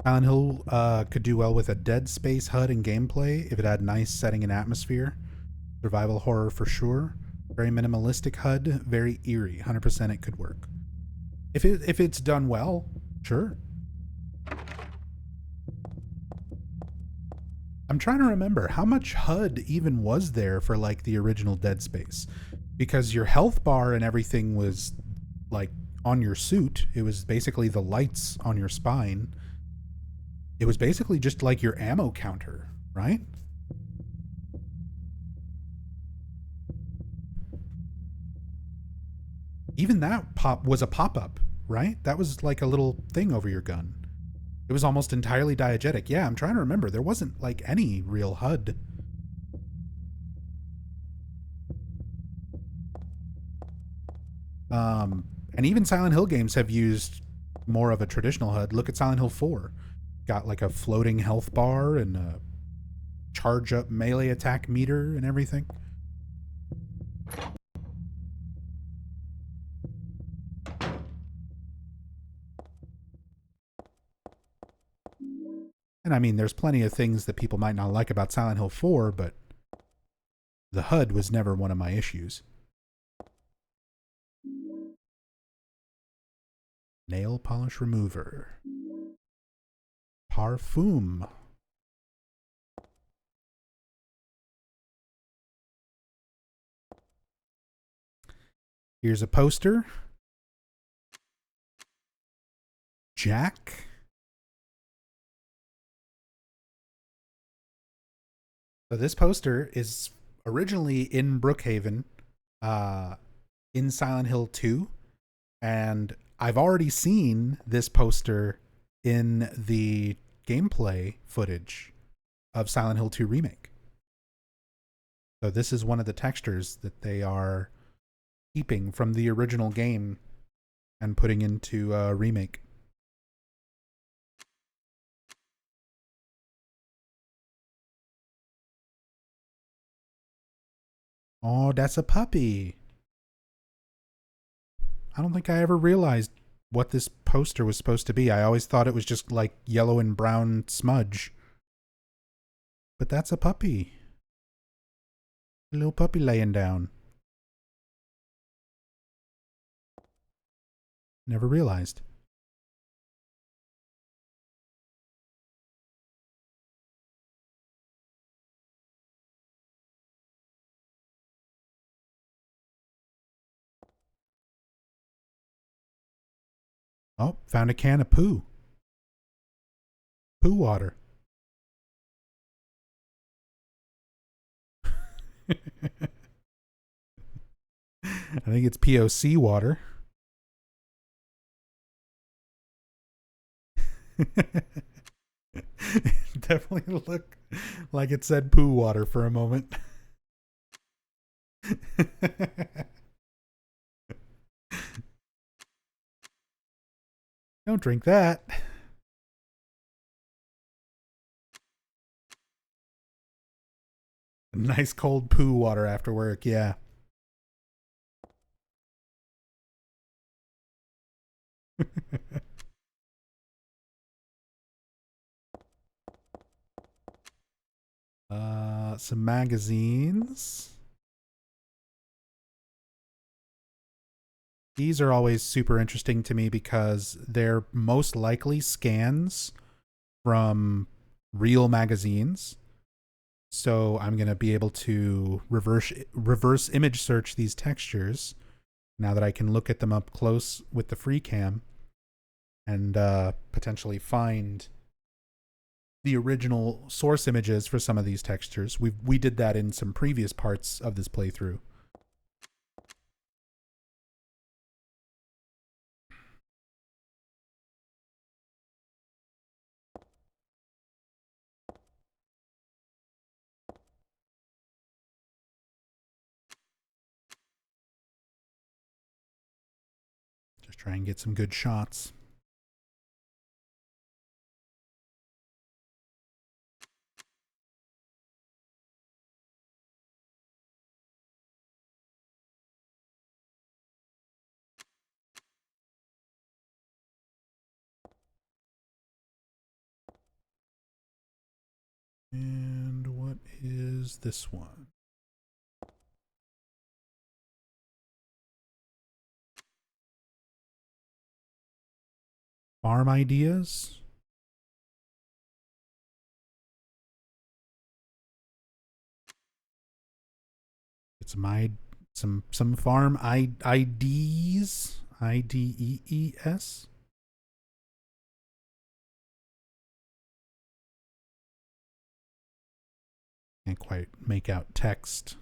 Silent Hill could do well with a Dead Space HUD and gameplay if it had nice setting and atmosphere. Survival horror for sure. Very minimalistic HUD, very eerie. 100% it could work. If it's done well, sure. I'm trying to remember how much HUD even was there for like the original Dead Space, because your health bar and everything was like on your suit. It was basically the lights on your spine. It was basically just like your ammo counter, right? Even that was a pop-up, right? That was like a little thing over your gun. It was almost entirely diegetic. Yeah, I'm trying to remember. There wasn't like any real HUD. And even Silent Hill games have used more of a traditional HUD. Look at Silent Hill 4. Got like a floating health bar and a charge up melee attack meter and everything. And I mean, there's plenty of things that people might not like about Silent Hill 4, but the HUD was never one of my issues. Nail polish remover. Parfum. Here's a poster. Jack. So this poster is originally in Brook Haven, in Silent Hill 2, and I've already seen this poster in the gameplay footage of Silent Hill 2 Remake. So this is one of the textures that they are keeping from the original game and putting into a remake. Oh, that's a puppy. I don't think I ever realized what this poster was supposed to be. I always thought it was just like yellow and brown smudge. But that's a puppy. A little puppy laying down. Never realized. Oh, found a can of poo. Poo water. I think it's POC water. Definitely looked like it said poo water for a moment. Don't drink that. Nice cold poo water after work, yeah. Some magazines. These are always super interesting to me because they're most likely scans from real magazines. So I'm going to be able to reverse image search these textures now that I can look at them up close with the free cam and potentially find the original source images for some of these textures. We did that in some previous parts of this playthrough. Just try and get some good shots. And what is this one? Farm ideas? It's some farm IDs. IDEES. Can't quite make out text.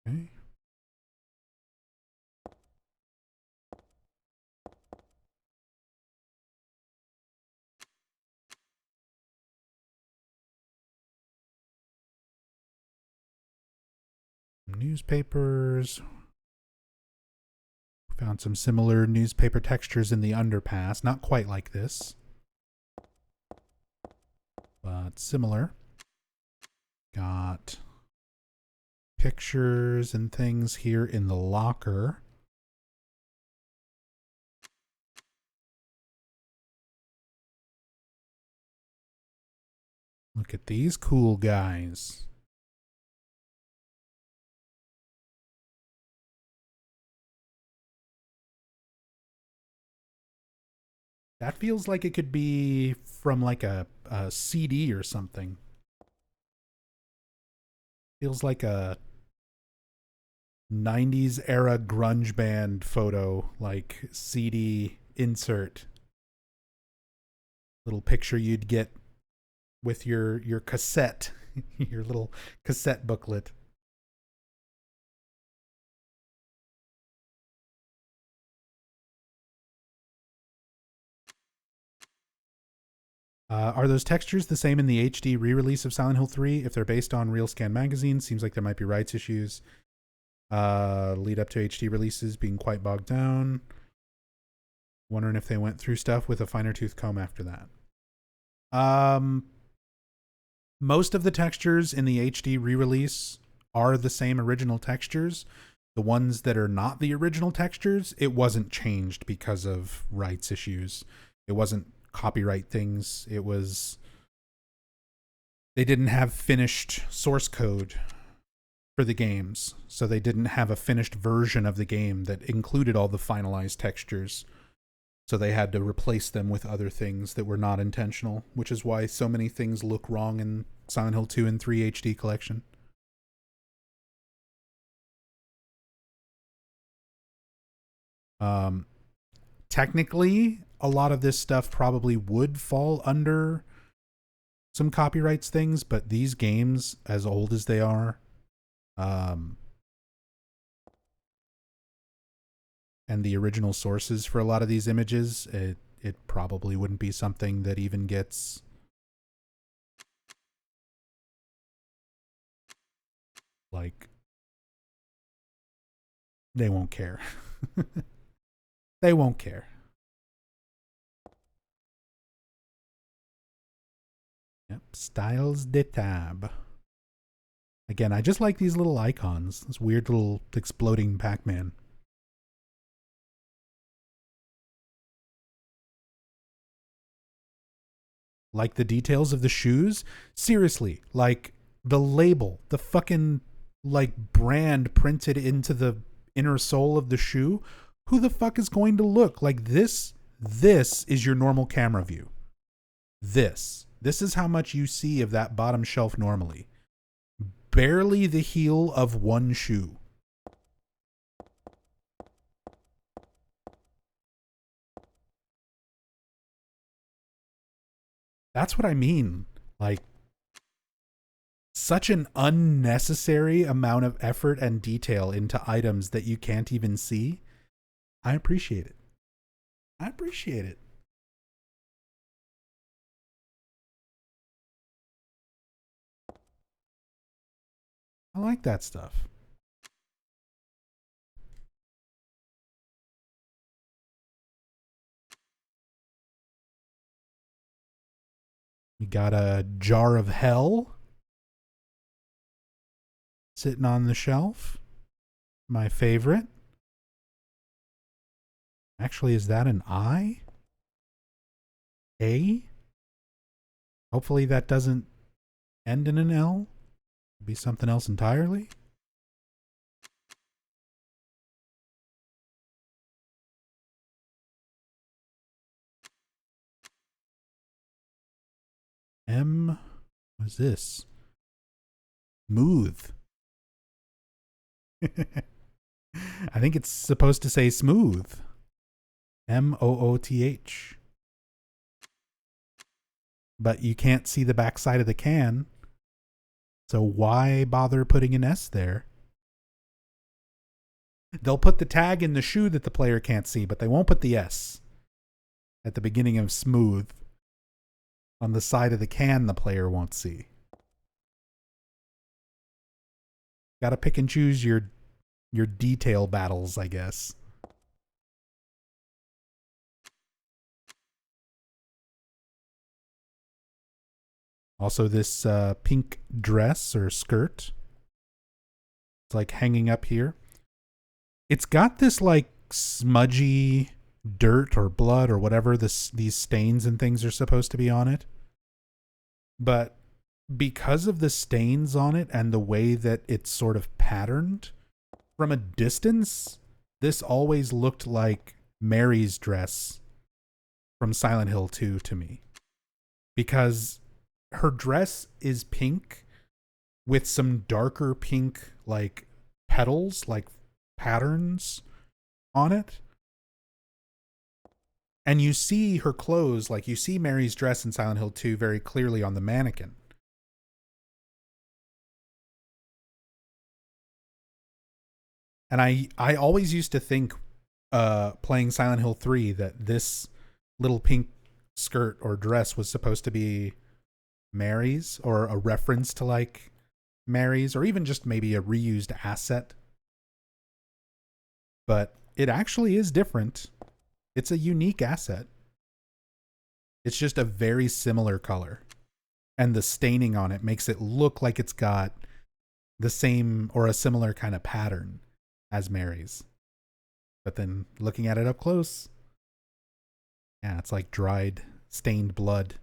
Okay. Newspapers. Found some similar newspaper textures in the underpass. Not quite like this, but similar. Got pictures and things here in the locker. Look at these cool guys. That feels like it could be from like a CD or something. Feels like a 90s era grunge band photo, like CD insert. Little picture you'd get with your cassette, your little cassette booklet. Are those textures the same in the HD re-release of Silent Hill 3? If they're based on Real Scan magazine, seems like there might be rights issues. Lead up to HD releases being quite bogged down. Wondering if they went through stuff with a finer tooth comb after that. Most of the textures in the HD re-release are the same original textures. The ones that are not the original textures, it wasn't changed because of rights issues. It wasn't copyright things. It was, they didn't have finished source code for the games, so they didn't have a finished version of the game that included all the finalized textures, so they had to replace them with other things that were not intentional, which is why so many things look wrong in Silent Hill 2 and 3 HD collection. Technically, a lot of this stuff probably would fall under some copyrights things, but these games, as old as they are, and the original sources for a lot of these images, it probably wouldn't be something that even gets like, they won't care. They won't care. Yep, Styles de Tab. Again, I just like these little icons. This weird little exploding Pac-Man. Like the details of the shoes? Seriously, like the label, the fucking like brand printed into the inner sole of the shoe. Who the fuck is going to look like this? This is your normal camera view. This is how much you see of that bottom shelf normally. Barely the heel of one shoe. That's what I mean. Like, such an unnecessary amount of effort and detail into items that you can't even see. I appreciate it. I appreciate it. I like that stuff. We got a jar of hell sitting on the shelf. My favorite. Actually, is that an I? A? Hopefully that doesn't end in an L. It'll be something else entirely. M. What's this? Smooth. I think it's supposed to say smooth. MOOTH. But you can't see the backside of the can. So why bother putting an S there? They'll put the tag in the shoe that the player can't see, but they won't put the S at the beginning of smooth on the side of the can the player won't see. Gotta pick and choose your detail battles, I guess. Also, this pink dress or skirt. It's like hanging up here. It's got this like smudgy dirt or blood or whatever these stains and things are supposed to be on it. But because of the stains on it and the way that it's sort of patterned, from a distance, this always looked like Mary's dress from Silent Hill 2 to me. Because her dress is pink with some darker pink like petals, like patterns on it. And you see her clothes, like you see Mary's dress in Silent Hill 2 very clearly on the mannequin. And I always used to think playing Silent Hill 3 that this little pink skirt or dress was supposed to be Mary's or a reference to like Mary's or even just maybe a reused asset. But it actually is different. It's a unique asset. It's just a very similar color. And the staining on it makes it look like it's got the same or a similar kind of pattern as Mary's. But then looking at it up close, yeah, it's like dried, stained blood.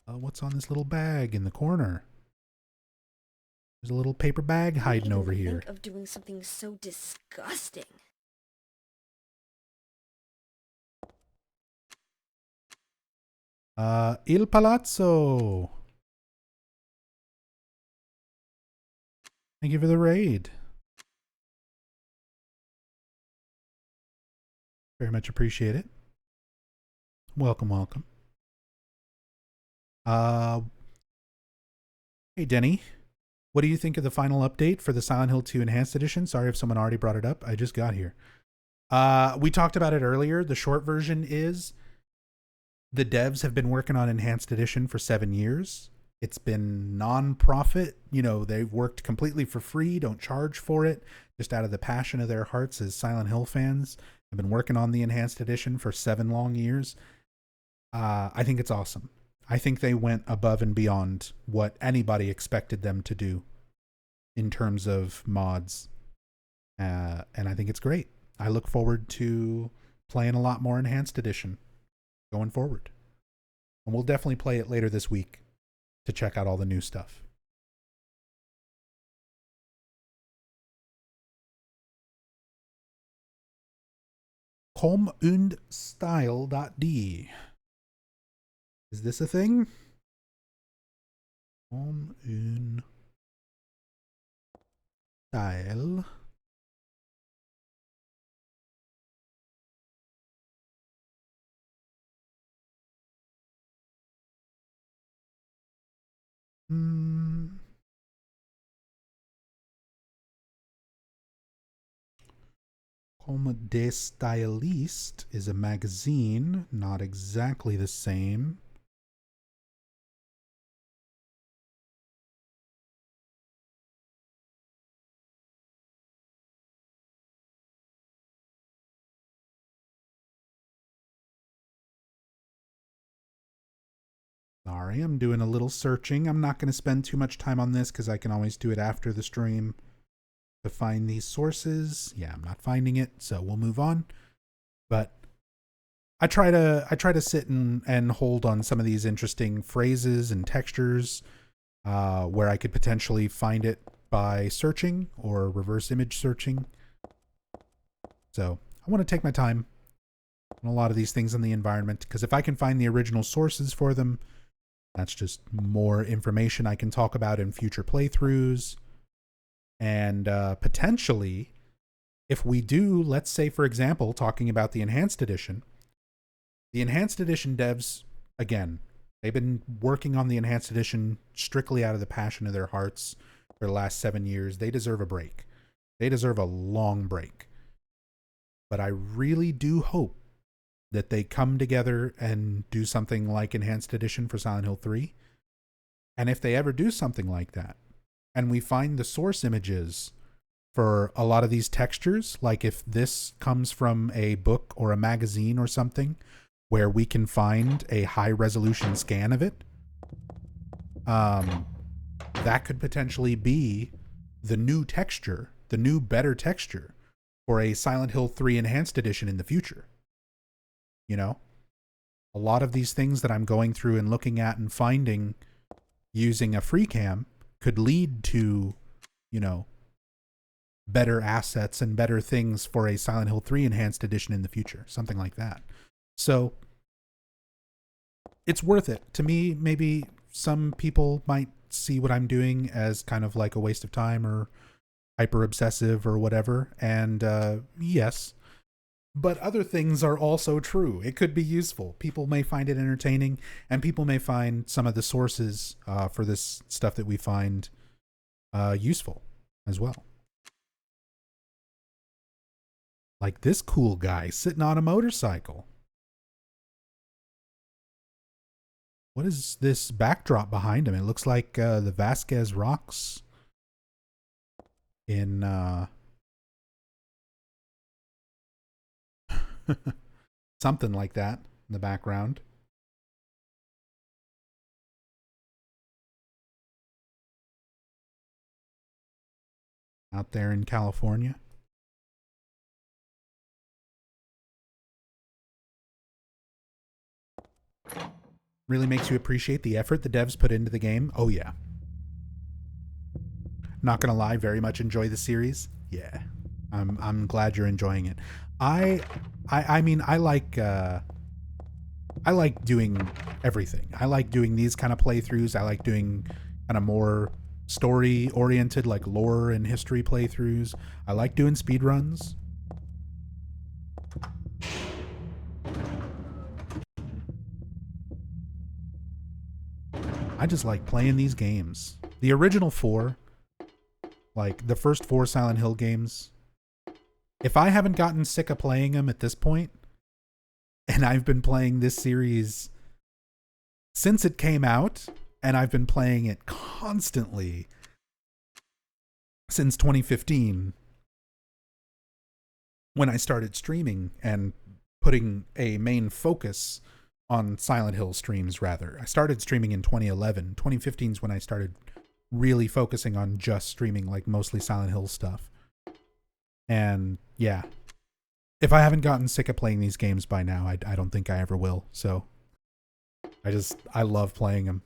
What's on this little bag in the corner? There's a little paper bag hiding over here. Think of doing something so disgusting. Il Palazzo. Thank you for the raid. Very much appreciate it. Welcome, welcome. Hey, Denny. What do you think of the final update for the Silent Hill 2 Enhanced Edition? Sorry if someone already brought it up. I just got here. We talked about it earlier. The short version is the devs have been working on Enhanced Edition for 7 years. It's been non-profit. You know, they've worked completely for free, don't charge for it, just out of the passion of their hearts as Silent Hill fans. I've been working on the Enhanced Edition for 7 long years. I think it's awesome. I think they went above and beyond what anybody expected them to do in terms of mods. And I think it's great. I look forward to playing a lot more Enhanced Edition going forward. And we'll definitely play it later this week to check out all the new stuff. Kom und Style.d. Is this a thing? Kom und Style. Comme des Stylistes is a magazine, not exactly the same. Sorry, I'm doing a little searching. I'm not going to spend too much time on this because I can always do it after the stream to find these sources. Yeah, I'm not finding it, so we'll move on. But I try to sit and hold on some of these interesting phrases and textures where I could potentially find it by searching or reverse image searching. So I want to take my time on a lot of these things in the environment, because if I can find the original sources for them, that's just more information I can talk about in future playthroughs. And potentially, if we do, let's say, for example, talking about the Enhanced Edition devs, again, they've been working on the Enhanced Edition strictly out of the passion of their hearts for the last 7 years. They deserve a break. They deserve a long break. But I really do hope that they come together and do something like Enhanced Edition for Silent Hill 3. And if they ever do something like that, and we find the source images for a lot of these textures, like if this comes from a book or a magazine or something, where we can find a high resolution scan of it, that could potentially be the new texture, the new better texture for a Silent Hill 3 Enhanced Edition in the future. You know, a lot of these things that I'm going through and looking at and finding using a free cam could lead to, you know, better assets and better things for a Silent Hill 3 Enhanced Edition in the future, something like that. So it's worth it. To me, maybe some people might see what I'm doing as kind of like a waste of time or hyper obsessive or whatever. And yes, but other things are also true. It could be useful. People may find it entertaining, and people may find some of the sources for this stuff that we find useful as well. Like this cool guy sitting on a motorcycle. What is this backdrop behind him? It looks like the Vasquez Rocks in something like that in the background. Out there in California. Really makes you appreciate the effort the devs put into the game. Oh yeah. Not gonna lie, very much enjoy the series. Yeah. I'm glad you're enjoying it. I mean I like doing everything. I like doing these kind of playthroughs. I like doing kind of more story oriented, like lore and history playthroughs. I like doing speedruns. I just like playing these games. The original 4, like the first 4 Silent Hill games, if I haven't gotten sick of playing them at this point, and I've been playing this series since it came out, and I've been playing it constantly since 2015, when I started streaming and putting a main focus on Silent Hill streams, rather. I started streaming in 2011. 2015 is when I started really focusing on just streaming, like mostly Silent Hill stuff. And yeah, if I haven't gotten sick of playing these games by now, I don't think I ever will. So I love playing them,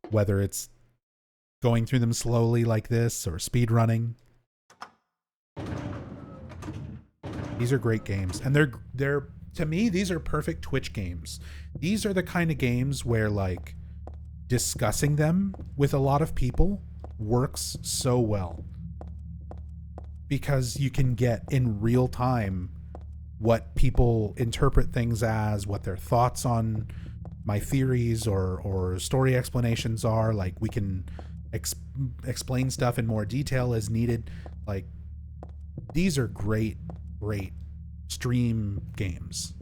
whether it's going through them slowly like this or speed running. These are great games, and they're to me, these are perfect Twitch games. These are the kind of games where like discussing them with a lot of people works so well, because you can get in real time what people interpret things as, what their thoughts on my theories or story explanations are. Like, we can explain stuff in more detail as needed. Like, these are great stream games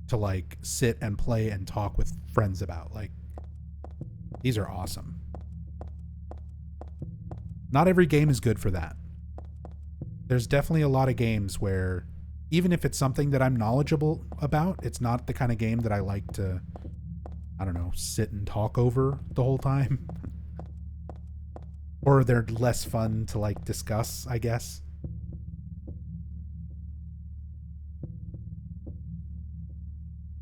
to like sit and play and talk with friends about. Like, these are awesome. Not every game is good for that. There's definitely a lot of games where even if it's something that I'm knowledgeable about, it's not the kind of game that I like to, I don't know, sit and talk over the whole time. Or they're less fun to like discuss, I guess.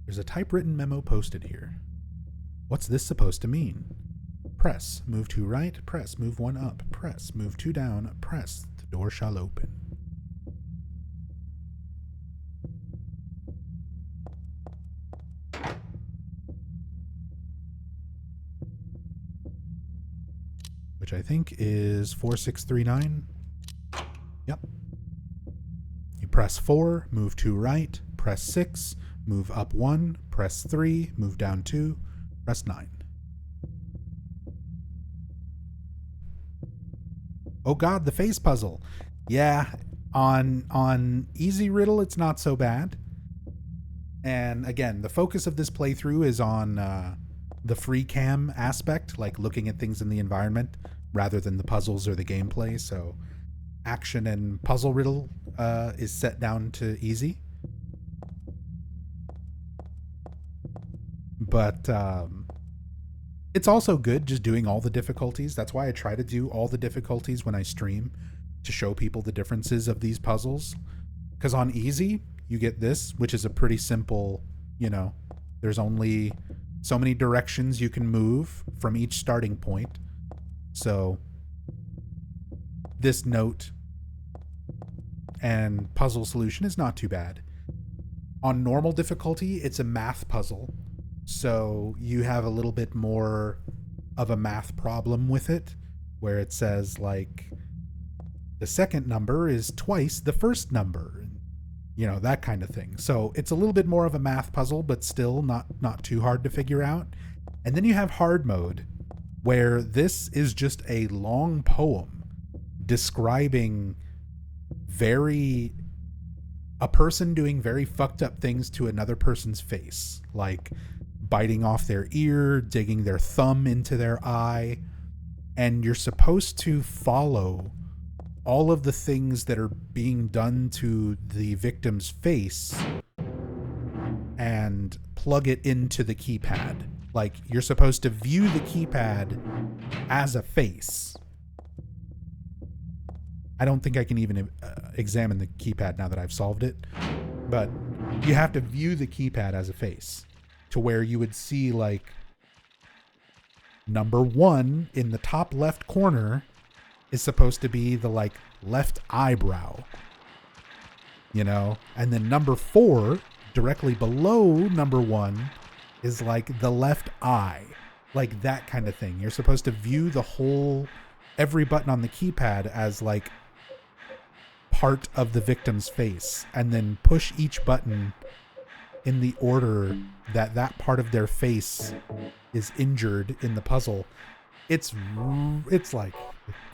There's a typewritten memo posted here. What's this supposed to mean? Press, move 2 right, press, move 1 up, press, move 2 down, press, the door shall open. Which I think is 4639. Yep. You press 4, move 2 right, press 6, move up 1, press 3, move down 2, press 9. Oh god, the face puzzle. Yeah, on easy riddle, it's not so bad. And again, the focus of this playthrough is on the free cam aspect, like looking at things in the environment, rather than the puzzles or the gameplay. So action and puzzle riddle is set down to easy. But it's also good just doing all the difficulties. That's why I try to do all the difficulties when I stream, to show people the differences of these puzzles. Because on easy, you get this, which is a pretty simple, you know, there's only so many directions you can move from each starting point. So this note and puzzle solution is not too bad. On normal difficulty, it's a math puzzle. So you have a little bit more of a math problem with it, where it says like the second number is twice the first number, you know, that kind of thing. So it's a little bit more of a math puzzle, but still not too hard to figure out. And then you have hard mode, where this is just a long poem describing a person doing very fucked up things to another person's face, like biting off their ear, digging their thumb into their eye. And you're supposed to follow all of the things that are being done to the victim's face and plug it into the keypad. Like, you're supposed to view the keypad as a face. I don't think I can even examine the keypad now that I've solved it, but you have to view the keypad as a face, to where you would see like number 1 in the top left corner is supposed to be the like left eyebrow, you know, and then number 4 directly below number 1 is like the left eye, like that kind of thing. You're supposed to view every button on the keypad as like part of the victim's face, and then push each button in the order that part of their face is injured in the puzzle. it's like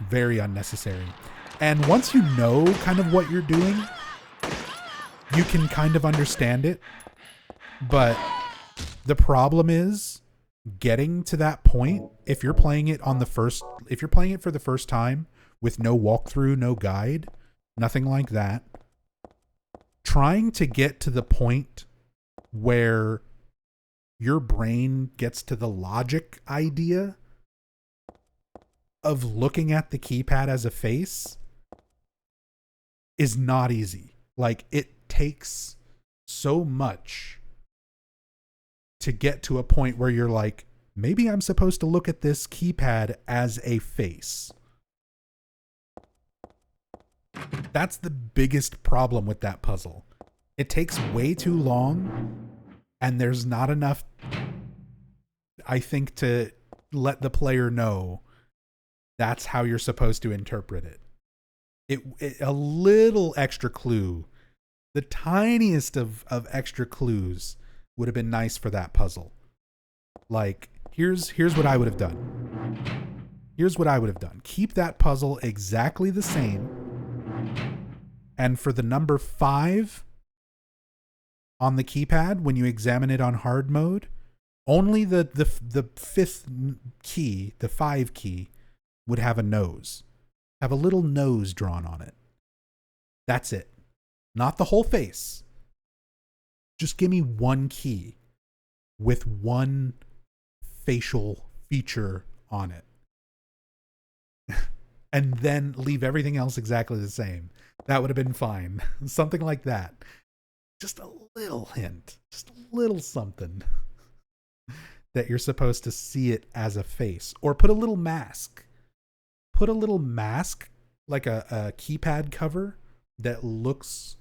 very unnecessary. And once you know kind of what you're doing, you can kind of understand it. But the problem is getting to that point. If you're playing it for the first time with no walkthrough, no guide, nothing like that, trying to get to the point where your brain gets to the logic idea of looking at the keypad as a face is not easy. Like, it takes so much to get to a point where you're like, maybe I'm supposed to look at this keypad as a face. That's the biggest problem with that puzzle. It takes way too long, and there's not enough, I think, to let the player know that's how you're supposed to interpret it. A little extra clue, the tiniest of extra clues would have been nice for that puzzle. Like, here's what I would have done. Keep that puzzle exactly the same. And for the number 5 on the keypad, when you examine it on hard mode, only the 5th key, the 5 key, would have a nose. Have a little nose drawn on it. That's it. Not the whole face. Just give me one key with one facial feature on it. And then leave everything else exactly the same. That would have been fine. Something like that. Just a little hint. Just a little something. That you're supposed to see it as a face. Or put a little mask. Put a little mask, like a keypad cover, that looks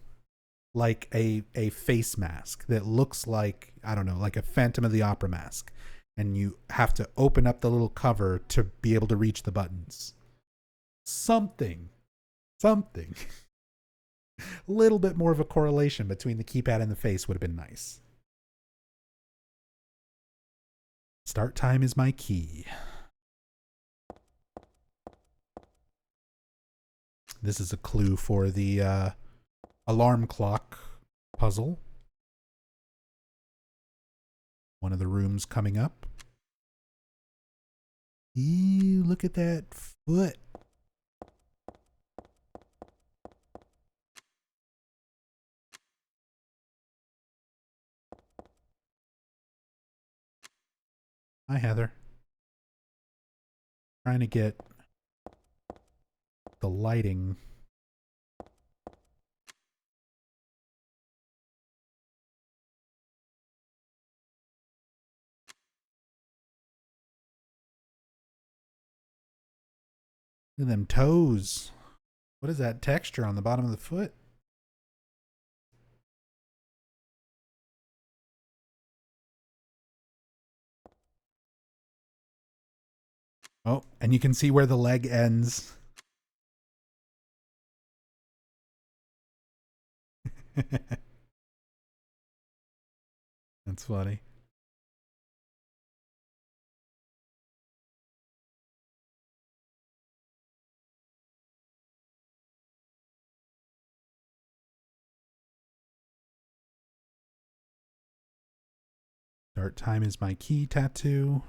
like a face mask. That looks like, I don't know, like a Phantom of the Opera mask. And you have to open up the little cover to be able to reach the buttons. Something. A little bit more of a correlation between the keypad and the face would have been nice. Start time is my key. This is a clue for the alarm clock puzzle. One of the rooms coming up. Ew, look at that foot. Hi, Heather. Trying to get the lighting. Look at them toes. What is that texture on the bottom of the foot? Oh, and you can see where the leg ends. That's funny. Start time is my key tattoo.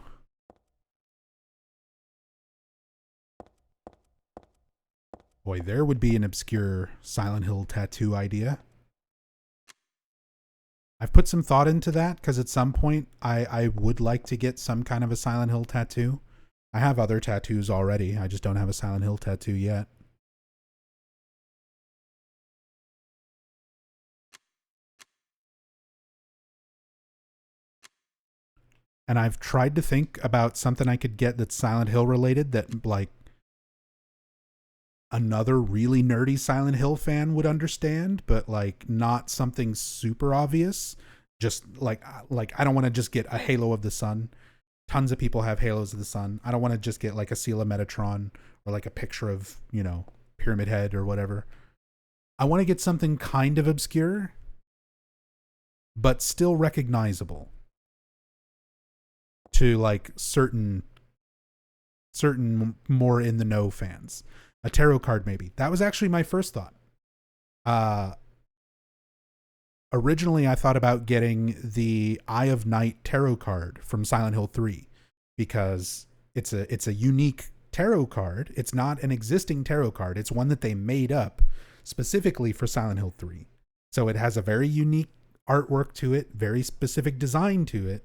Boy, there would be an obscure Silent Hill tattoo idea. I've put some thought into that because at some point I would like to get some kind of a Silent Hill tattoo. I have other tattoos already. I just don't have a Silent Hill tattoo yet. And I've tried to think about something I could get that's Silent Hill related that, like, another really nerdy Silent Hill fan would understand, but like not something super obvious. Just like I don't want to just get a Halo of the Sun. Tons of people have Halos of the Sun. I don't want to just get like a Seal of Metatron or like a picture of, you know, Pyramid Head or whatever. I want to get something kind of obscure, but still recognizable to like certain certain more in the know fans. A tarot card, maybe. That was actually my first thought. Originally, I thought about getting the Eye of Night tarot card from Silent Hill 3 because it's a unique tarot card. It's not an existing tarot card. It's one that they made up specifically for Silent Hill 3. So it has a very unique artwork to it, very specific design to it.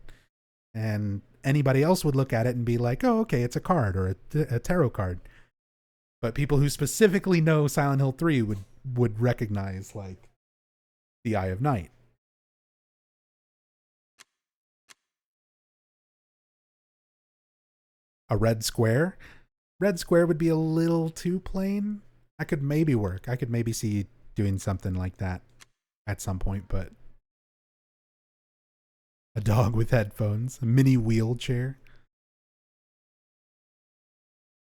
And anybody else would look at it and be like, oh, okay, it's a card or a tarot card. But people who specifically know Silent Hill 3 would recognize, like, the Eye of Night. A red square? Red square would be a little too plain. I could maybe work. I could maybe see doing something like that at some point, but a dog with headphones, a mini wheelchair.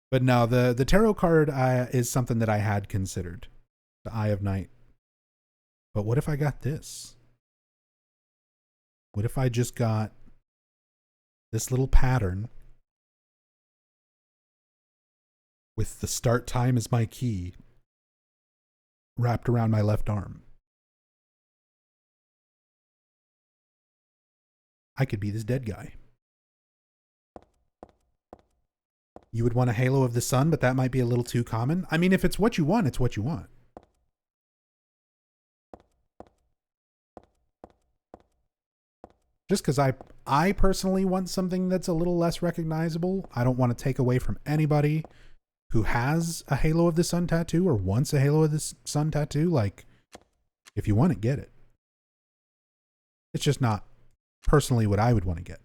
But no, the tarot card is something that I had considered. The Eye of Night. But what if I got this? What if I just got this little pattern with the start time as my key wrapped around my left arm? I could be this dead guy. You would want a Halo of the Sun, but that might be a little too common. I mean, if it's what you want, it's what you want. Just because I personally want something that's a little less recognizable. I don't want to take away from anybody who has a Halo of the Sun tattoo or wants a Halo of the Sun tattoo. Like, if you want it, get it. It's just not personally what I would want to get.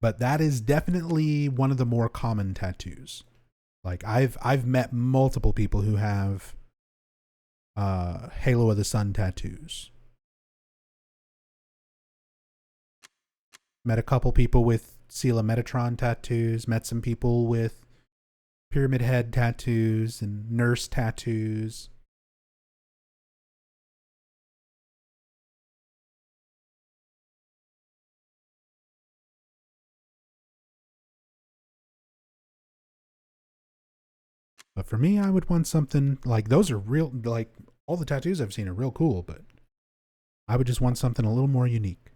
But that is definitely one of the more common tattoos. Like, I've met multiple people who have Halo of the Sun tattoos. Met a couple people with Sela Metatron tattoos. Met some people with Pyramid Head tattoos and nurse tattoos. But for me, I would want something like, those are real, like, all the tattoos I've seen are real cool, but I would just want something a little more unique.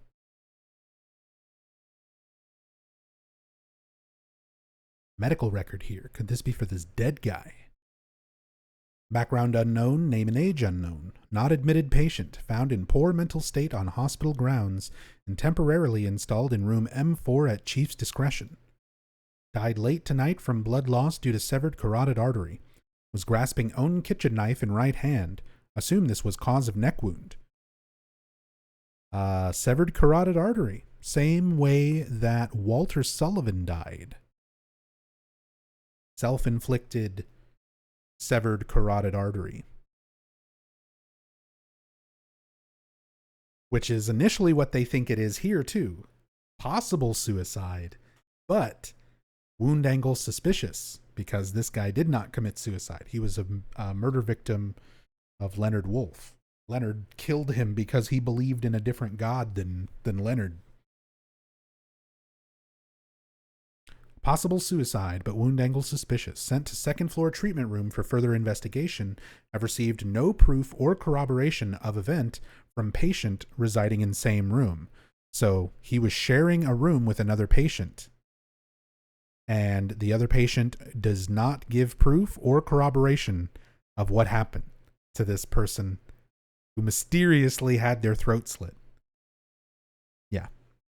Medical record here. Could this be for this dead guy? Background unknown, name and age unknown. Not admitted patient, found in poor mental state on hospital grounds and temporarily installed in room M4 at chief's discretion. Died late tonight from blood loss due to severed carotid artery. Was grasping own kitchen knife in right hand. Assume this was cause of neck wound. Severed carotid artery. Same way that Walter Sullivan died. Self-inflicted severed carotid artery. Which is initially what they think it is here too. Possible suicide. But wound angle suspicious, because this guy did not commit suicide. He was a murder victim of Leonard Wolf. Leonard killed him because he believed in a different god than Leonard. Possible suicide, but wound angle suspicious. Sent to second floor treatment room for further investigation. Have received no proof or corroboration of event from patient residing in same room. So he was sharing a room with another patient. And the other patient does not give proof or corroboration of what happened to this person who mysteriously had their throat slit. Yeah.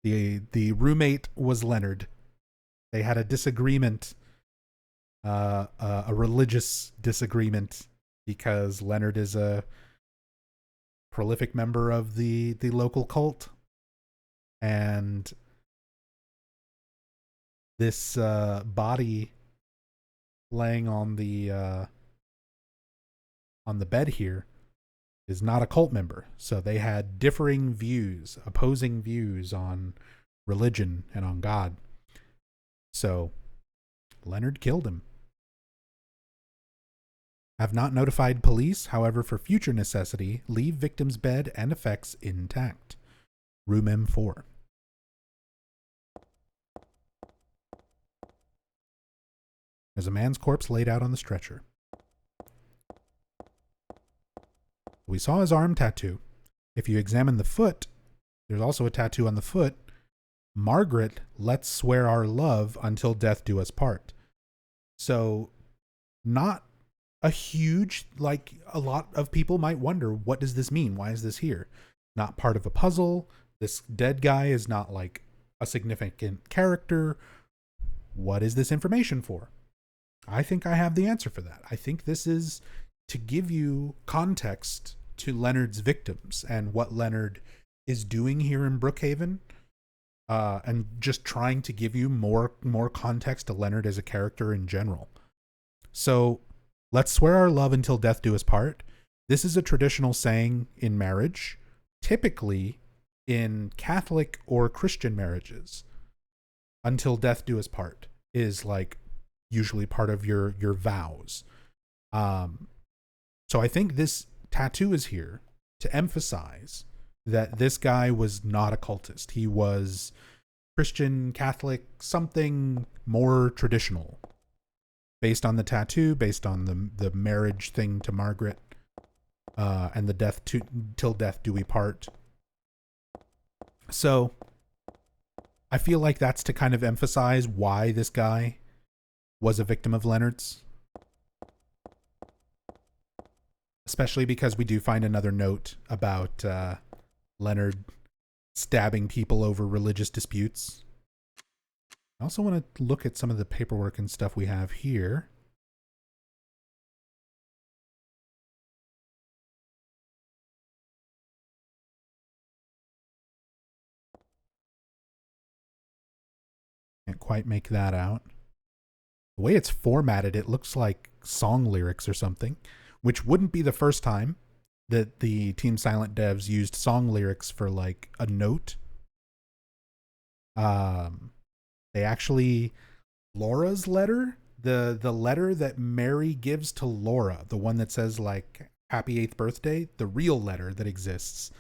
The roommate was Leonard. They had a disagreement, a religious disagreement, because Leonard is a prolific member of the local cult. And this body laying on the bed here is not a cult member. So they had differing views, opposing views on religion and on God. So Leonard killed him. Have not notified police. However, for future necessity, leave victim's bed and effects intact. Room M4. There's a man's corpse laid out on the stretcher. We saw his arm tattoo. If you examine the foot, there's also a tattoo on the foot. Margaret, let's swear our love until death do us part. So, not a huge, like a lot of people might wonder, what does this mean? Why is this here? Not part of a puzzle. This dead guy is not like a significant character. What is this information for? I think I have the answer for that. I think this is to give you context to Leonard's victims and what Leonard is doing here in Brook Haven, and just trying to give you more context to Leonard as a character in general. So, let's swear our love until death do us part. This is a traditional saying in marriage, typically in Catholic or Christian marriages. Until death do us part is like usually part of your vows. So I think this tattoo is here to emphasize that this guy was not a cultist. He was Christian, Catholic, something more traditional. Based on the tattoo, based on the marriage thing to Margaret, and the death till death do we part. So I feel like that's to kind of emphasize why this guy was a victim of Leonard's. Especially because we do find another note about Leonard stabbing people over religious disputes. I also want to look at some of the paperwork and stuff we have here. Can't quite make that out. The way it's formatted, it looks like song lyrics or something, which wouldn't be the first time that the Team Silent devs used song lyrics for like a note. They actually, Laura's letter, the letter that Mary gives to Laura, the one that says like happy 8th birthday, the real letter that exists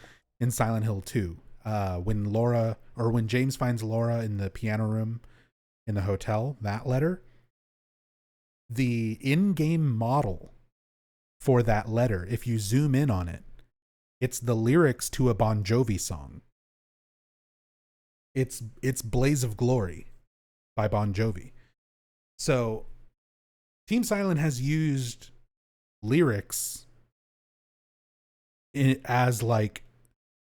in Silent Hill 2. When James finds Laura in the piano room in the hotel, that letter, the in-game model for that letter, if you zoom in on it, it's the lyrics to a Bon Jovi song. It's Blaze of Glory by Bon Jovi. So Team Silent has used lyrics as like,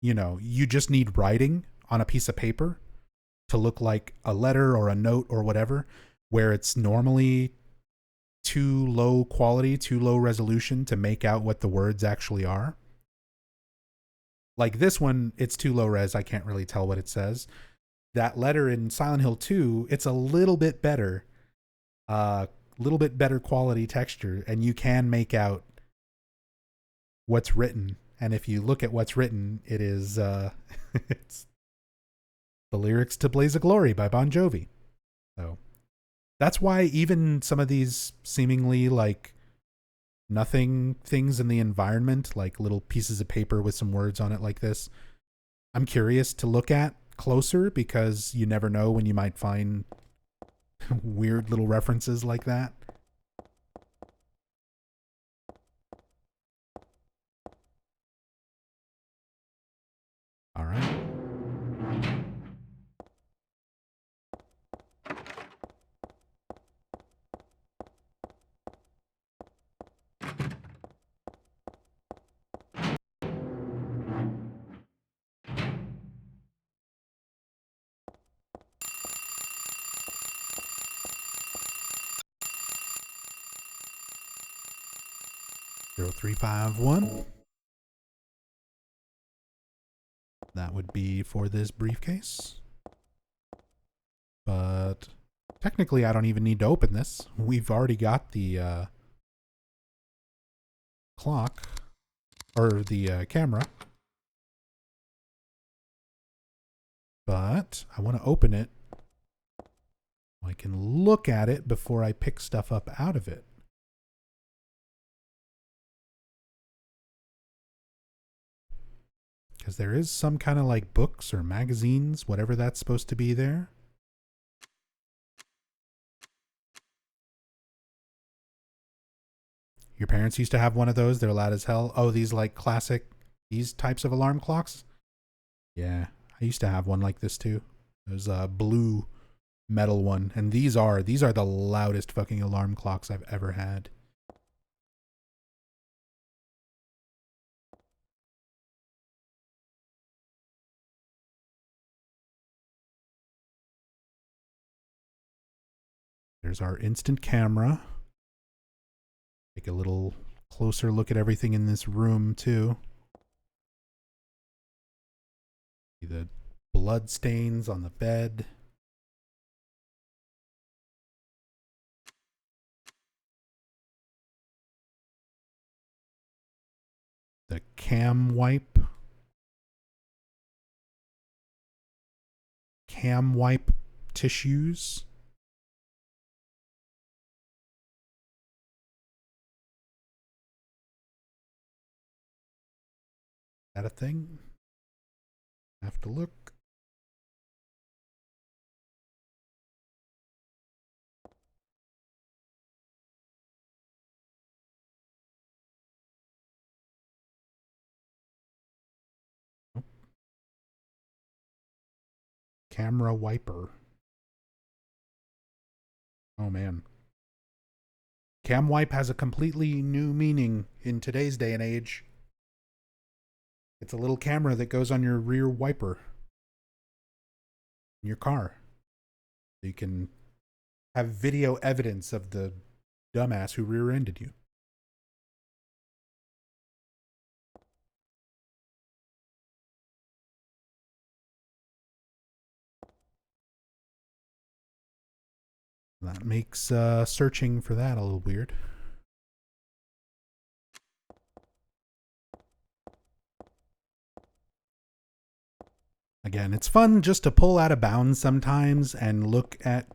you just need writing on a piece of paper to look like a letter or a note or whatever, where it's normally too low quality, too low resolution to make out what the words actually are. Like this one, it's too low res, I can't really tell what it says. That letter in Silent Hill 2, it's a little bit better quality texture, and you can make out what's written. And if you look at what's written, it is it's the lyrics to Blaze of Glory by Bon Jovi. So that's why even some of these seemingly like nothing things in the environment, like little pieces of paper with some words on it like this, I'm curious to look at closer, because you never know when you might find weird little references like that. All right. Zero 0351. That would be for this briefcase. But technically, I don't even need to open this. We've already got the clock, or the camera. But I want to open it so I can look at it before I pick stuff up out of it. Because there is some kind of like books or magazines, whatever that's supposed to be there. Your parents used to have one of those. They're loud as hell. Oh, these like classic, these types of alarm clocks? Yeah, I used to have one like this too. There's a blue metal one. And these are the loudest fucking alarm clocks I've ever had. There's our instant camera. Take a little closer look at everything in this room too. See the blood stains on the bed. The cam wipe. Cam wipe tissues. Is that a thing? Have to look. Nope. Camera wiper. Oh man. Cam wipe has a completely new meaning in today's day and age. It's a little camera that goes on your rear wiper in your car. You can have video evidence of the dumbass who rear-ended you. That makes searching for that a little weird. Again, it's fun just to pull out of bounds sometimes and look at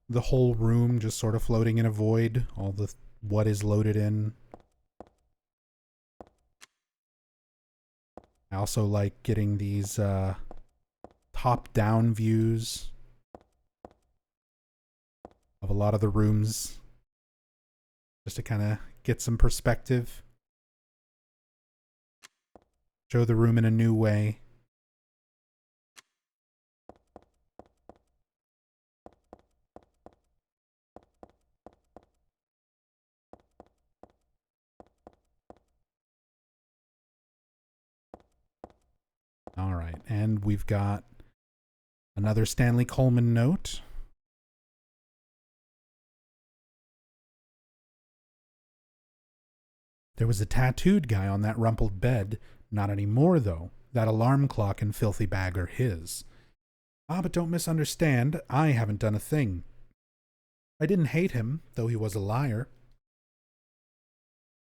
the whole room just sort of floating in a void, all the what is loaded in. I also like getting these top-down views of a lot of the rooms just to kind of get some perspective. Show the room in a new way. All right, and we've got another Stanley Coleman note. There was a tattooed guy on that rumpled bed. Not anymore, though. That alarm clock and filthy bag are his. Ah, but don't misunderstand. I haven't done a thing. I didn't hate him, though he was a liar.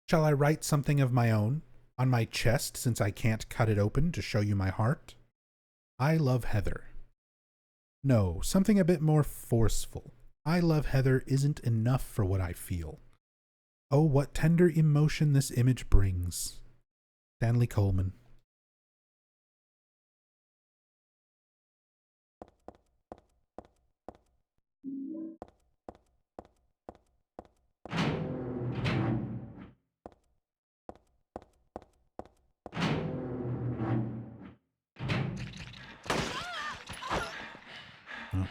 Shall I write something of my own? On my chest, since I can't cut it open to show you my heart? I love Heather. No, something a bit more forceful. I love Heather isn't enough for what I feel. Oh, what tender emotion this image brings. Stanley Coleman. Oh.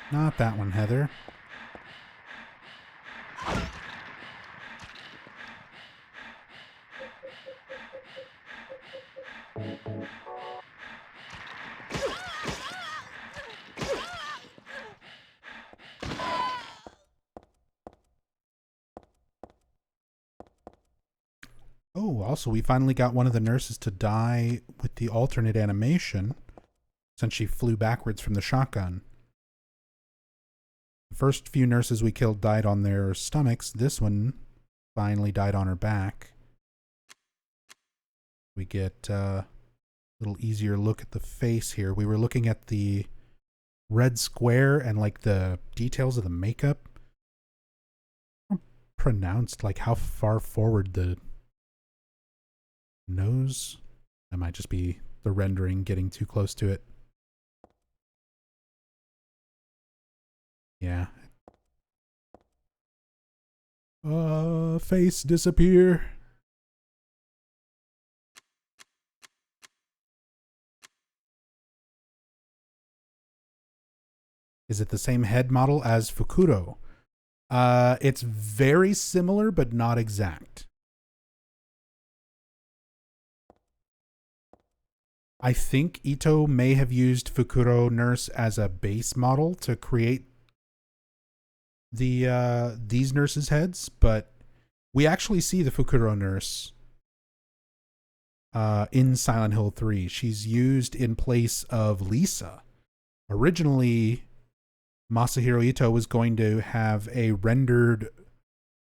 Not that one, Heather. Oh, also, we finally got one of the nurses to die with the alternate animation since she flew backwards from the shotgun. The first few nurses we killed died on their stomachs. This one finally died on her back. We get a little easier look at the face here. We were looking at the red square and like the details of the makeup. Pronounced like how far forward the nose. That might just be the rendering getting too close to it. Yeah. Face disappear. Is it the same head model as Fukuro? It's very similar, but not exact. I think Ito may have used Fukuro Nurse as a base model to create these nurses' heads, but we actually see the Fukuro Nurse in Silent Hill 3. She's used in place of Lisa. Originally, Masahiro Ito was going to have a rendered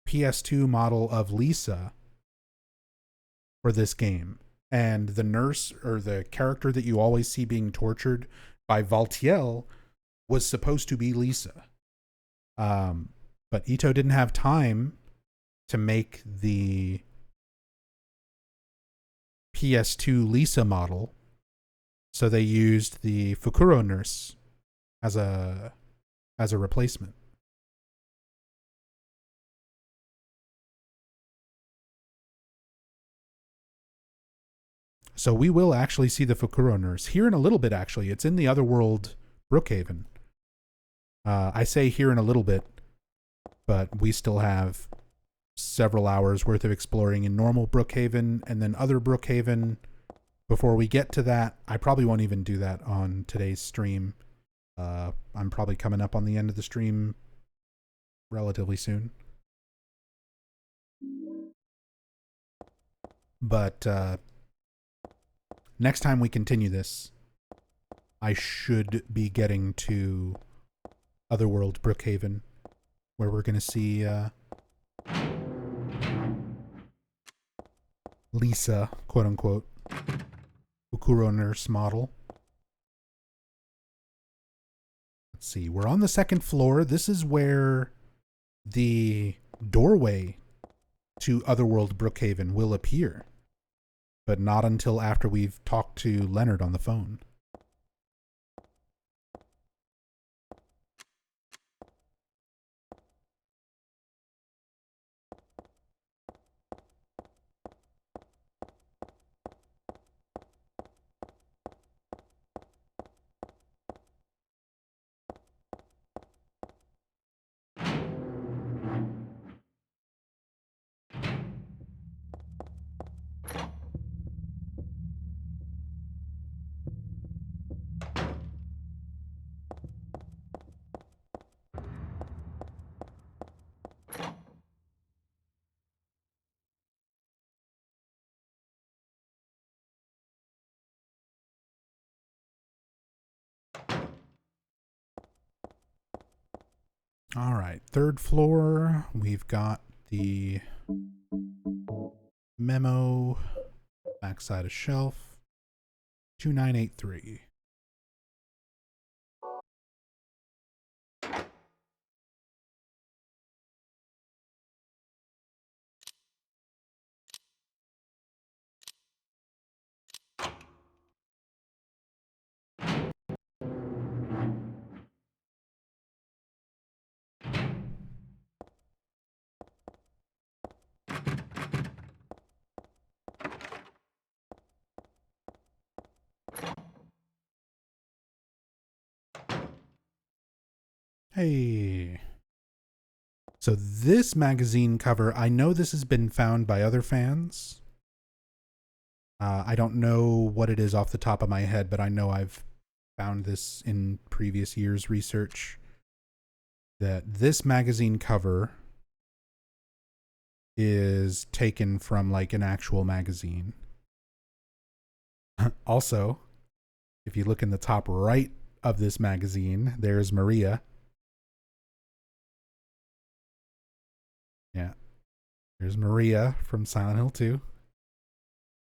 PS2 model of Lisa for this game. And the nurse, or the character that you always see being tortured by Valtiel, was supposed to be Lisa. But Ito didn't have time to make the PS2 Lisa model, so they used the Fukuro nurse as a replacement. So we will actually see the Fukuro nurse here in a little bit. Actually, it's in the other world, Brook Haven. I say here in a little bit, but we still have several hours worth of exploring in normal Brook Haven and then other Brook Haven. Before we get to that, I probably won't even do that on today's stream. I'm probably coming up on the end of the stream relatively soon. But next time we continue this, I should be getting to Otherworld Brook Haven, where we're going to see Lisa, quote unquote, Fukuro nurse model. Let's see, we're on the second floor. This is where the doorway to Otherworld Brook Haven will appear, but not until after we've talked to Leonard on the phone. All right, third floor. We've got the memo, backside of shelf, 2983. Hey. So this magazine cover, I know this has been found by other fans. I don't know what it is off the top of my head, but I know I've found this in previous years' research, that this magazine cover is taken from like an actual magazine. Also, if you look in the top right of this magazine, there's Maria. Yeah. There's Maria from Silent Hill 2.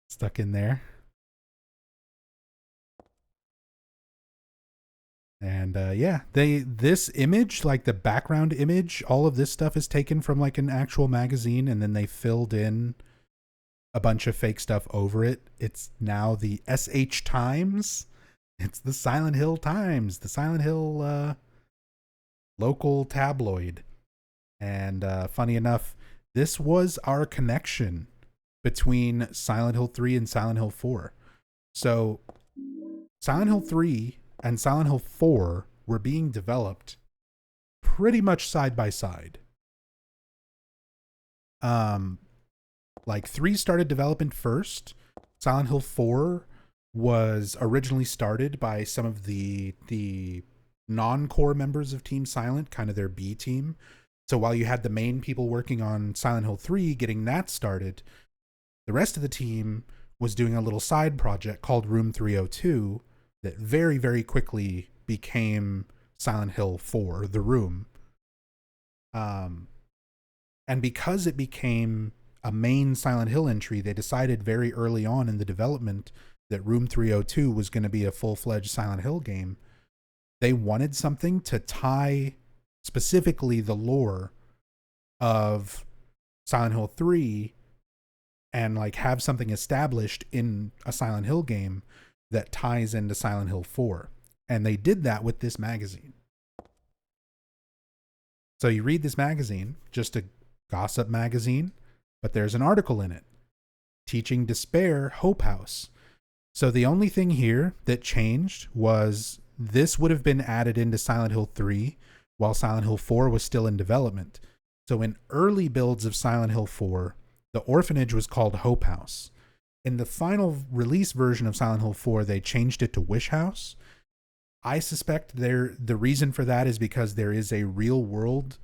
stuck in there. And yeah, this image, like the background image, all of this stuff is taken from like an actual magazine, and then they filled in a bunch of fake stuff over it. It's now the SH Times. It's the Silent Hill Times, the Silent Hill local tabloid. And funny enough, this was our connection between Silent Hill 3 and Silent Hill 4. So Silent Hill 3 and Silent Hill 4 were being developed pretty much side by side. Like 3 started development first. Silent Hill 4 was originally started by some of the non-core members of Team Silent, kind of their B team. So while you had the main people working on Silent Hill 3 getting that started, the rest of the team was doing a little side project called Room 302 that very, very quickly became Silent Hill 4, The Room. And because it became a main Silent Hill entry, they decided very early on in the development that Room 302 was going to be a full-fledged Silent Hill game. They wanted something to tie specifically the lore of Silent Hill 3 and like have something established in a Silent Hill game that ties into Silent Hill 4. And they did that with this magazine. So you read this magazine, just a gossip magazine, but there's an article in it. Teaching Despair, Hope House. So the only thing here that changed was this would have been added into Silent Hill 3 while Silent Hill 4 was still in development. So in early builds of Silent Hill 4, the orphanage was called Hope House. In the final release version of Silent Hill 4, they changed it to Wish House. I suspect the reason for that is because there is a real world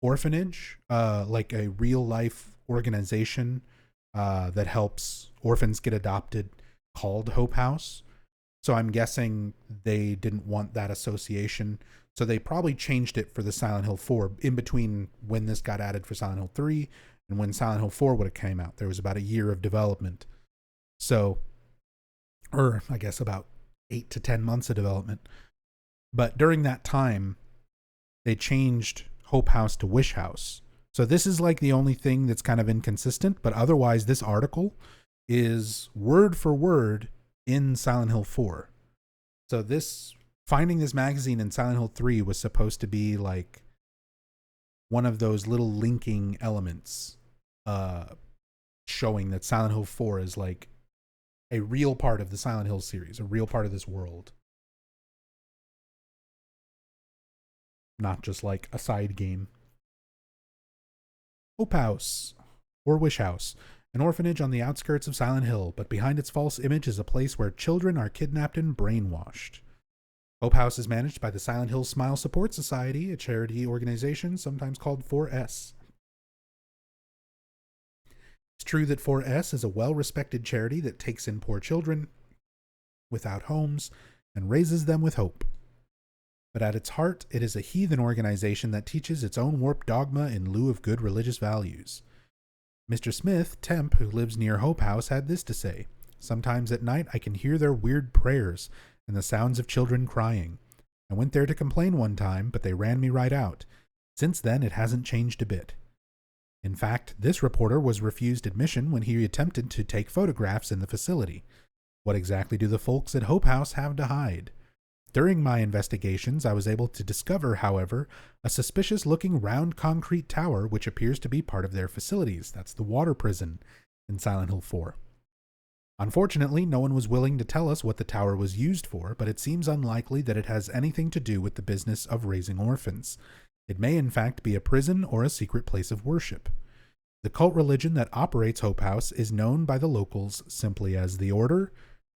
orphanage, like a real life organization that helps orphans get adopted called Hope House. So I'm guessing they didn't want that association. So they probably changed it for the Silent Hill 4 in between when this got added for Silent Hill 3 and when Silent Hill 4 would have came out. There was about a year of development. So, or I guess about 8 to 10 months of development. But during that time, they changed Hope House to Wish House. So this is like the only thing that's kind of inconsistent, but otherwise this article is word for word in Silent Hill 4. So this, finding this magazine in Silent Hill 3 was supposed to be like one of those little linking elements, showing that Silent Hill 4 is like a real part of the Silent Hill series, a real part of this world. Not just like a side game. Hope House, or Wish House, an orphanage on the outskirts of Silent Hill, but behind its false image is a place where children are kidnapped and brainwashed. Hope House is managed by the Silent Hill Smile Support Society, a charity organization sometimes called 4S. It's true that 4S is a well-respected charity that takes in poor children without homes and raises them with hope. But at its heart, it is a heathen organization that teaches its own warped dogma in lieu of good religious values. Mr. Smith, temp, who lives near Hope House, had this to say: "Sometimes at night I can hear their weird prayers and the sounds of children crying. I went there to complain one time, but they ran me right out. Since then, it hasn't changed a bit." In fact, this reporter was refused admission when he attempted to take photographs in the facility. What exactly do the folks at Hope House have to hide? During my investigations, I was able to discover, however, a suspicious-looking round concrete tower which appears to be part of their facilities. That's the water prison in Silent Hill 4. Unfortunately, no one was willing to tell us what the tower was used for, but it seems unlikely that it has anything to do with the business of raising orphans. It may in fact be a prison or a secret place of worship. The cult religion that operates Hope House is known by the locals simply as the Order.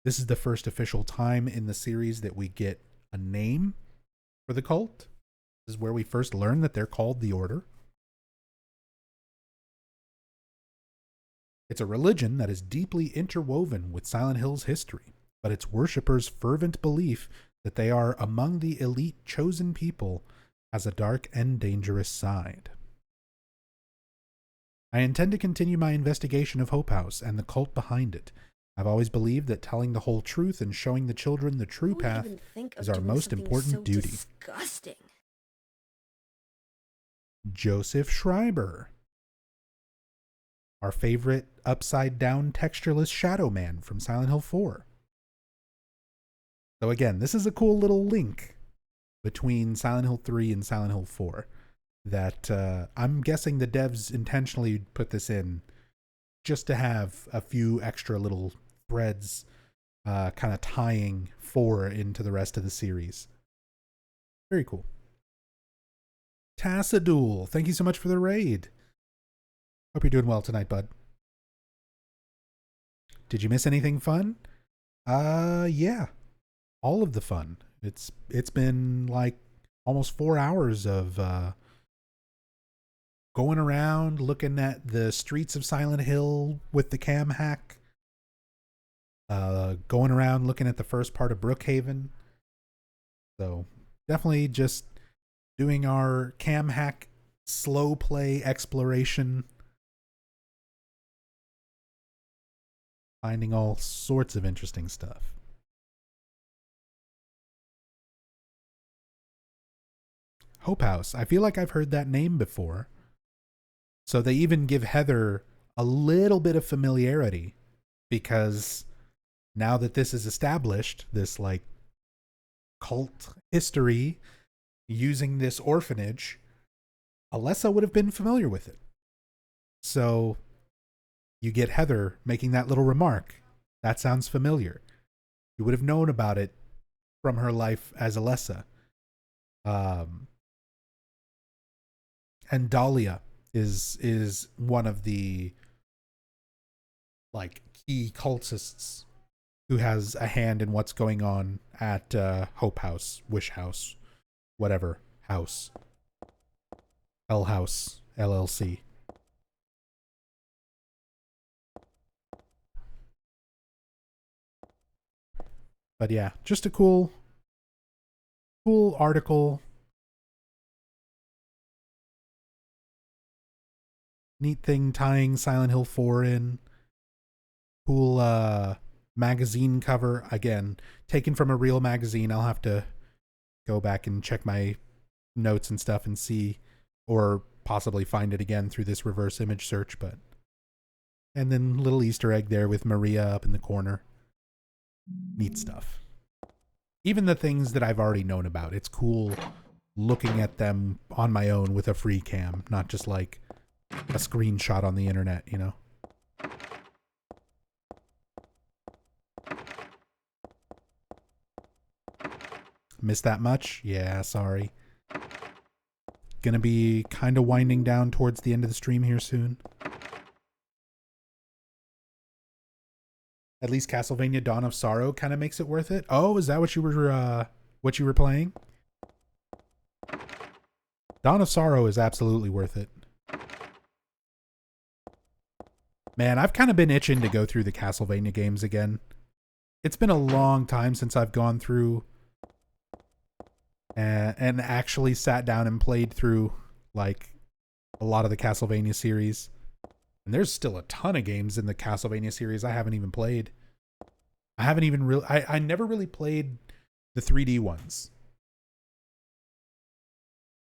This is the first official time in the series that we get a name for the cult. This is where we first learn that they're called the Order. It's a religion that is deeply interwoven with Silent Hill's history, but its worshippers' fervent belief that they are among the elite chosen people has a dark and dangerous side. I intend to continue my investigation of Hope House and the cult behind it. I've always believed that telling the whole truth and showing the children the true path is our most important duty. Disgusting. Joseph Schreiber. Our favorite upside-down textureless shadow man from Silent Hill 4. So again, this is a cool little link between Silent Hill 3 and Silent Hill 4 that I'm guessing the devs intentionally put this in just to have a few extra little threads kind of tying 4 into the rest of the series. Very cool. Tassadul, thank you so much for the raid. Hope you're doing well tonight, bud. Did you miss anything fun? Yeah. All of the fun. It's been like almost 4 hours of going around looking at the streets of Silent Hill with the cam hack. Going around looking at the first part of Brook Haven. So definitely just doing our cam hack slow play exploration. Finding all sorts of interesting stuff. Hope House. I feel like I've heard that name before. So they even give Heather a little bit of familiarity because now that this is established, this like cult history using this orphanage, Alessa would have been familiar with it. So you get Heather making that little remark. That sounds familiar. You would have known about it from her life as Alessa. And Dahlia is one of the like key cultists who has a hand in what's going on at Hope House, Wish House, whatever house. L House, LLC. But yeah, just a cool article. Neat thing tying Silent Hill 4 in. Cool magazine cover. Again, taken from a real magazine. I'll have to go back and check my notes and stuff and see, or possibly find it again through this reverse image search. But and then little Easter egg there with Maria up in the corner. Neat stuff. Even the things that I've already known about. It's cool looking at them on my own with a free cam, not just like a screenshot on the internet, you know? Missed that much? Yeah, sorry. Gonna be kind of winding down towards the end of the stream here soon. At least Castlevania Dawn of Sorrow kind of makes it worth it. Oh, is that what you were playing? Dawn of Sorrow is absolutely worth it. Man, I've kind of been itching to go through the Castlevania games again. It's been a long time since I've gone through and actually sat down and played through like a lot of the Castlevania series. And there's still a ton of games in the Castlevania series I haven't even played. I never really played the 3D ones.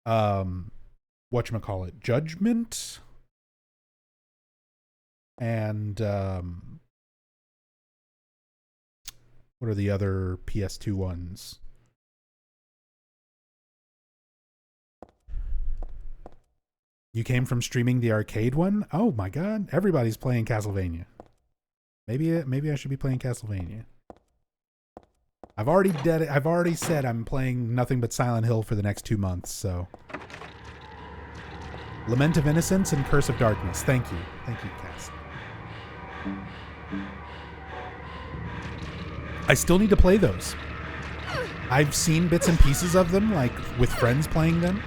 Whatchamacallit? Judgment? And what are the other PS2 ones? You came from streaming the arcade one? Oh my god, everybody's playing Castlevania. Maybe I should be playing Castlevania. I've already said I'm playing nothing but Silent Hill for the next 2 months, so. Lament of Innocence and Curse of Darkness. Thank you, Cass. I still need to play those. I've seen bits and pieces of them, like with friends playing them.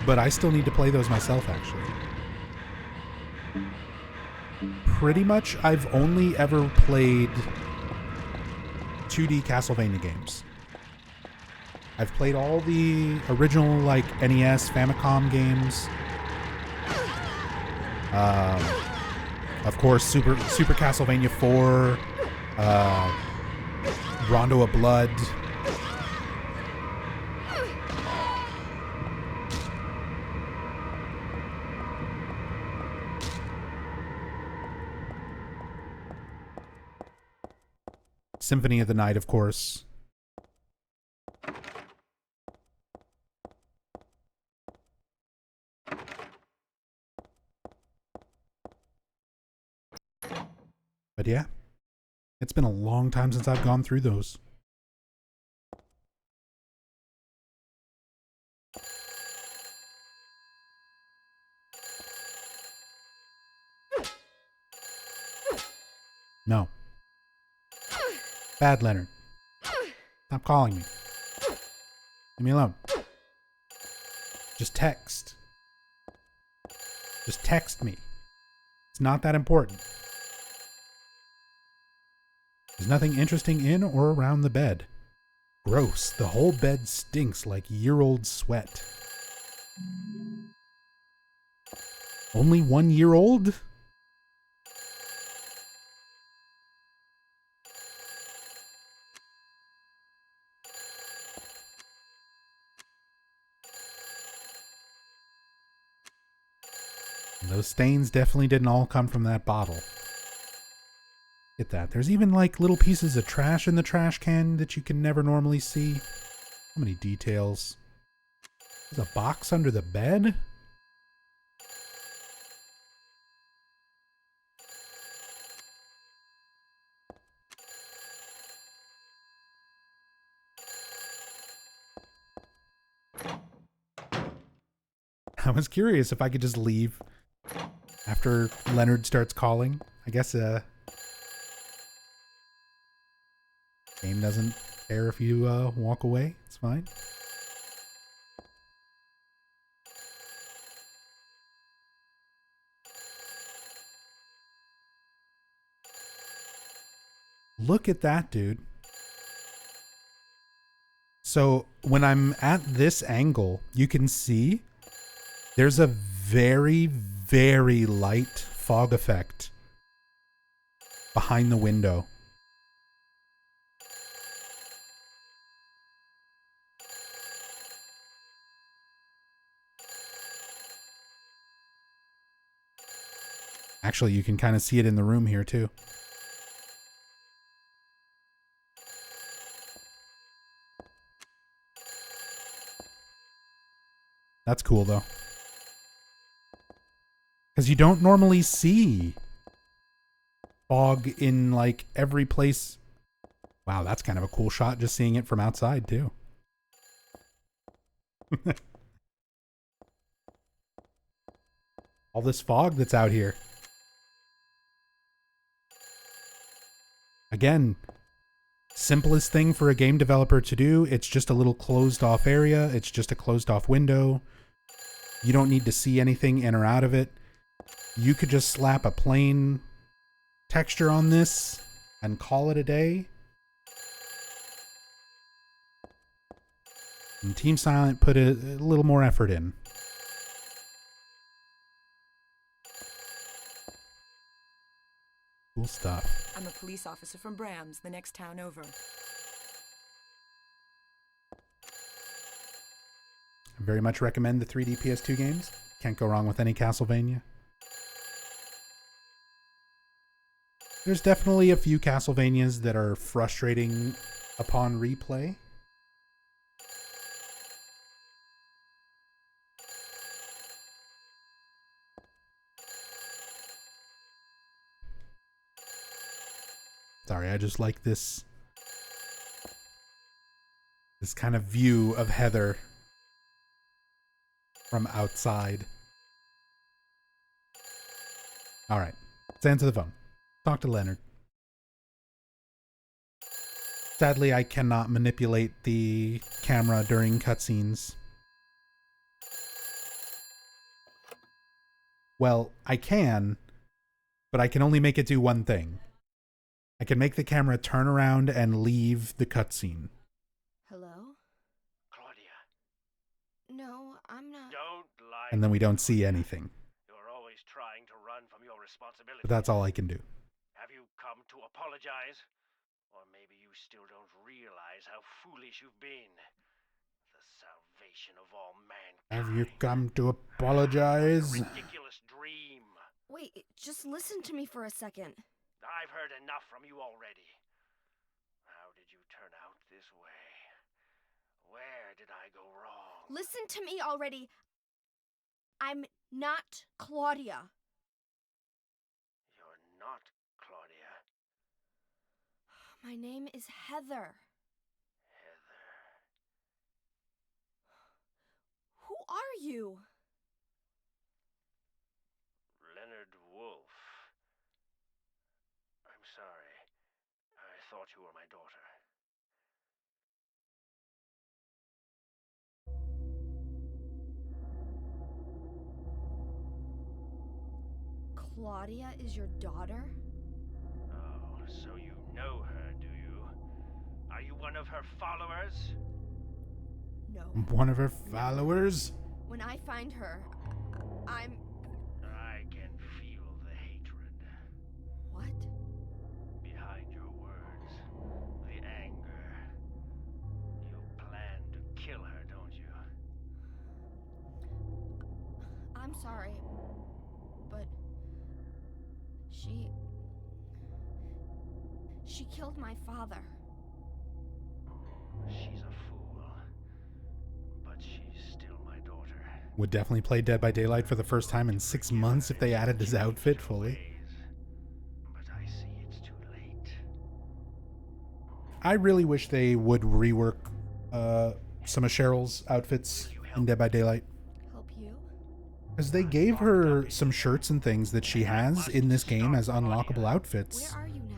But I still need to play those myself, actually. Pretty much, I've only ever played 2D Castlevania games. I've played all the original like NES, Famicom games. Of course, Super Castlevania 4, Rondo of Blood. Symphony of the Night, of course. But yeah, it's been a long time since I've gone through those. No. Bad Leonard. Stop calling me. Leave me alone. Just text. Just text me. It's not that important. There's nothing interesting in or around the bed. Gross. The whole bed stinks like year-old sweat. Only 1 year old? Those stains definitely didn't all come from that bottle. Get that. There's even like little pieces of trash in the trash can that you can never normally see. So many details. There's a box under the bed? I was curious if I could just leave after Leonard starts calling. I guess game doesn't care if you walk away. It's fine. Look at that, dude. So when I'm at this angle, you can see there's a very, very light fog effect behind the window. Actually, you can kind of see it in the room here too. That's cool though. Because you don't normally see fog in like every place. Wow, that's kind of a cool shot just seeing it from outside too. All this fog that's out here. Again, simplest thing for a game developer to do. It's just a little closed off area. It's just a closed off window. You don't need to see anything in or out of it. You could just slap a plain texture on this and call it a day. And Team Silent put a little more effort in. Cool stuff. I'm a police officer from Brams, the next town over. I very much recommend the 3D PS2 games. Can't go wrong with any Castlevania. There's definitely a few Castlevanias that are frustrating upon replay. Sorry, I just like this kind of view of Heather from outside. All right, let's answer the phone. Talk to Leonard. Sadly, I cannot manipulate the camera during cutscenes. Well, I can, but I can only make it do one thing. I can make the camera turn around and leave the cutscene. Hello? and then we don't see anything. You're always trying to run from your responsibility. But that's all I can do. Have you come to apologize? Or maybe you still don't realize how foolish you've been. The salvation of all mankind. Have you come to apologize? A ridiculous dream. Wait, just listen to me for a second. I've heard enough from you already. How did you turn out this way? Where did I go wrong? Listen to me already. I'm not Claudia. You're not Claudia. My name is Heather. Heather. Who are you? Leonard Wolf. I'm sorry. I thought you were my daughter. Claudia is your daughter? Oh, so you know her, do you? Are you one of her followers? No. One of her followers? When I find her, I'm... I can feel the hatred. What? Behind your words, the anger. You plan to kill her, don't you? I'm sorry, but... She killed my father. She's a fool. But she's still my daughter. Would definitely play Dead by Daylight for the first time in 6 months if they added his outfit fully. But I see it's too late. I really wish they would rework some of Cheryl's outfits in Dead by Daylight. Help you? Because they gave her some shirts and things that she has in this game as unlockable outfits. Where are you now?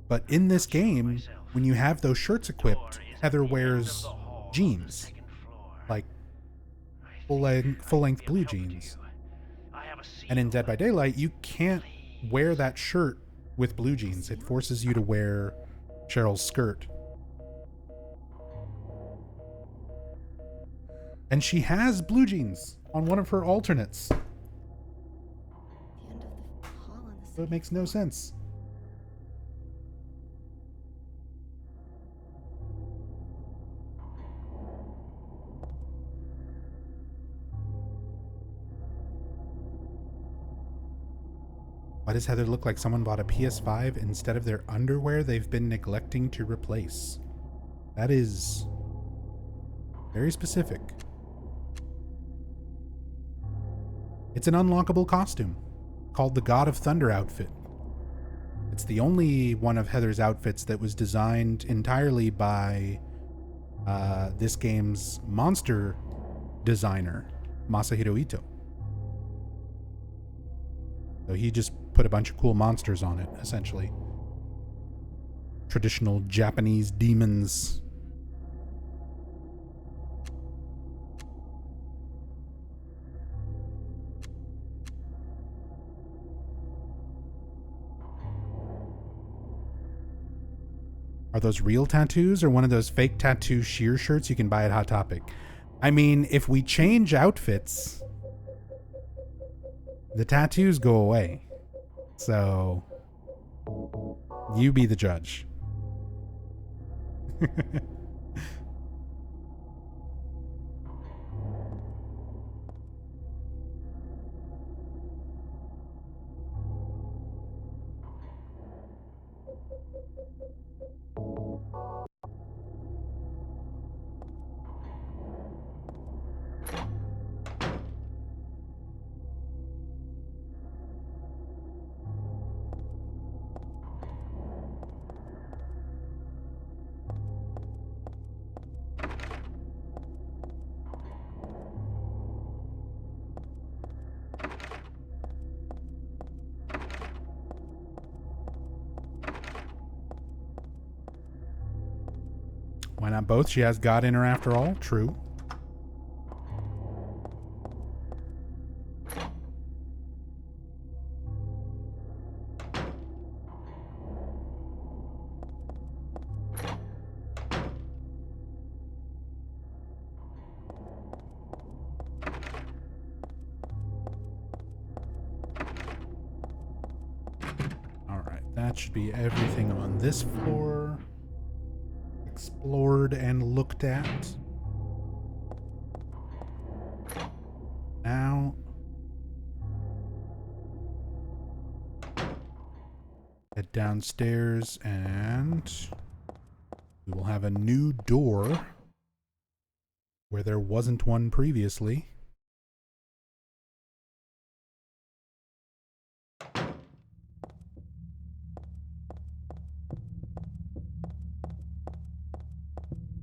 But in this game, when you have those shirts equipped, Heather wears jeans. Like full-length blue jeans. And in Dead by Daylight, you can't wear that shirt with blue jeans. It forces you to wear Cheryl's skirt. And she has blue jeans on one of her alternates. The end of the hall in the So it makes no sense. Why does Heather look like someone bought a PS5 instead of their underwear they've been neglecting to replace? That is very specific. It's an unlockable costume called the God of Thunder outfit. It's the only one of Heather's outfits that was designed entirely by this game's monster designer, Masahiro Ito. So he just put a bunch of cool monsters on it, essentially. Traditional Japanese demons. Are those real tattoos or one of those fake tattoo sheer shirts you can buy at Hot Topic? I mean, if we change outfits, the tattoos go away. So, you be the judge. Why not both? She has God in her after all. True. That should be everything on this floor. Explored and looked at. Now, head downstairs and we will have a new door where there wasn't one previously.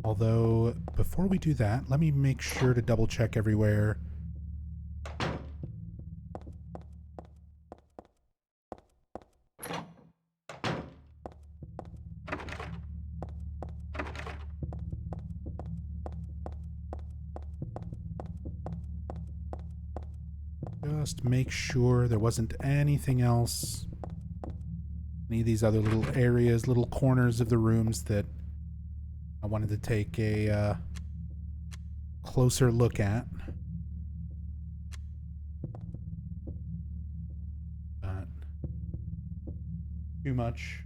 Although, before we do that, let me make sure to double check everywhere. Just make sure there wasn't anything else. Any of these other little areas, little corners of the rooms that I wanted to take a closer look at. But too much.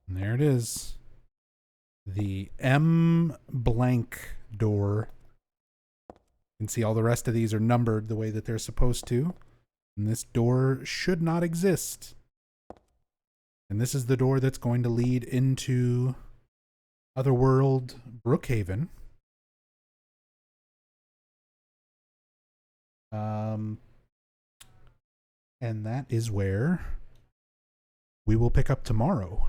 And there it is. The M blank door. You can see all the rest of these are numbered the way that they're supposed to. And this door should not exist. And this is the door that's going to lead into Otherworld Brook Haven. And that is where we will pick up tomorrow.